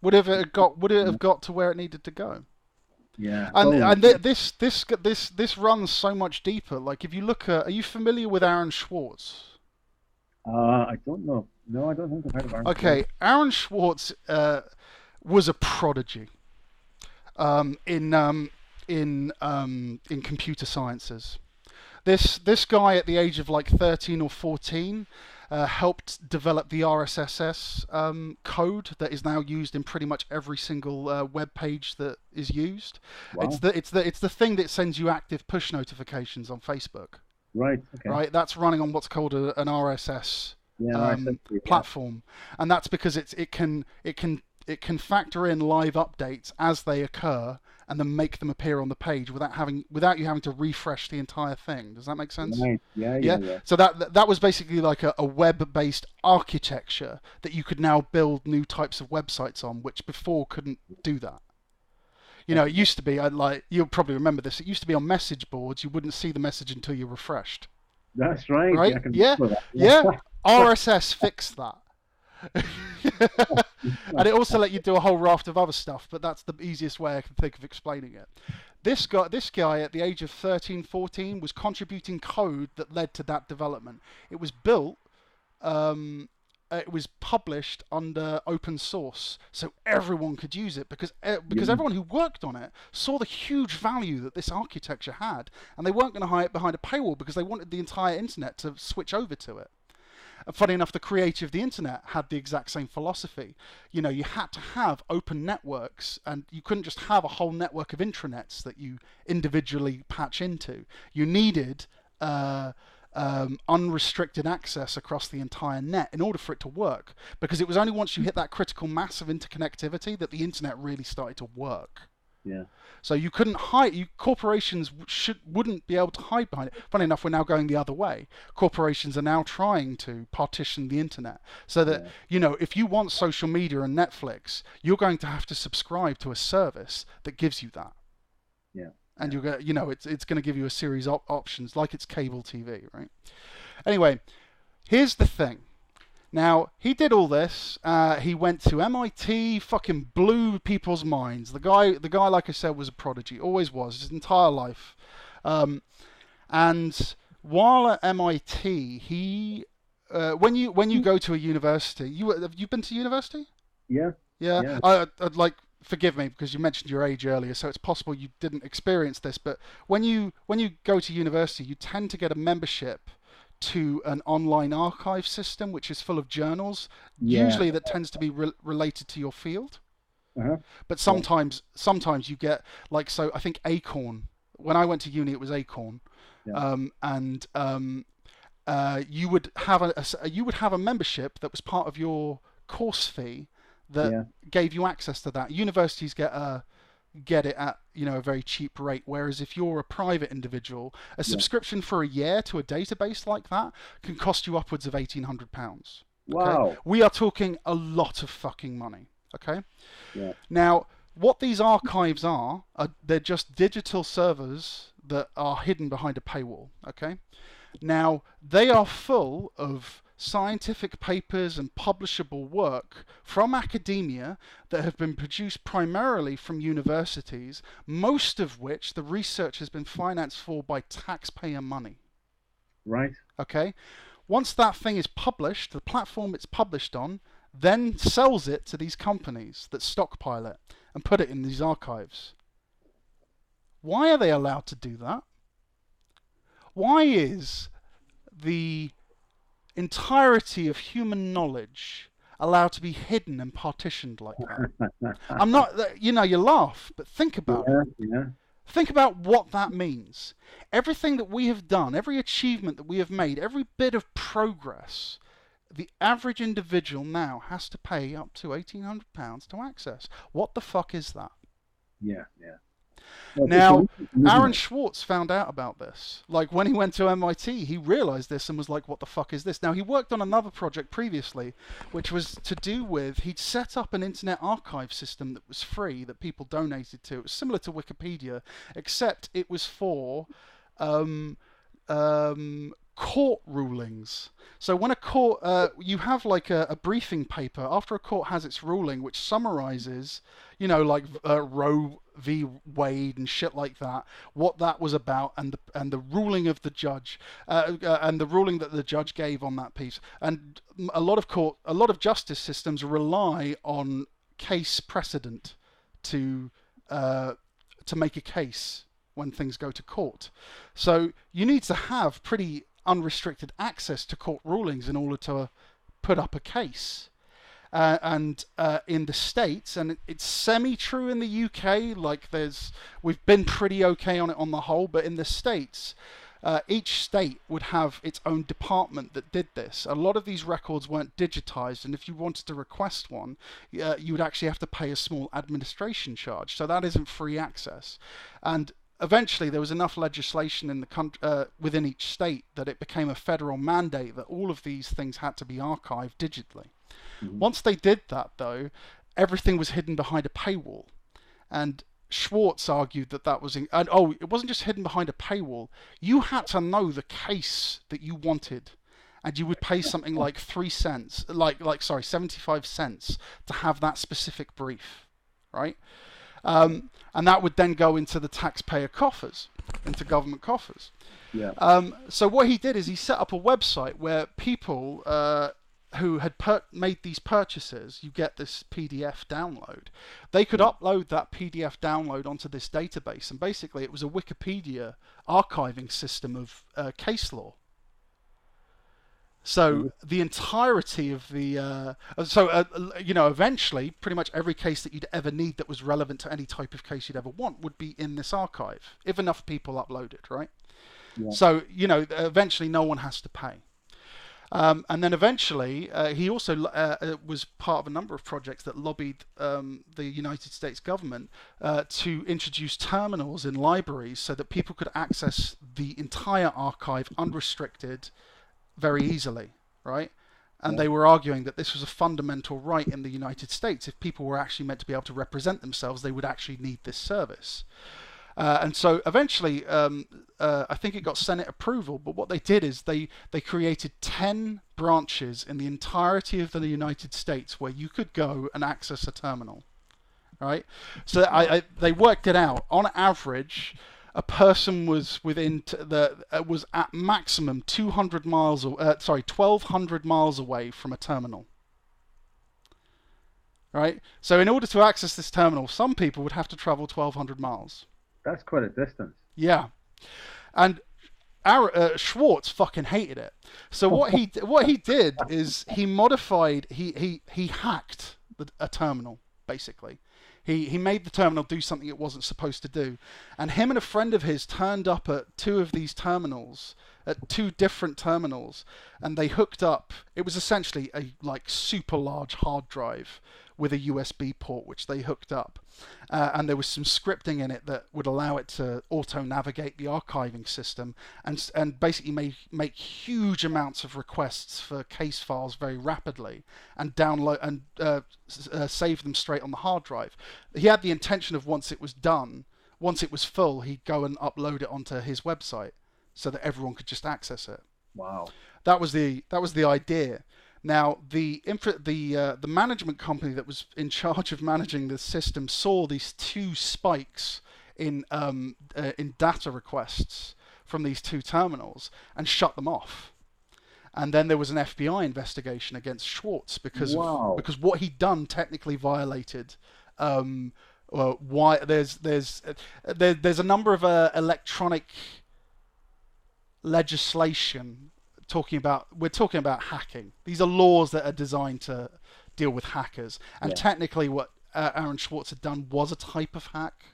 Would it have got to where it needed to go? Yeah. And this runs so much deeper. Like, if you look at, are you familiar with Aaron Swartz? I don't know. No, I don't think I've heard of Aaron. Okay, Aaron Swartz was a prodigy in computer sciences. This guy at the age of like 13 or 14 helped develop the RSS code that is now used in pretty much every single web page that is used. Wow. It's the thing that sends you active push notifications on Facebook. Right. Okay. Right. That's running on what's called an RSS platform, and that's because it can factor in live updates as they occur and then make them appear on the page without you having to refresh the entire thing. Does that make sense? Right. Yeah. So that was basically like a web-based architecture that you could now build new types of websites on, which before couldn't do that. It used to be, you'll probably remember this, it used to be on message boards, you wouldn't see the message until you refreshed. That's right. Right? Yeah. Yeah. RSS fixed that. And it also let you do a whole raft of other stuff, but that's the easiest way I can think of explaining it. This guy at the age of 13, 14 was contributing code that led to that development. It was built it was published under open source, so everyone could use it because everyone who worked on it saw the huge value that this architecture had, and they weren't going to hide it behind a paywall because they wanted the entire internet to switch over to it. And funny enough, the creator of the internet had the exact same philosophy. You know, you had to have open networks, and you couldn't just have a whole network of intranets that you individually patch into. You needed unrestricted access across the entire net in order for it to work, because it was only once you hit that critical mass of interconnectivity that the internet really started to work. Yeah. So you couldn't hide. Corporations wouldn't be able to hide behind it. Funny enough, we're now going the other way. Corporations are now trying to partition the internet so that you know, if you want social media and Netflix, you're going to have to subscribe to a service that gives you that. Yeah. And you're going, you know, it's going to give you a series of options like it's cable TV, right? Anyway, here's the thing. Now, he did all this. He went to MIT, fucking blew people's minds. The guy, like I said, was a prodigy. Always was, his entire life. And while at MIT, he, when you go to a university, have you been to university? Yeah. Yeah. I'd like, forgive me because you mentioned your age earlier, so it's possible you didn't experience this. But when you go to university, you tend to get a membership to an online archive system which is full of journals. Usually that tends to be related to your field. But sometimes you get, like, so I think Acorn, when I went to uni it was Acorn. You would have a membership that was part of your course fee that gave you access to that. Universities get it at, you know, a very cheap rate, whereas if you're a private individual, a subscription for a year to a database like that can cost you upwards of £1,800. Wow. Okay? We are talking a lot of fucking money. Okay. Yeah. Now, what these archives are they're just digital servers that are hidden behind a paywall. Okay. Now, they are full of scientific papers and publishable work from academia that have been produced primarily from universities, most of which the research has been financed for by taxpayer money. Right. Okay. Once that thing is published, the platform it's published on then sells it to these companies that stockpile it and put it in these archives. Why are they allowed to do that? Why is the entirety of human knowledge allowed to be hidden and partitioned like that? I'm not, you know, you laugh, but think about it. Yeah. Think about what that means. Everything that we have done, every achievement that we have made, every bit of progress, the average individual now has to pay up to £1,800 to access. What the fuck is that? Yeah. Now, Aaron Swartz found out about this. Like, when he went to MIT, he realized this and was like, what the fuck is this? Now, he worked on another project previously, which was to do with, he'd set up an internet archive system that was free, that people donated to. It was similar to Wikipedia, except it was for court rulings. So when a court, you have like a briefing paper after a court has its ruling, which summarizes, you know, like Roe v. Wade and shit like that, what that was about, and the ruling of the judge, and the ruling that the judge gave on that piece. And a lot of justice systems rely on case precedent to make a case when things go to court. So you need to have pretty unrestricted access to court rulings in order to put up a case. And in the States, and it's semi-true in the UK, like we've been pretty okay on it on the whole, but in the States, each state would have its own department that did this. A lot of these records weren't digitized, and if you wanted to request one, you would actually have to pay a small administration charge. So that isn't free access. And eventually there was enough legislation in the within each state that it became a federal mandate that all of these things had to be archived digitally. Mm-hmm. Once they did that, though, everything was hidden behind a paywall. And Schwartz argued that was... it wasn't just hidden behind a paywall. You had to know the case that you wanted. And you would pay something like 75 cents to have that specific brief, right? And that would then go into the taxpayer coffers, into government coffers. Yeah. So what he did is he set up a website where people who had made these purchases, you get this PDF download. They could upload that PDF download onto this database, and basically it was a Wikipedia archiving system of case law. So the entirety of the eventually pretty much every case that you'd ever need that was relevant to any type of case you'd ever want would be in this archive if enough people uploaded, right? Yeah. So eventually no one has to pay. And then eventually, he also was part of a number of projects that lobbied the United States government to introduce terminals in libraries so that people could access the entire archive unrestricted very easily, right? And they were arguing that this was a fundamental right in the United States. If people were actually meant to be able to represent themselves, they would actually need this service. And so eventually, I think it got Senate approval, but what they did is they created 10 branches in the entirety of the United States where you could go and access a terminal, right? So they worked it out. On average, a person was was at maximum 1,200 miles away from a terminal. Right? So in order to access this terminal, some people would have to travel 1,200 miles. That's quite a distance. Yeah, and Schwartz fucking hated it. So what he did is he modified, he hacked a terminal basically. He made the terminal do something it wasn't supposed to do, and him and a friend of his turned up at two of these terminals, at two different terminals, and they hooked up. It was essentially a super large hard drive with a USB port which they hooked up, and there was some scripting in it that would allow it to auto-navigate the archiving system and basically make huge amounts of requests for case files very rapidly and download and save them straight on the hard drive. He had the intention of once it was done, once it was full, he'd go and upload it onto his website so that everyone could just access it. Wow. That was the idea. Now, the management company that was in charge of managing the system saw these two spikes in data requests from these two terminals and shut them off. And then there was an FBI investigation against Schwartz because what he'd done technically violated. Why there's a number of electronic legislation. We're talking about hacking. These are laws that are designed to deal with hackers. And technically what Aaron Schwartz had done was a type of hack.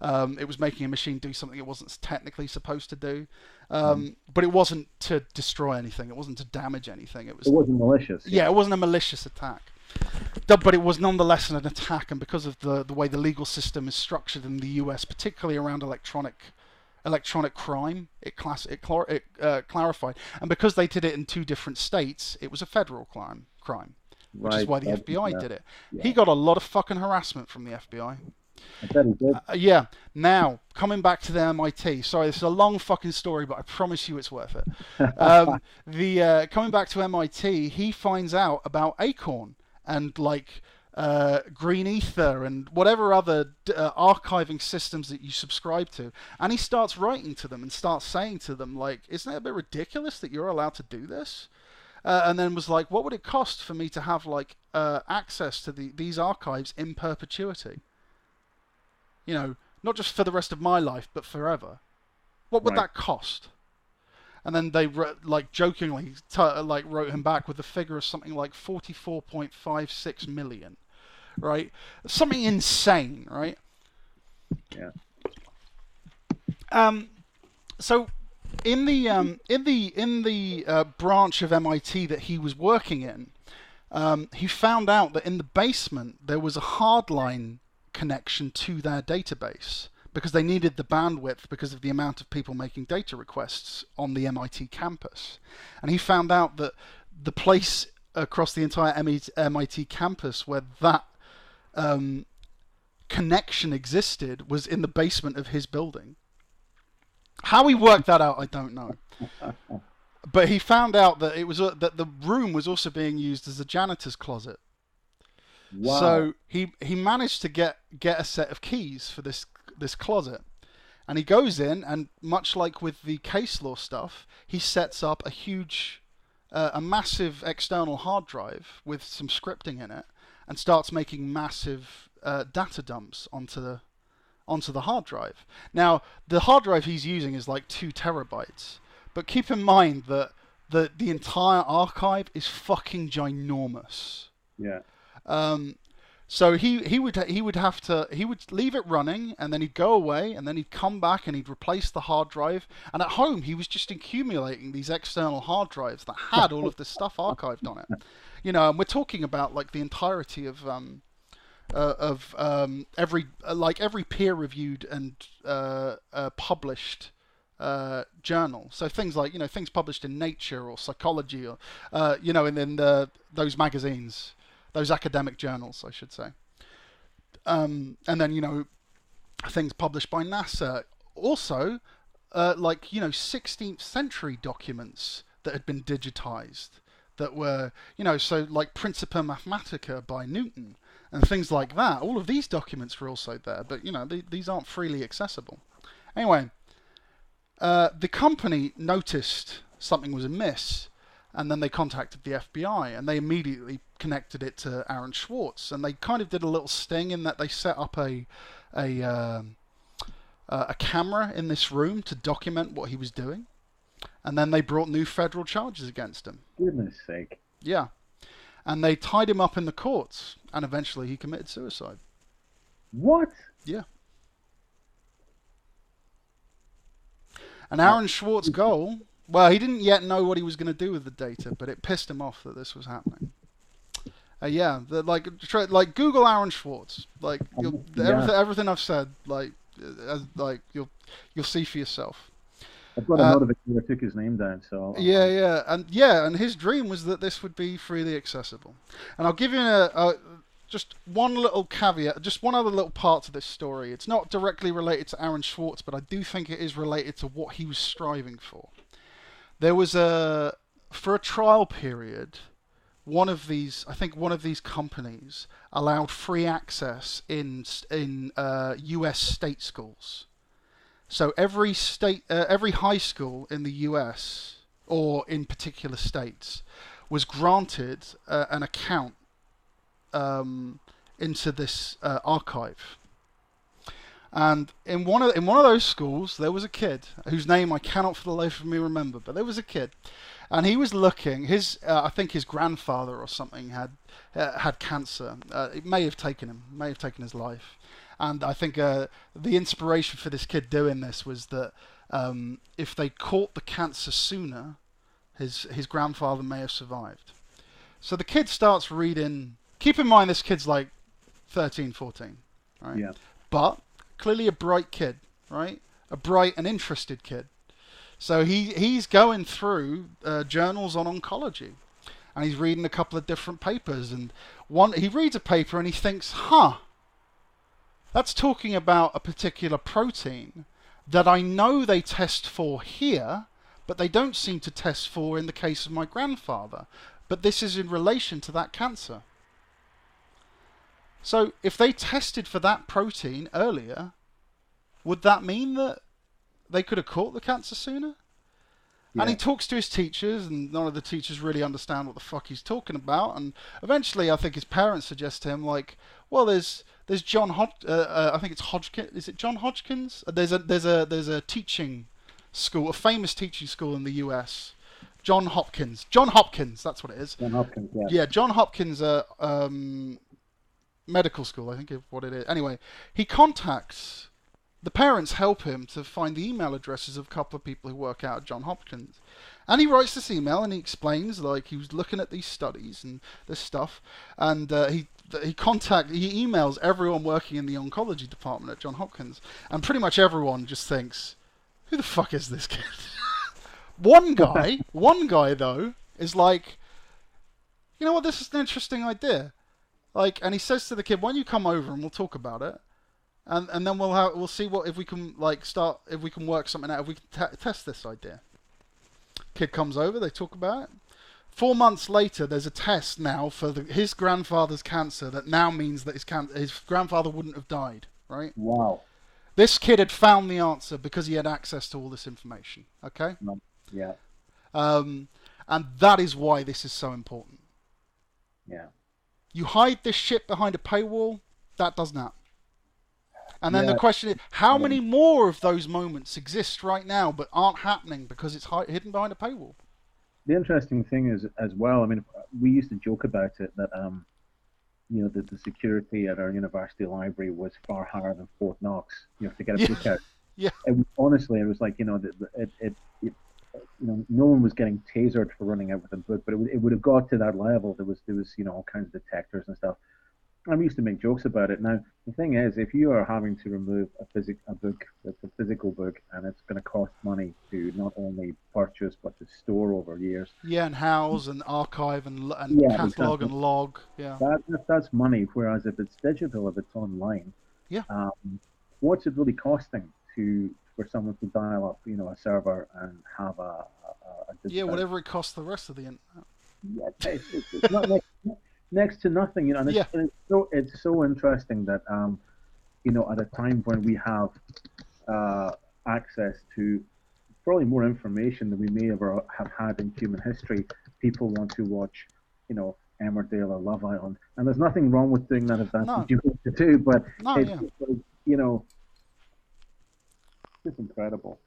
It was making a machine do something it wasn't technically supposed to do. But it wasn't to destroy anything. It wasn't to damage anything. It wasn't malicious. Yeah, it wasn't a malicious attack. But it was nonetheless an attack, and because of the way the legal system is structured in the US, particularly around electronic crime, it clarified, and because they did it in two different states, it was a federal crime, which is why the FBI did it. Yeah. He got a lot of fucking harassment from the FBI. I bet he did. Yeah. Now, coming back to the MIT. Sorry, this is a long fucking story, but I promise you it's worth it. Coming back to MIT, he finds out about Acorn and Green Ether and whatever other archiving systems that you subscribe to, and he starts writing to them and starts saying to them, isn't it a bit ridiculous that you're allowed to do this? And then was like, what would it cost for me to have access to these archives in perpetuity? Not just for the rest of my life, but forever. What would that cost? And then they jokingly wrote him back with a figure of something like 44.56 million. Right, something insane, right? Yeah. So, in the branch of MIT that he was working in, he found out that in the basement there was a hardline connection to their database because they needed the bandwidth because of the amount of people making data requests on the MIT campus, and he found out that the place across the entire MIT campus where that connection existed was in the basement of his building. How he worked that out, I don't know. But he found out that it was that the room was also being used as a janitor's closet. Wow. So he managed to get a set of keys for this closet, and he goes in, and much like with the case law stuff, he sets up a huge a massive external hard drive with some scripting in it and starts making massive data dumps onto the hard drive. Now, the hard drive he's using is like 2 terabytes, but keep in mind that the entire archive is fucking ginormous. Yeah. So he would leave it running, and then he'd go away, and then he'd come back and he'd replace the hard drive. And at home, he was just accumulating these external hard drives that had all of this stuff archived on it. You know, and we're talking about like the entirety of every peer-reviewed and published journal. So things like, you know, things published in Nature or Psychology, or you know, and then those magazines. Those academic journals, I should say. And then, you know, things published by NASA. Also, like, you know, 16th century documents that had been digitized that were, you know, so like Principia Mathematica by Newton and things like that. All of these documents were also there, but, you know, these aren't freely accessible. Anyway, the company noticed something was amiss. And then they contacted the FBI, and they immediately connected it to Aaron Swartz. And they kind of did a little sting in that they set up a camera in this room to document what he was doing. And then they brought new federal charges against him. Goodness sake. Yeah. And they tied him up in the courts, and eventually he committed suicide. What? Yeah. And Aaron Schwartz's goal... Well, he didn't yet know what he was going to do with the data, but it pissed him off that this was happening. Yeah, like Google Aaron Swartz. Like everything I've said, like you'll see for yourself. I've got a notification that took his name down, so and his dream was that this would be freely accessible. And I'll give you just one little caveat, just one other little part to this story. It's not directly related to Aaron Swartz, but I do think it is related to what he was striving for. There was for a trial period, one of these companies allowed free access in U.S. state schools. So every high school in the U.S. or in particular states was granted an account into this archive. And in one of those schools, there was a kid whose name I cannot for the life of me remember, but there was a kid, and he was looking. I think his grandfather or something had cancer. It may have taken his life. And I think the inspiration for this kid doing this was that if they caught the cancer sooner, his grandfather may have survived. So the kid starts reading. Keep in mind this kid's like 13, 14, right? Yeah. But clearly a bright kid, right? A bright and interested kid. So he's going through journals on oncology, and he's reading a couple of different papers. And he reads a paper and he thinks, that's talking about a particular protein that I know they test for here, but they don't seem to test for in the case of my grandfather. But this is in relation to that cancer. So if they tested for that protein earlier, would that mean that they could have caught the cancer sooner? Yeah. And he talks to his teachers, and none of the teachers really understand what the fuck he's talking about. And eventually, I think his parents suggest to him, like, well, there's John I think it's Hodgkins. Is it John Hodgkins? There's a teaching school, a famous teaching school in the U.S. John Hopkins. That's what it is. John Hopkins. Yeah. Yeah, John Hopkins. Medical school, I think is what it is. Anyway, he contacts, the parents help him to find the email addresses of a couple of people who work out at John Hopkins. And he writes this email and he explains, like, he was looking at these studies and this stuff, and he emails everyone working in the oncology department at John Hopkins, and pretty much everyone just thinks, who the fuck is this kid? One guy though, is like, you know what, this is an interesting idea. Like, and he says to the kid, "Why don't you come over and we'll talk about it, and then we'll see if we can work something out, if we can test this idea." Kid comes over, they talk about it. 4 months later, there's a test now for his grandfather's cancer that now means that his grandfather wouldn't have died. Right? Wow. This kid had found the answer because he had access to all this information. Okay. Yeah. And that is why this is so important. Yeah. You hide this shit behind a paywall, that doesn't happen. And then the Yeah. question is, how many more of those moments exist right now but aren't happening because it's hidden behind a paywall? The interesting thing is, as well, I mean, we used to joke about it that that the security at our university library was far higher than Fort Knox, to get a book out. Yeah. Honestly, it was like, no one was getting tasered for running out with a book, but it would have got to that level. There was all kinds of detectors and stuff. And we used to make jokes about it. Now, the thing is, if you are having to remove a book that's a physical book, and it's going to cost money to not only purchase but to store over years. Yeah, and house and archive and catalog exactly. and log. Yeah. That's money. Whereas if it's digital, if it's online, Yeah. What's it really costing for someone to dial up, a server and have a yeah, whatever it costs the rest of the internet. Yeah, it's not next to nothing, and it's so interesting that at a time when we have access to probably more information than we may ever have had in human history, people want to watch, Emmerdale or Love Island, and there's nothing wrong with doing that if that's what you want to do, but it's incredible.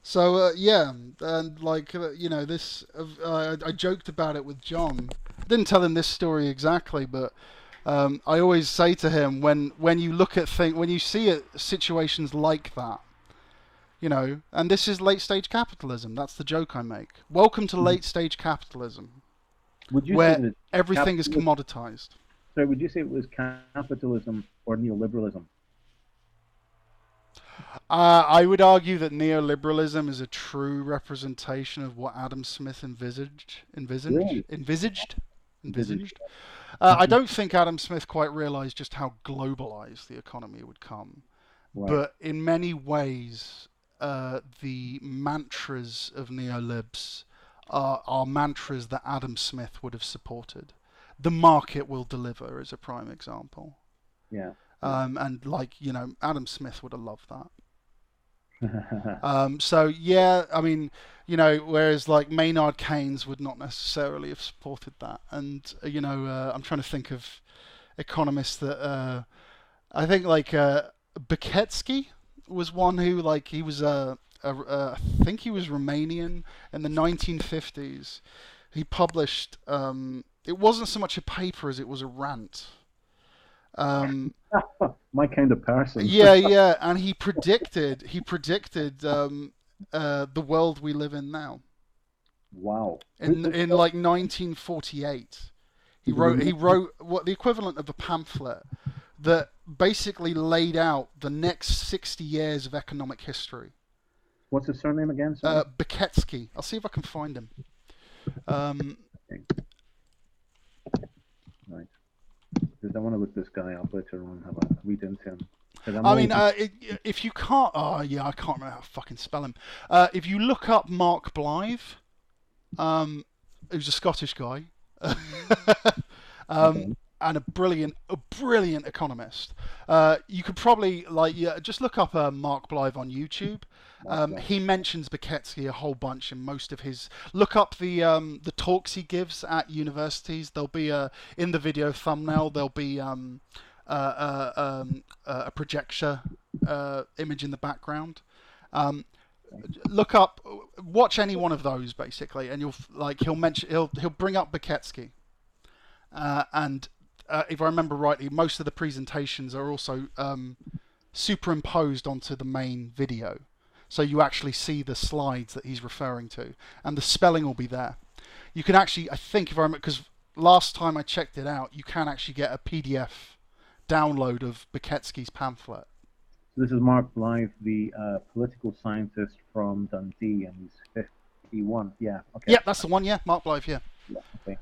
So and this, I joked about it with John. Didn't tell him this story exactly, but I always say to him when you look at when you see situations like that, and this is late stage capitalism. That's the joke I make. Welcome to late stage capitalism, where everything is commoditized. So would you say it was capitalism or neoliberalism? I would argue that neoliberalism is a true representation of what Adam Smith envisaged. I don't think Adam Smith quite realized just how globalized the economy would come. Right. But in many ways, the mantras of neolibs are mantras that Adam Smith would have supported. The market will deliver is a prime example. Yeah. And Adam Smith would have loved that. So yeah, I mean, whereas like Maynard Keynes would not necessarily have supported that, and I'm trying to think of economists that I think like Beketsky was one who he was I think he was Romanian in the 1950s. He published it wasn't so much a paper as it was a rant. My kind of person. Yeah, and he predicted the world we live in now. Wow. In like 1948, he wrote what the equivalent of a pamphlet that basically laid out the next 60 years of economic history. What's his surname again? Beketsky. I'll see if I can find him. Right. Because I want to look this guy up later on and have a read into him. If you can't, I can't remember how to fucking spell him. If you look up Mark Blythe, who's a Scottish guy, and a brilliant economist, you could probably just look up Mark Blythe on YouTube. He mentions Beketsky a whole bunch in most of his. Look up the talks he gives at universities. There'll be in the video thumbnail. There'll be a projector image in the background. Watch any one of those basically, and he'll bring up Beketsky, and if I remember rightly, most of the presentations are also superimposed onto the main video. So you actually see the slides that he's referring to, and the spelling will be there. You can actually, I think, if I remember, because last time I checked it out, you can actually get a PDF download of Beketsky's pamphlet. This is Mark Blythe, the political scientist from Dundee, and he's 51. Yeah, okay. Yeah, that's the one. Yeah, Mark Blythe. Yeah. Yeah. Okay.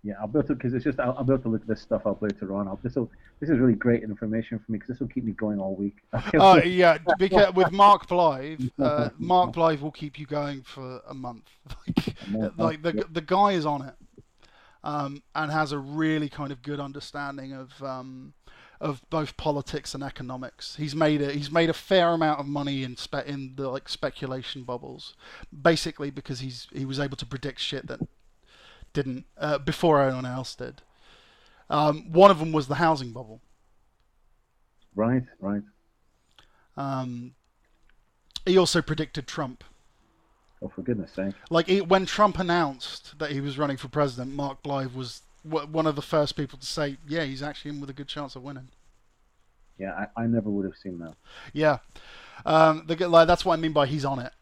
Yeah, I'll be able to, because it's just I'll be able to look this stuff up later on. This is really great information for me because this will keep me going all week. Yeah, because with Mark Blythe, Mark Blythe will keep you going for a month. The guy is on it, and has a really kind of good understanding of of both politics and economics. He's made a fair amount of money in the like speculation bubbles, basically because he was able to predict shit that didn't before anyone else did. One of them was the housing bubble. Right, right. Um, he also predicted Trump. Oh, for goodness sake. Like when Trump announced that he was running for president, Mark Blythe was one of the first people to say, "Yeah, he's actually in with a good chance of winning." Yeah, I never would have seen that. Yeah, that's what I mean by he's on it.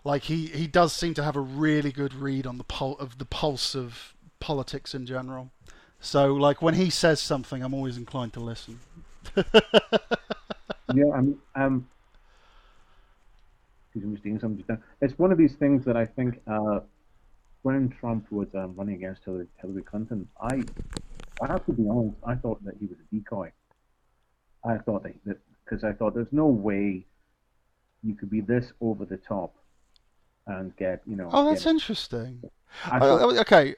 Like he does seem to have a really good read on the pulse of politics in general. So like when he says something, I'm always inclined to listen. Yeah, I'm just doing something. It's one of these things that I think when Trump was running against Hillary Clinton, I have to be honest, I thought that he was a decoy. I thought that because I thought there's no way you could be this over the top and get, Oh, that's interesting. I thought, Okay,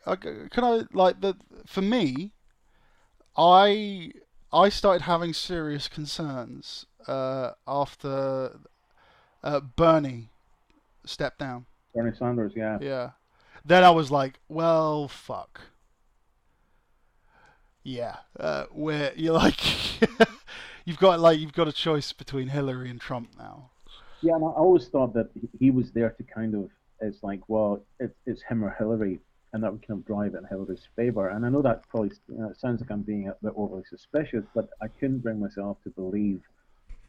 can I like the for me, I I started having serious concerns after Bernie stepped down. Bernie Sanders, yeah. Yeah. Then I was like, well, fuck. Yeah. Where you're like, you've got a choice between Hillary and Trump now. Yeah, and I always thought that he was there to kind of, it's like, well, it's him or Hillary, and that would kind of drive it in Hillary's favor. And I know that probably it sounds like I'm being a bit overly suspicious, but I couldn't bring myself to believe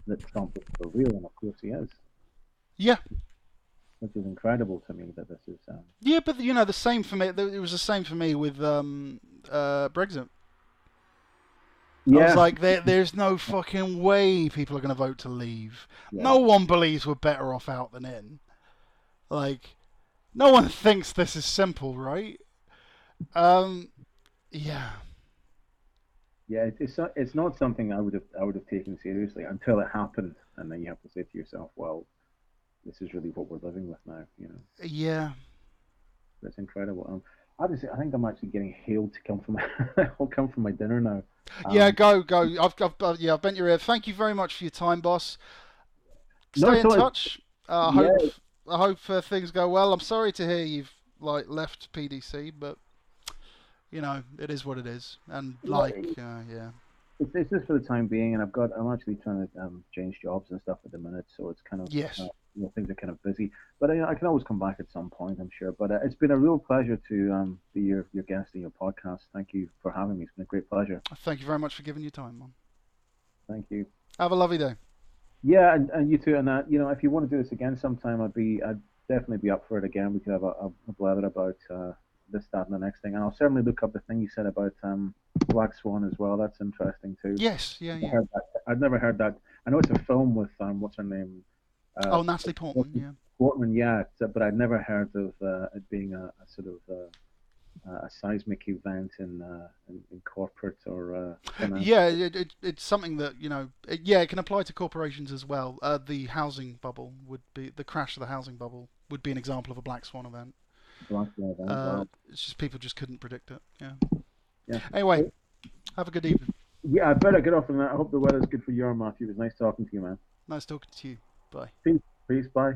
that Trump was for real, and of course he is, Yeah. which is incredible to me that this is. Yeah, but the same for me. It was the same for me with Brexit. I was Yeah, like, there's no fucking way people are going to vote to leave. yeah, No one believes we're better off out than in. Like, no one thinks this is simple, right? Yeah. yeah. It's not something I would have taken seriously until it happened, and then you have to say to yourself, well, this is really what we're living with now. Yeah. That's incredible. Obviously, I think I'm actually getting hailed to come from I'll come from my dinner now. Yeah, Um, go. I've bent your ear. Thank you very much for your time, boss. no, Stay in so touch. yeah, I hope things go well. I'm sorry to hear you've like left PDC, but it is what it is. And no, yeah. it's just for the time being, and I'm actually trying to change jobs and stuff at the minute, so it's kind of Yes. things are kind of busy. But I can always come back at some point, I'm sure. But it's been a real pleasure to be your guest in your podcast. Thank you for having me. It's been a great pleasure. Thank you very much for giving your time, man. Thank you. Have a lovely day. Yeah, and you too. And if you want to do this again sometime, I'd definitely be up for it again. We could have a blather about this, that, and the next thing. And I'll certainly look up the thing you said about Black Swan as well. That's interesting too. Yes. Yeah. I Yeah. heard that. I've never heard that. I know it's a film with what's her name? Oh, Natalie Portman. Yeah. Portman, yeah. But I'd never heard of it being a sort of a seismic event in corporate or finance. Yeah. It's something that it can apply to corporations as well. The housing bubble would be the crash of the housing bubble would be an example of a black swan event. Black Swan event. Wow. It's just people just couldn't predict it. Yeah. Yeah. Anyway, have a good evening. Yeah, I better get off on that. I hope the weather's good for you, Matthew. It was nice talking to you, man. Nice talking to you. Bye. Peace. Peace. Bye.